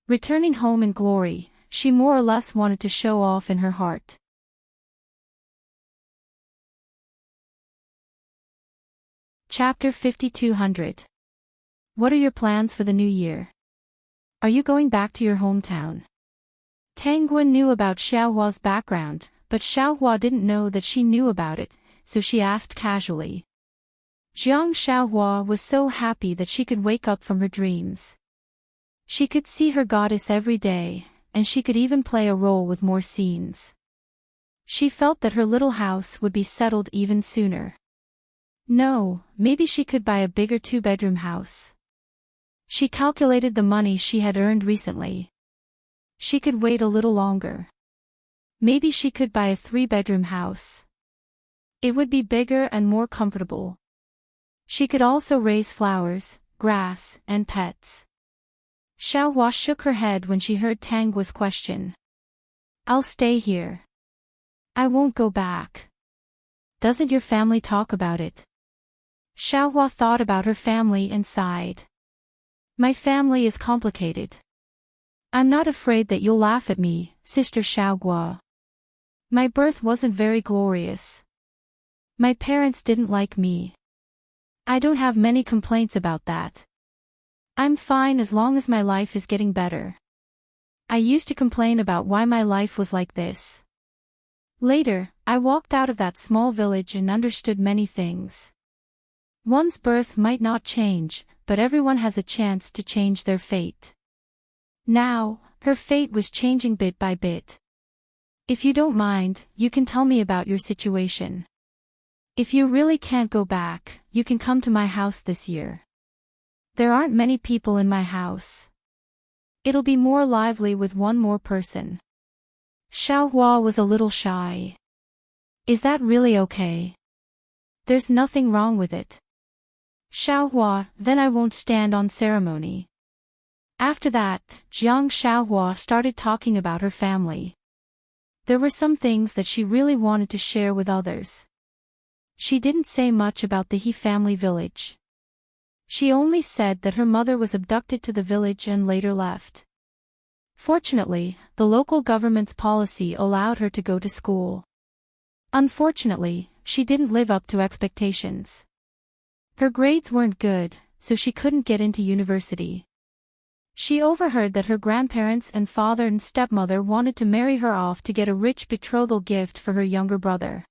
Returning home in glory, she more or less wanted to show off in her heart. Chapter 5200. What are your plans for the new year? Are you going back to your hometown? Tanghua knew about Xiaohua's background, but Xiaohua didn't know that she knew about it, so she asked casually. Jiang Xiaohua was so happy that she could wake up from her dreams. She could see her goddess every day, and she could even play a role with more scenes. She felt that her little house would be settled even sooner. No, maybe she could buy a bigger 2-bedroom house. She calculated the money she had earned recently. She could wait a little longer. Maybe she could buy a 3-bedroom house. It would be bigger and more comfortable. She could also raise flowers, grass, and pets. Xiaohua shook her head when she heard Tanghua's question. I'll stay here. I won't go back. Doesn't your family talk about it? Xiaohua thought about her family and sighed. My family is complicated. I'm not afraid that you'll laugh at me, Sister Xiaohua. My birth wasn't very glorious. My parents didn't like me. I don't have many complaints about that. I'm fine as long as my life is getting better. I used to complain about why my life was like this. Later, I walked out of that small village and understood many things. One's birth might not change, but everyone has a chance to change their fate. Now, her fate was changing bit by bit. If you don't mind, you can tell me about your situation. If you really can't go back, you can come to my house this year. There aren't many people in my house. It'll be more lively with one more person. Xiaohua was a little shy. Is that really okay? There's nothing wrong with it. Xiaohua, then I won't stand on ceremony. After that, Jiang Xiaohua started talking about her family. There were some things that she really wanted to share with others. She didn't say much about the He family village. She only said that her mother was abducted to the village and later left. Fortunately, the local government's policy allowed her to go to school. Unfortunately, she didn't live up to expectations. Her grades weren't good, so she couldn't get into university. She overheard that her grandparents and father and stepmother wanted to marry her off to get a rich betrothal gift for her younger brother.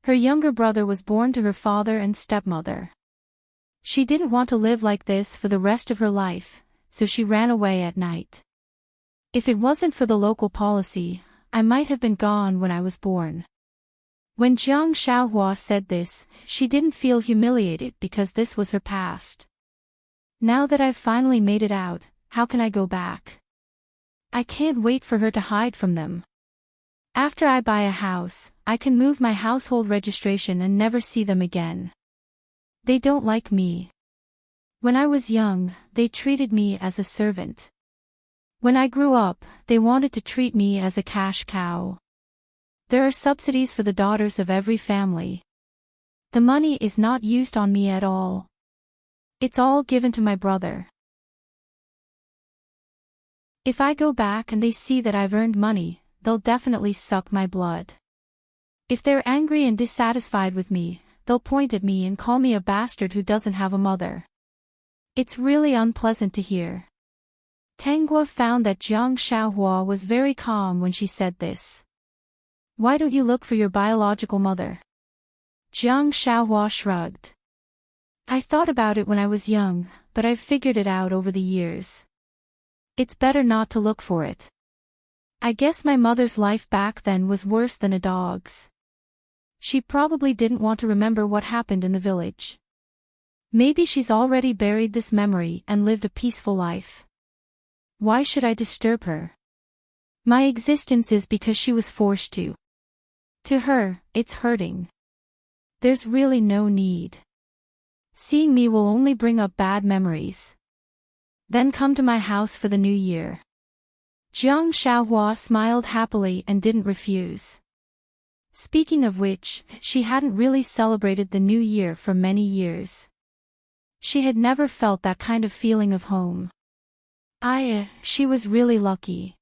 Her younger brother was born to her father and stepmother. She didn't want to live like this for the rest of her life, so she ran away at night. If it wasn't for the local policy, I might have been gone when I was born. When Jiang Xiaohua said this, she didn't feel humiliated because this was her past. Now that I've finally made it out, how can I go back? I can't wait for her to hide from them. After I buy a house, I can move my household registration and never see them again. They don't like me. When I was young, they treated me as a servant. When I grew up, they wanted to treat me as a cash cow. There are subsidies for the daughters of every family. The money is not used on me at all. It's all given to my brother. If I go back and they see that I've earned money, they'll definitely suck my blood. If they're angry and dissatisfied with me, they'll point at me and call me a bastard who doesn't have a mother. It's really unpleasant to hear. Tanguo found that Jiang Xiaohua was very calm when she said this. Why don't you look for your biological mother? Jiang Xiaohua shrugged. I thought about it when I was young, but I've figured it out over the years. It's better not to look for it. I guess my mother's life back then was worse than a dog's. She probably didn't want to remember what happened in the village. Maybe she's already buried this memory and lived a peaceful life. Why should I disturb her? My existence is because she was forced to. To her, it's hurting. There's really no need. Seeing me will only bring up bad memories. Then come to my house for the new year. Jiang Xiaohua smiled happily and didn't refuse. Speaking of which, she hadn't really celebrated the new year for many years. She had never felt that kind of feeling of home. She was really lucky.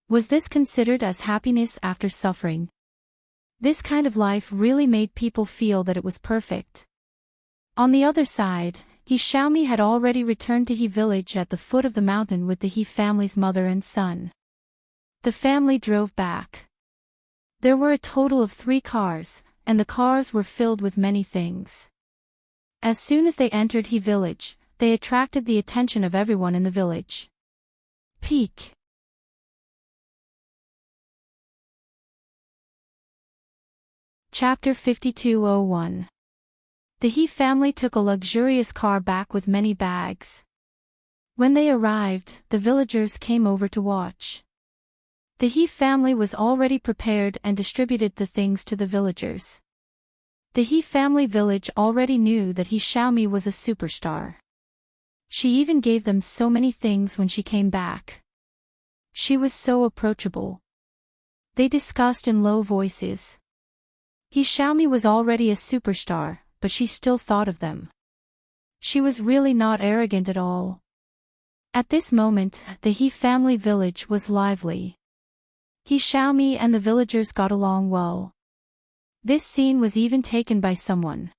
Was this considered as happiness after suffering? This kind of life really made people feel that it was perfect. On the other side, He Xiaomi had already returned to He village at the foot of the mountain with the He family's mother and son. The family drove back. There were a total of 3 cars, and the cars were filled with many things. As soon as they entered He village, they attracted the attention of everyone in the village. Peak. Chapter 5201. The He family took a luxurious car back with many bags. When they arrived, the villagers came over to watch. The He family was already prepared and distributed the things to the villagers. The He family village already knew that He Xiaomi was a superstar. She even gave them so many things when she came back. She was so approachable. They discussed in low voices. He Xiaomi was already a superstar, but she still thought of them. She was really not arrogant at all. At this moment, the He family village was lively. He Xiaomi and the villagers got along well. This scene was even taken by someone.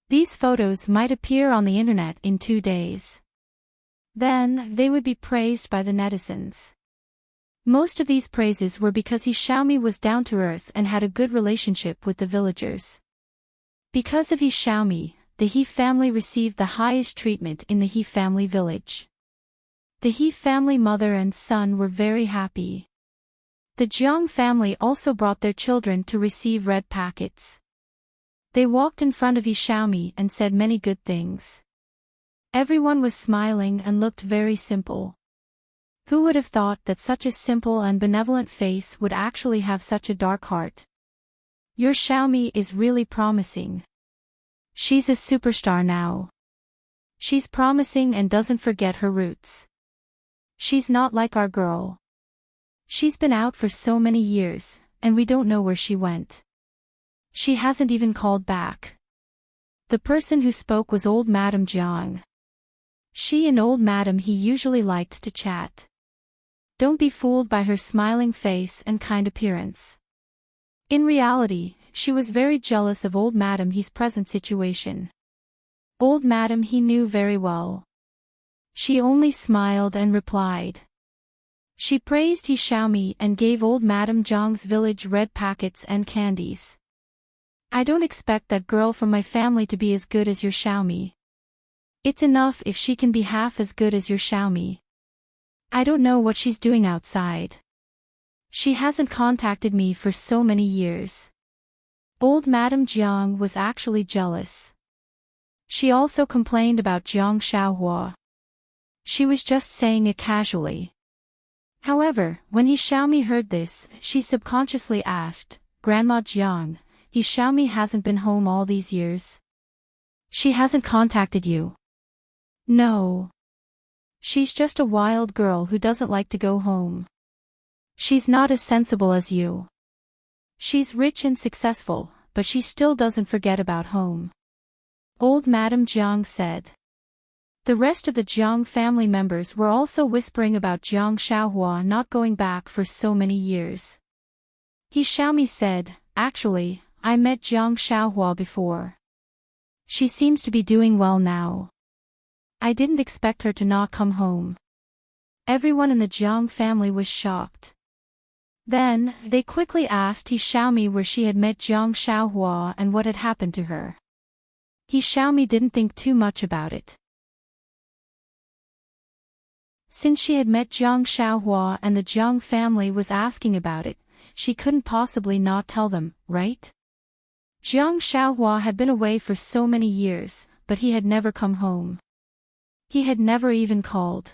These photos might appear on the internet in 2 days. Then, they would be praised by the netizens. Most of these praises were because He Xiaomi was down to earth and had a good relationship with the villagers. Because of He Xiaomi, the He family received the highest treatment in the He family village. The He family mother and son were very happy. The Jiang family also brought their children to receive red packets. They walked in front of He Xiaomi and said many good things. Everyone was smiling and looked very simple. Who would have thought that such a simple and benevolent face would actually have such a dark heart? Your Xiaomi is really promising. She's a superstar now. She's promising and doesn't forget her roots. She's not like our girl. She's been out for so many years, and we don't know where she went. She hasn't even called back. The person who spoke was old Madame Jiang. She and old Madame He usually liked to chat. Don't be fooled by her smiling face and kind appearance. In reality, she was very jealous of old Madame He's present situation. Old Madame He knew very well. She only smiled and replied. She praised He Xiaomi and gave old Madame Jiang's village red packets and candies. I don't expect that girl from my family to be as good as your Xiaomi. It's enough if she can be half as good as your Xiaomi. I don't know what she's doing outside. She hasn't contacted me for so many years. Old Madame Jiang was actually jealous. She also complained about Jiang Xiaohua. She was just saying it casually. However, when He Xiaomi heard this, she subconsciously asked, Grandma Jiang, He Xiaomi hasn't been home all these years? She hasn't contacted you? No. She's just a wild girl who doesn't like to go home. She's not as sensible as you. She's rich and successful, but she still doesn't forget about home. Old Madame Jiang said. The rest of the Jiang family members were also whispering about Jiang Xiaohua not going back for so many years. He Xiaomi said, Actually, I met Jiang Xiaohua before. She seems to be doing well now. I didn't expect her to not come home. Everyone in the Jiang family was shocked. Then, they quickly asked He Xiaomi where she had met Jiang Xiaohua and what had happened to her. He Xiaomi didn't think too much about it. Since she had met Jiang Xiaohua and the Jiang family was asking about it, she couldn't possibly not tell them, right? Jiang Xiaohua had been away for so many years, but he had never come home. He had never even called.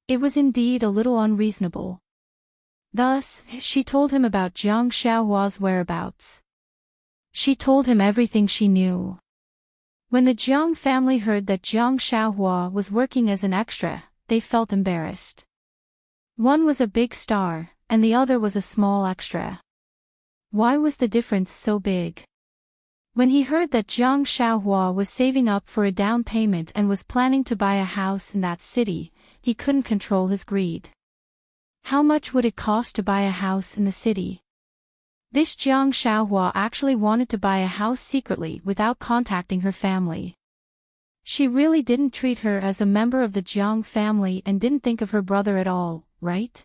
It was indeed a little unreasonable. Thus, she told him about Jiang Xiaohua's whereabouts. She told him everything she knew. When the Jiang family heard that Jiang Xiaohua was working as an extra, they felt embarrassed. One was a big star, and the other was a small extra. Why was the difference so big? When he heard that Jiang Xiaohua was saving up for a down payment and was planning to buy a house in that city, he couldn't control his greed. How much would it cost to buy a house in the city? This Jiang Xiaohua actually wanted to buy a house secretly without contacting her family. She really didn't treat her as a member of the Jiang family and didn't think of her brother at all, right?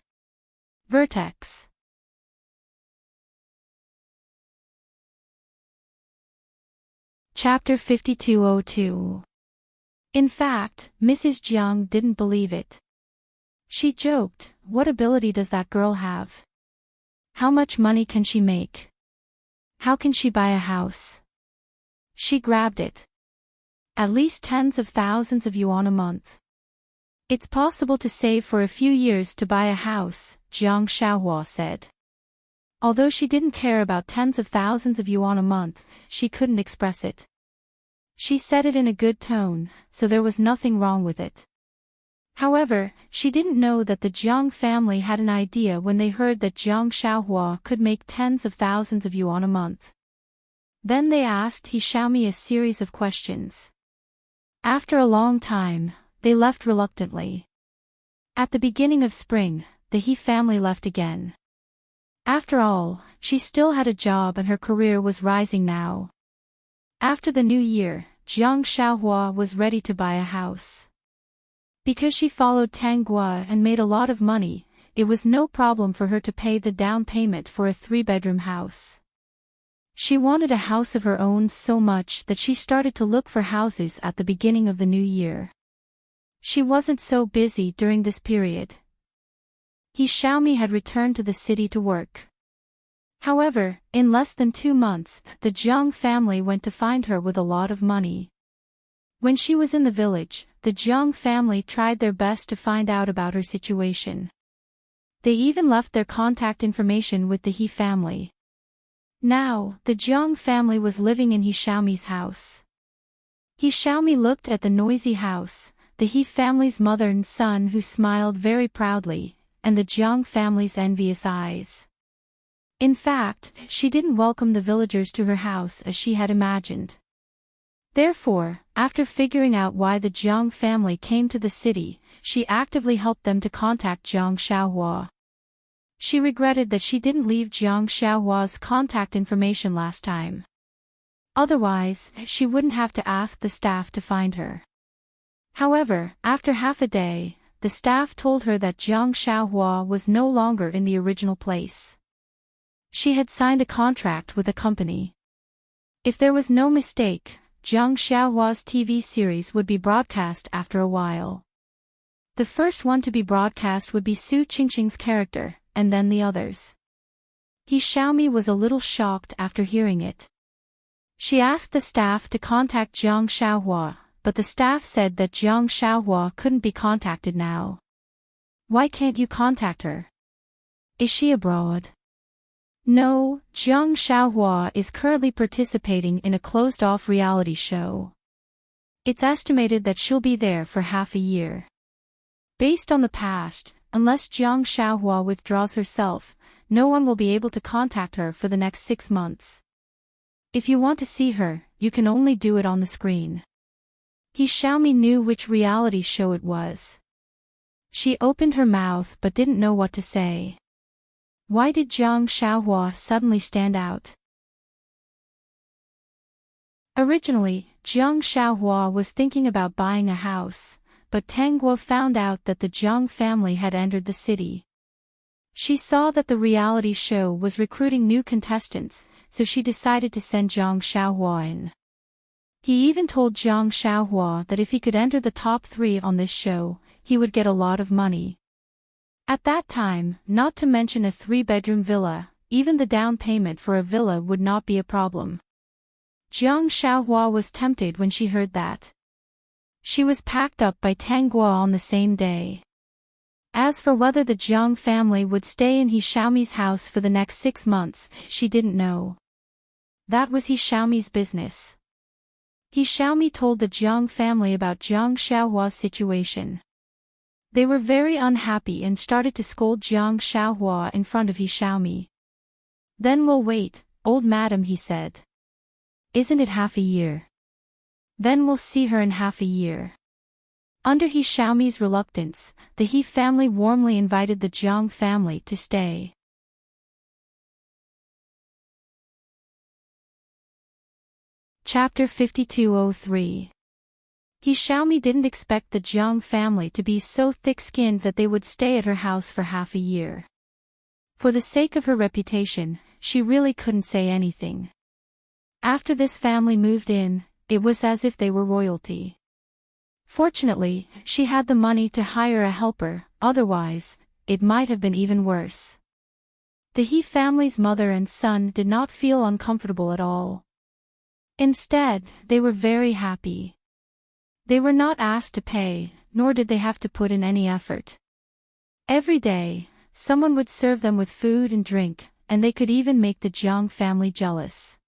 Vertex. Chapter 5202. In fact, Mrs. Jiang didn't believe it. She joked, What ability does that girl have? How much money can she make? How can she buy a house? She grabbed it. At least tens of thousands of yuan a month. It's possible to save for a few years to buy a house, Jiang Xiaohua said. Although she didn't care about tens of thousands of yuan a month, she couldn't express it. She said it in a good tone, so there was nothing wrong with it. However, she didn't know that the Jiang family had an idea when they heard that Jiang Xiaohua could make tens of thousands of yuan a month. Then they asked He Xiaomi a series of questions. After a long time, they left reluctantly. At the beginning of spring, the He family left again. After all, she still had a job and her career was rising now. After the new year, Jiang Xiaohua was ready to buy a house. Because she followed Tang Gua and made a lot of money, it was no problem for her to pay the down payment for a 3-bedroom house. She wanted a house of her own so much that she started to look for houses at the beginning of the new year. She wasn't so busy during this period. He Xiaomi had returned to the city to work. However, in less than 2 months, the Jiang family went to find her with a lot of money. When she was in the village, the Jiang family tried their best to find out about her situation. They even left their contact information with the He family. Now, the Jiang family was living in He Xiaomi's house. He Xiaomi looked at the noisy house, the He family's mother and son who smiled very proudly, and the Jiang family's envious eyes. In fact, she didn't welcome the villagers to her house as she had imagined. Therefore, after figuring out why the Jiang family came to the city, she actively helped them to contact Jiang Xiaohua. She regretted that she didn't leave Jiang Xiaohua's contact information last time. Otherwise, she wouldn't have to ask the staff to find her. However, after half a day, the staff told her that Jiang Xiaohua was no longer in the original place. She had signed a contract with a company. If there was no mistake, Jiang Xiaohua's TV series would be broadcast after a while. The first one to be broadcast would be Su Qingqing's character, and then the others. He Xiaomi was a little shocked after hearing it. She asked the staff to contact Jiang Xiaohua, but the staff said that Jiang Xiaohua couldn't be contacted now. Why can't you contact her? Is she abroad? No, Jiang Xiaohua is currently participating in a closed-off reality show. It's estimated that she'll be there for half a year. Based on the past, unless Jiang Xiaohua withdraws herself, no one will be able to contact her for the next 6 months. If you want to see her, you can only do it on the screen. He Xiaomi knew which reality show it was. She opened her mouth but didn't know what to say. Why did Jiang Xiaohua suddenly stand out? Originally, Jiang Xiaohua was thinking about buying a house, but Tang Guo found out that the Jiang family had entered the city. She saw that the reality show was recruiting new contestants, so she decided to send Jiang Xiaohua in. He even told Jiang Xiaohua that if he could enter the top 3 on this show, he would get a lot of money. At that time, not to mention a 3-bedroom villa, even the down payment for a villa would not be a problem. Jiang Xiaohua was tempted when she heard that. She was packed up by Tang Guo on the same day. As for whether the Jiang family would stay in He Xiaomi's house for the next 6 months, she didn't know. That was He Xiaomi's business. He Xiaomi told the Jiang family about Jiang Xiaohua's situation. They were very unhappy and started to scold Jiang Xiaohua in front of He Xiaomi. Then we'll wait, old madam, he said. Isn't it half a year? Then we'll see her in half a year. Under He Xiaomi's reluctance, the He family warmly invited the Jiang family to stay. Chapter 5203. He Xiaomi didn't expect the Jiang family to be so thick-skinned that they would stay at her house for half a year. For the sake of her reputation, she really couldn't say anything. After this family moved in, it was as if they were royalty. Fortunately, she had the money to hire a helper, otherwise, it might have been even worse. The He family's mother and son did not feel uncomfortable at all. Instead, they were very happy. They were not asked to pay, nor did they have to put in any effort. Every day, someone would serve them with food and drink, and they could even make the Jiang family jealous.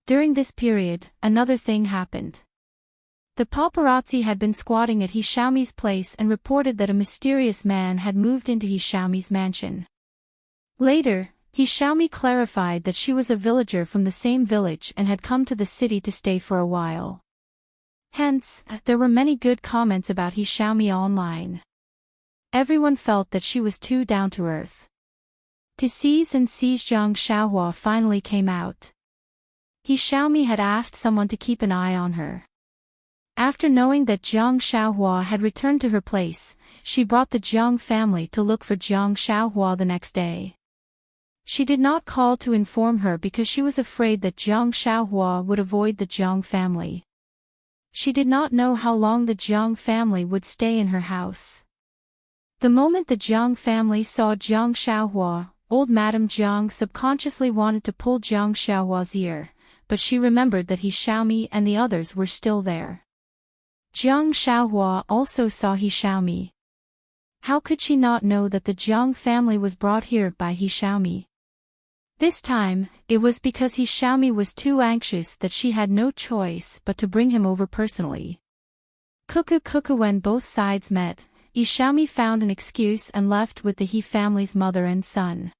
During this period, another thing happened. The paparazzi had been squatting at He Xiaomi's place and reported that a mysterious man had moved into He Xiaomi's mansion. Later, He Xiaomi clarified that she was a villager from the same village and had come to the city to stay for a while. Hence, there were many good comments about He Xiaomi online. Everyone felt that she was too down-to-earth. To seize Jiang Xiaohua finally came out. He Xiaomi had asked someone to keep an eye on her. After knowing that Jiang Xiaohua had returned to her place, she brought the Jiang family to look for Jiang Xiaohua the next day. She did not call to inform her because she was afraid that Jiang Xiaohua would avoid the Jiang family. She did not know how long the Jiang family would stay in her house. The moment the Jiang family saw Jiang Xiaohua, old Madame Jiang subconsciously wanted to pull Jiang Xiaohua's ear, but she remembered that He Xiaomi and the others were still there. Jiang Xiaohua also saw He Xiaomi. How could she not know that the Jiang family was brought here by He Xiaomi? This time, it was because He Xiaomi was too anxious that she had no choice but to bring him over personally. Cuckoo when both sides met, He Xiaomi found an excuse and left with the He family's mother and son.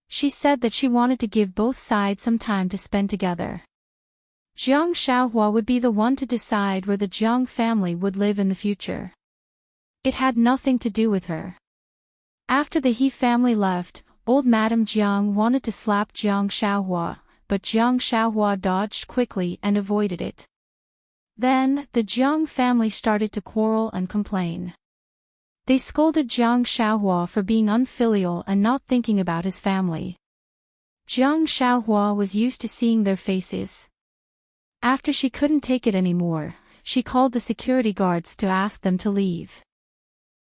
She said that she wanted to give both sides some time to spend together. Jiang Xiaohua would be the one to decide where the Jiang family would live in the future. It had nothing to do with her. After the He family left, old Madame Jiang wanted to slap Jiang Xiaohua, but Jiang Xiaohua dodged quickly and avoided it. Then, the Jiang family started to quarrel and complain. They scolded Jiang Xiaohua for being unfilial and not thinking about his family. Jiang Xiaohua was used to seeing their faces. After she couldn't take it anymore, she called the security guards to ask them to leave.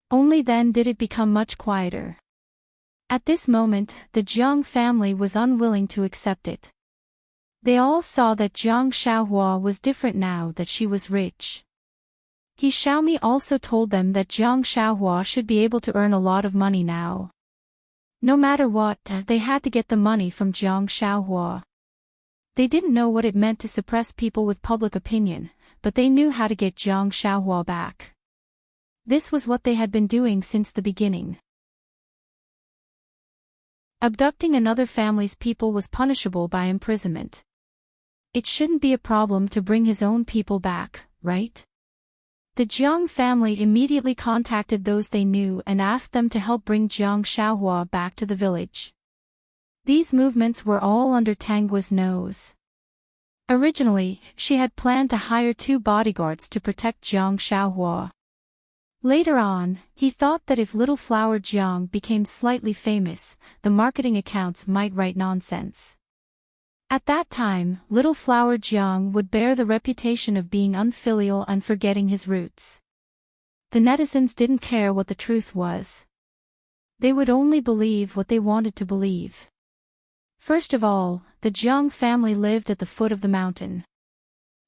Only then did it become much quieter. At this moment, the Jiang family was unwilling to accept it. They all saw that Jiang Xiaohua was different now that she was rich. He Xiaomi also told them that Jiang Xiaohua should be able to earn a lot of money now. No matter what, they had to get the money from Jiang Xiaohua. They didn't know what it meant to suppress people with public opinion, but they knew how to get Jiang Xiaohua back. This was what they had been doing since the beginning. Abducting another family's people was punishable by imprisonment. It shouldn't be a problem to bring his own people back, right? The Jiang family immediately contacted those they knew and asked them to help bring Jiang Xiaohua back to the village. These movements were all under Tangua's nose. Originally, she had planned to hire 2 bodyguards to protect Jiang Xiaohua. Later on, he thought that if Little Flower Jiang became slightly famous, the marketing accounts might write nonsense. At that time, Little Flower Jiang would bear the reputation of being unfilial and forgetting his roots. The netizens didn't care what the truth was. They would only believe what they wanted to believe. First of all, the Jiang family lived at the foot of the mountain.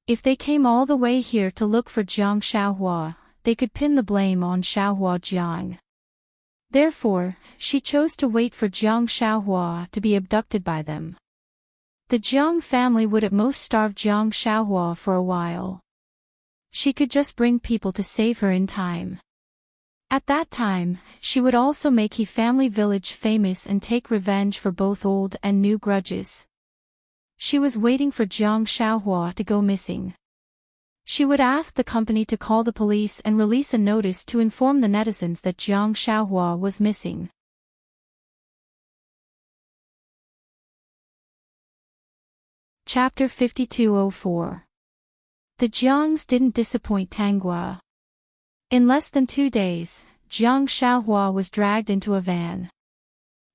If they came all the way here to look for Jiang Xiaohua, they could pin the blame on Xiaohua Jiang. Therefore, she chose to wait for Jiang Xiaohua to be abducted by them. The Jiang family would at most starve Jiang Xiaohua for a while. She could just bring people to save her in time. At that time, she would also make He family village famous and take revenge for both old and new grudges. She was waiting for Jiang Xiaohua to go missing. She would ask the company to call the police and release a notice to inform the netizens that Jiang Xiaohua was missing. Chapter 5204. The Jiangs didn't disappoint Tangua. In less than 2 days, Jiang Xiaohua was dragged into a van.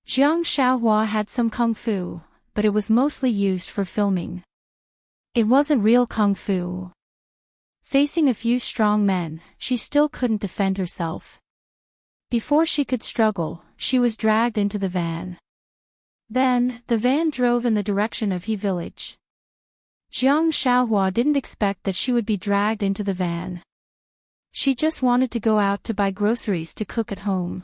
Jiang Xiaohua had some kung fu, but it was mostly used for filming. It wasn't real kung fu. Facing a few strong men, she still couldn't defend herself. Before she could struggle, she was dragged into the van. Then, the van drove in the direction of He village. Jiang Xiaohua didn't expect that she would be dragged into the van. She just wanted to go out to buy groceries to cook at home.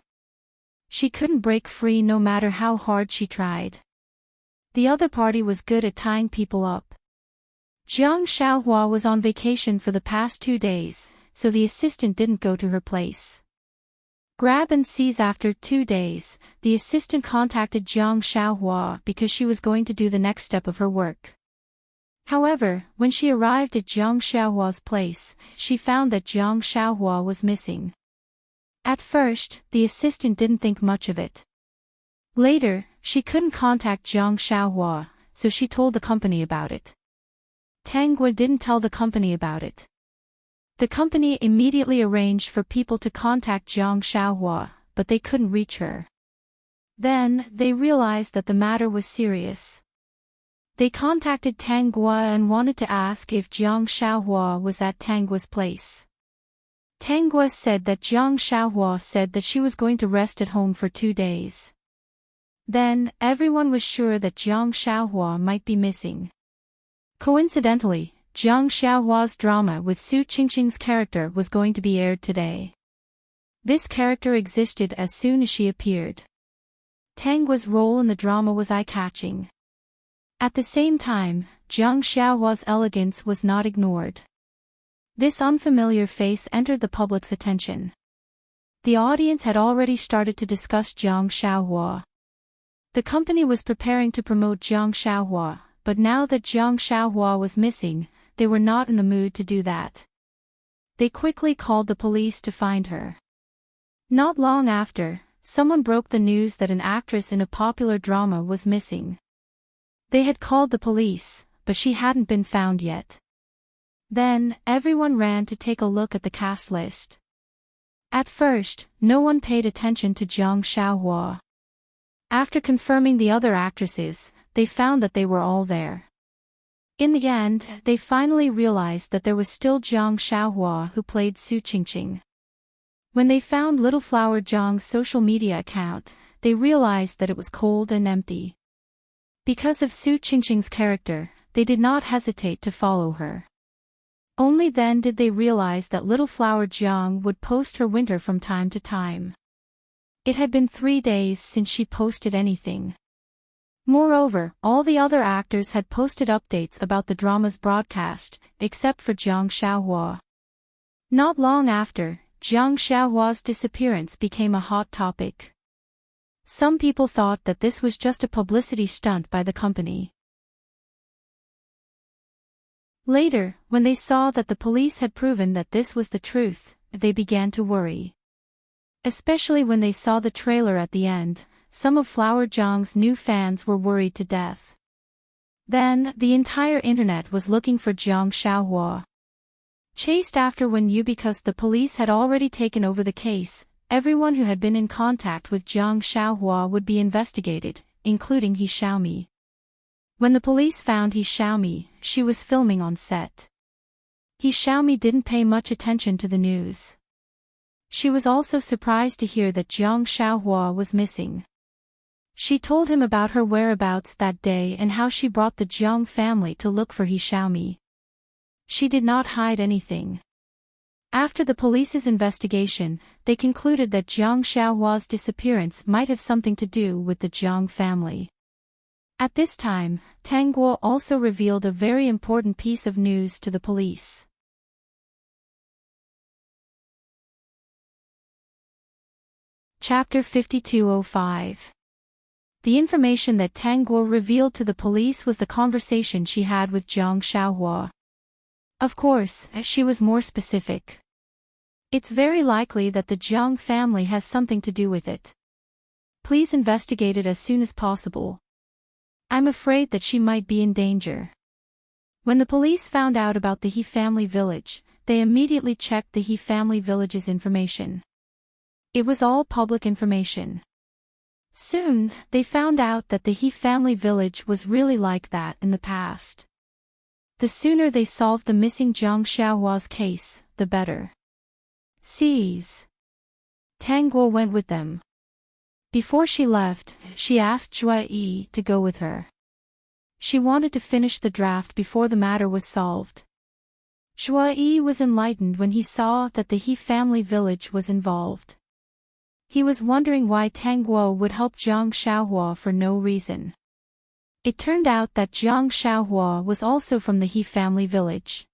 She couldn't break free no matter how hard she tried. The other party was good at tying people up. Jiang Xiaohua was on vacation for the past 2 days, so the assistant didn't go to her place. Grab and seize. After 2 days, the assistant contacted Jiang Xiaohua because she was going to do the next step of her work. However, when she arrived at Jiang Xiaohua's place, she found that Jiang Xiaohua was missing. At first, the assistant didn't think much of it. Later, she couldn't contact Jiang Xiaohua, so she told the company about it. Tangua didn't tell the company about it. The company immediately arranged for people to contact Jiang Xiaohua, but they couldn't reach her. Then, they realized that the matter was serious. They contacted Tangua and wanted to ask if Jiang Xiaohua was at Tangua's place. Tangua said that Jiang Xiaohua said that she was going to rest at home for 2 days. Then, everyone was sure that Jiang Xiaohua might be missing. Coincidentally, Jiang Xiaohua's drama with Su Qingqing's character was going to be aired today. This character existed as soon as she appeared. Tangua's role in the drama was eye-catching. At the same time, Jiang Xiaohua's elegance was not ignored. This unfamiliar face entered the public's attention. The audience had already started to discuss Jiang Xiaohua. The company was preparing to promote Jiang Xiaohua, but now that Jiang Xiaohua was missing, they were not in the mood to do that. They quickly called the police to find her. Not long after, someone broke the news that an actress in a popular drama was missing. They had called the police, but she hadn't been found yet. Then, everyone ran to take a look at the cast list. At first, no one paid attention to Jiang Xiaohua. After confirming the other actresses, they found that they were all there. In the end, they finally realized that there was still Jiang Xiaohua who played Su Qingqing. When they found Little Flower Jiang's social media account, they realized that it was cold and empty. Because of Su Qingqing's character, they did not hesitate to follow her. Only then did they realize that little flower Jiang would post her winter from time to time. It had been 3 days since she posted anything. Moreover, all the other actors had posted updates about the drama's broadcast, except for Jiang Xiaohua. Not long after, Jiang Xiaohua's disappearance became a hot topic. Some people thought that this was just a publicity stunt by the company. Later, when they saw that the police had proven that this was the truth, they began to worry. Especially when they saw the trailer at the end, some of Flower Jiang's new fans were worried to death. Then, the entire internet was looking for Jiang Xiaohua. Chased after because the police had already taken over the case, everyone who had been in contact with Jiang Xiaohua would be investigated, including He Xiaomi. When the police found He Xiaomi, she was filming on set. He Xiaomi didn't pay much attention to the news. She was also surprised to hear that Jiang Xiaohua was missing. She told him about her whereabouts that day and how she brought the Jiang family to look for He Xiaomi. She did not hide anything. After the police's investigation, they concluded that Jiang Xiaohua's disappearance might have something to do with the Jiang family. At this time, Tang Guo also revealed a very important piece of news to the police. Chapter 5205. The information that Tang Guo revealed to the police was the conversation she had with Jiang Xiaohua. Of course, she was more specific. It's very likely that the Jiang family has something to do with it. Please investigate it as soon as possible. I'm afraid that she might be in danger. When the police found out about the He family village, they immediately checked the He family village's information. It was all public information. Soon, they found out that the He family village was really like that in the past. The sooner they solved the missing Jiang Xiaohua's case, the better. Seize. Tang Guo went with them. Before she left, she asked Zhuai Yi to go with her. She wanted to finish the draft before the matter was solved. Zhuai Yi was enlightened when he saw that the He family village was involved. He was wondering why Tang Guo would help Jiang Xiaohua for no reason. It turned out that Jiang Xiaohua was also from the He family village.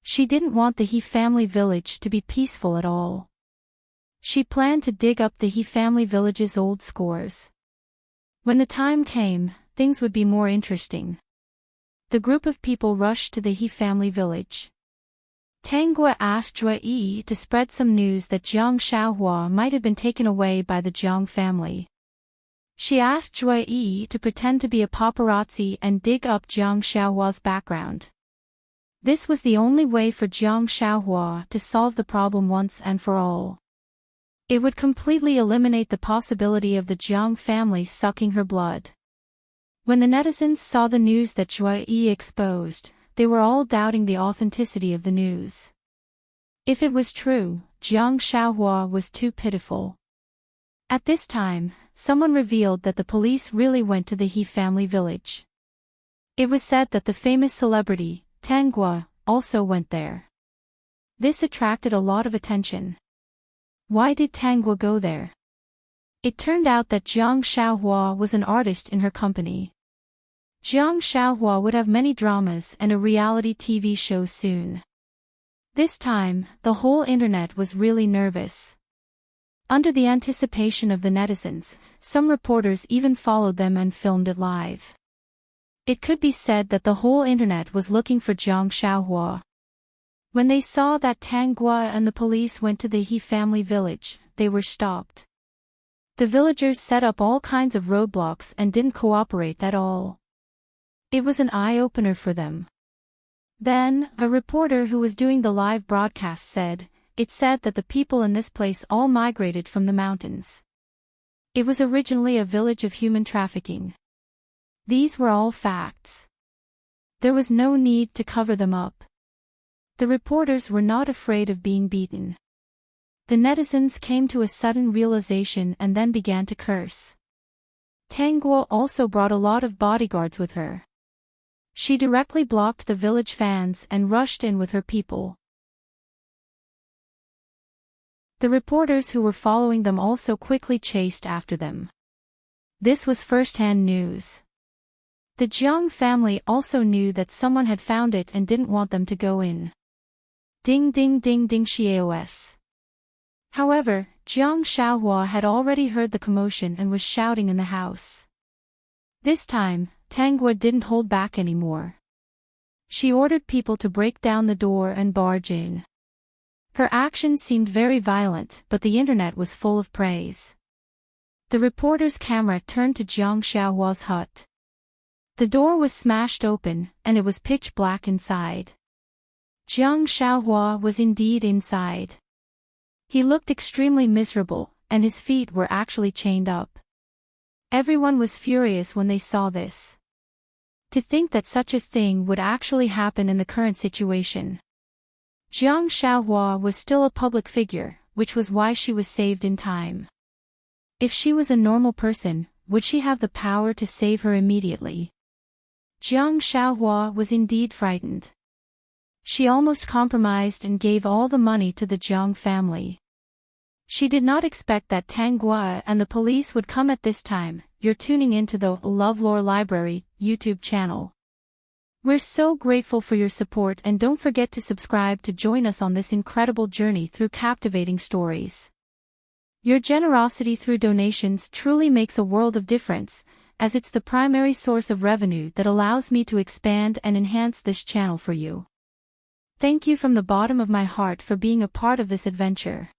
She didn't want the He family village to be peaceful at all. She planned to dig up the He family village's old scores. When the time came, things would be more interesting. The group of people rushed to the He family village. Tang Guo asked Zhuai Yi to spread some news that Jiang Xiaohua might have been taken away by the Jiang family. She asked Zhuai Yi to pretend to be a paparazzi and dig up Jiang Xiaohua's background. This was the only way for Jiang Xiaohua to solve the problem once and for all. It would completely eliminate the possibility of the Jiang family sucking her blood. When the netizens saw the news that Zhuai Yi exposed, they were all doubting the authenticity of the news. If it was true, Jiang Xiaohua was too pitiful. At this time, someone revealed that the police really went to the He family village. It was said that the famous celebrity, Tang Guo, also went there. This attracted a lot of attention. Why did Tang Guo go there? It turned out that Jiang Xiaohua was an artist in her company. Jiang Xiaohua would have many dramas and a reality TV show soon. This time, the whole internet was really nervous. Under the anticipation of the netizens, some reporters even followed them and filmed it live. It could be said that the whole internet was looking for Jiang Xiaohua. When they saw that Tang Guo and the police went to the He family village, they were stopped. The villagers set up all kinds of roadblocks and didn't cooperate at all. It was an eye-opener for them. Then, a reporter who was doing the live broadcast said, "It said that the people in this place all migrated from the mountains. It was originally a village of human trafficking." These were all facts. There was no need to cover them up. The reporters were not afraid of being beaten. The netizens came to a sudden realization and then began to curse. Tang Guo also brought a lot of bodyguards with her. She directly blocked the village fans and rushed in with her people. The reporters who were following them also quickly chased after them. This was first-hand news. The Jiang family also knew that someone had found it and didn't want them to go in. Ding ding ding ding Xiaos. However, Jiang Xiaohua had already heard the commotion and was shouting in the house. This time, Tanghua didn't hold back anymore. She ordered people to break down the door and barge in. Her actions seemed very violent, but the internet was full of praise. The reporter's camera turned to Jiang Xiaohua's hut. The door was smashed open, and it was pitch black inside. Jiang Xiaohua was indeed inside. He looked extremely miserable, and his feet were actually chained up. Everyone was furious when they saw this. To think that such a thing would actually happen in the current situation. Jiang Xiaohua was still a public figure, which was why she was saved in time. If she was a normal person, would she have the power to save her immediately? Jiang Xiaohua was indeed frightened. She almost compromised and gave all the money to the Jiang family. She did not expect that Tanghua and the police would come at this time. You're tuning into the LoveLore Library YouTube channel. We're so grateful for your support, and don't forget to subscribe to join us on this incredible journey through captivating stories. Your generosity through donations truly makes a world of difference, as it's the primary source of revenue that allows me to expand and enhance this channel for you. Thank you from the bottom of my heart for being a part of this adventure.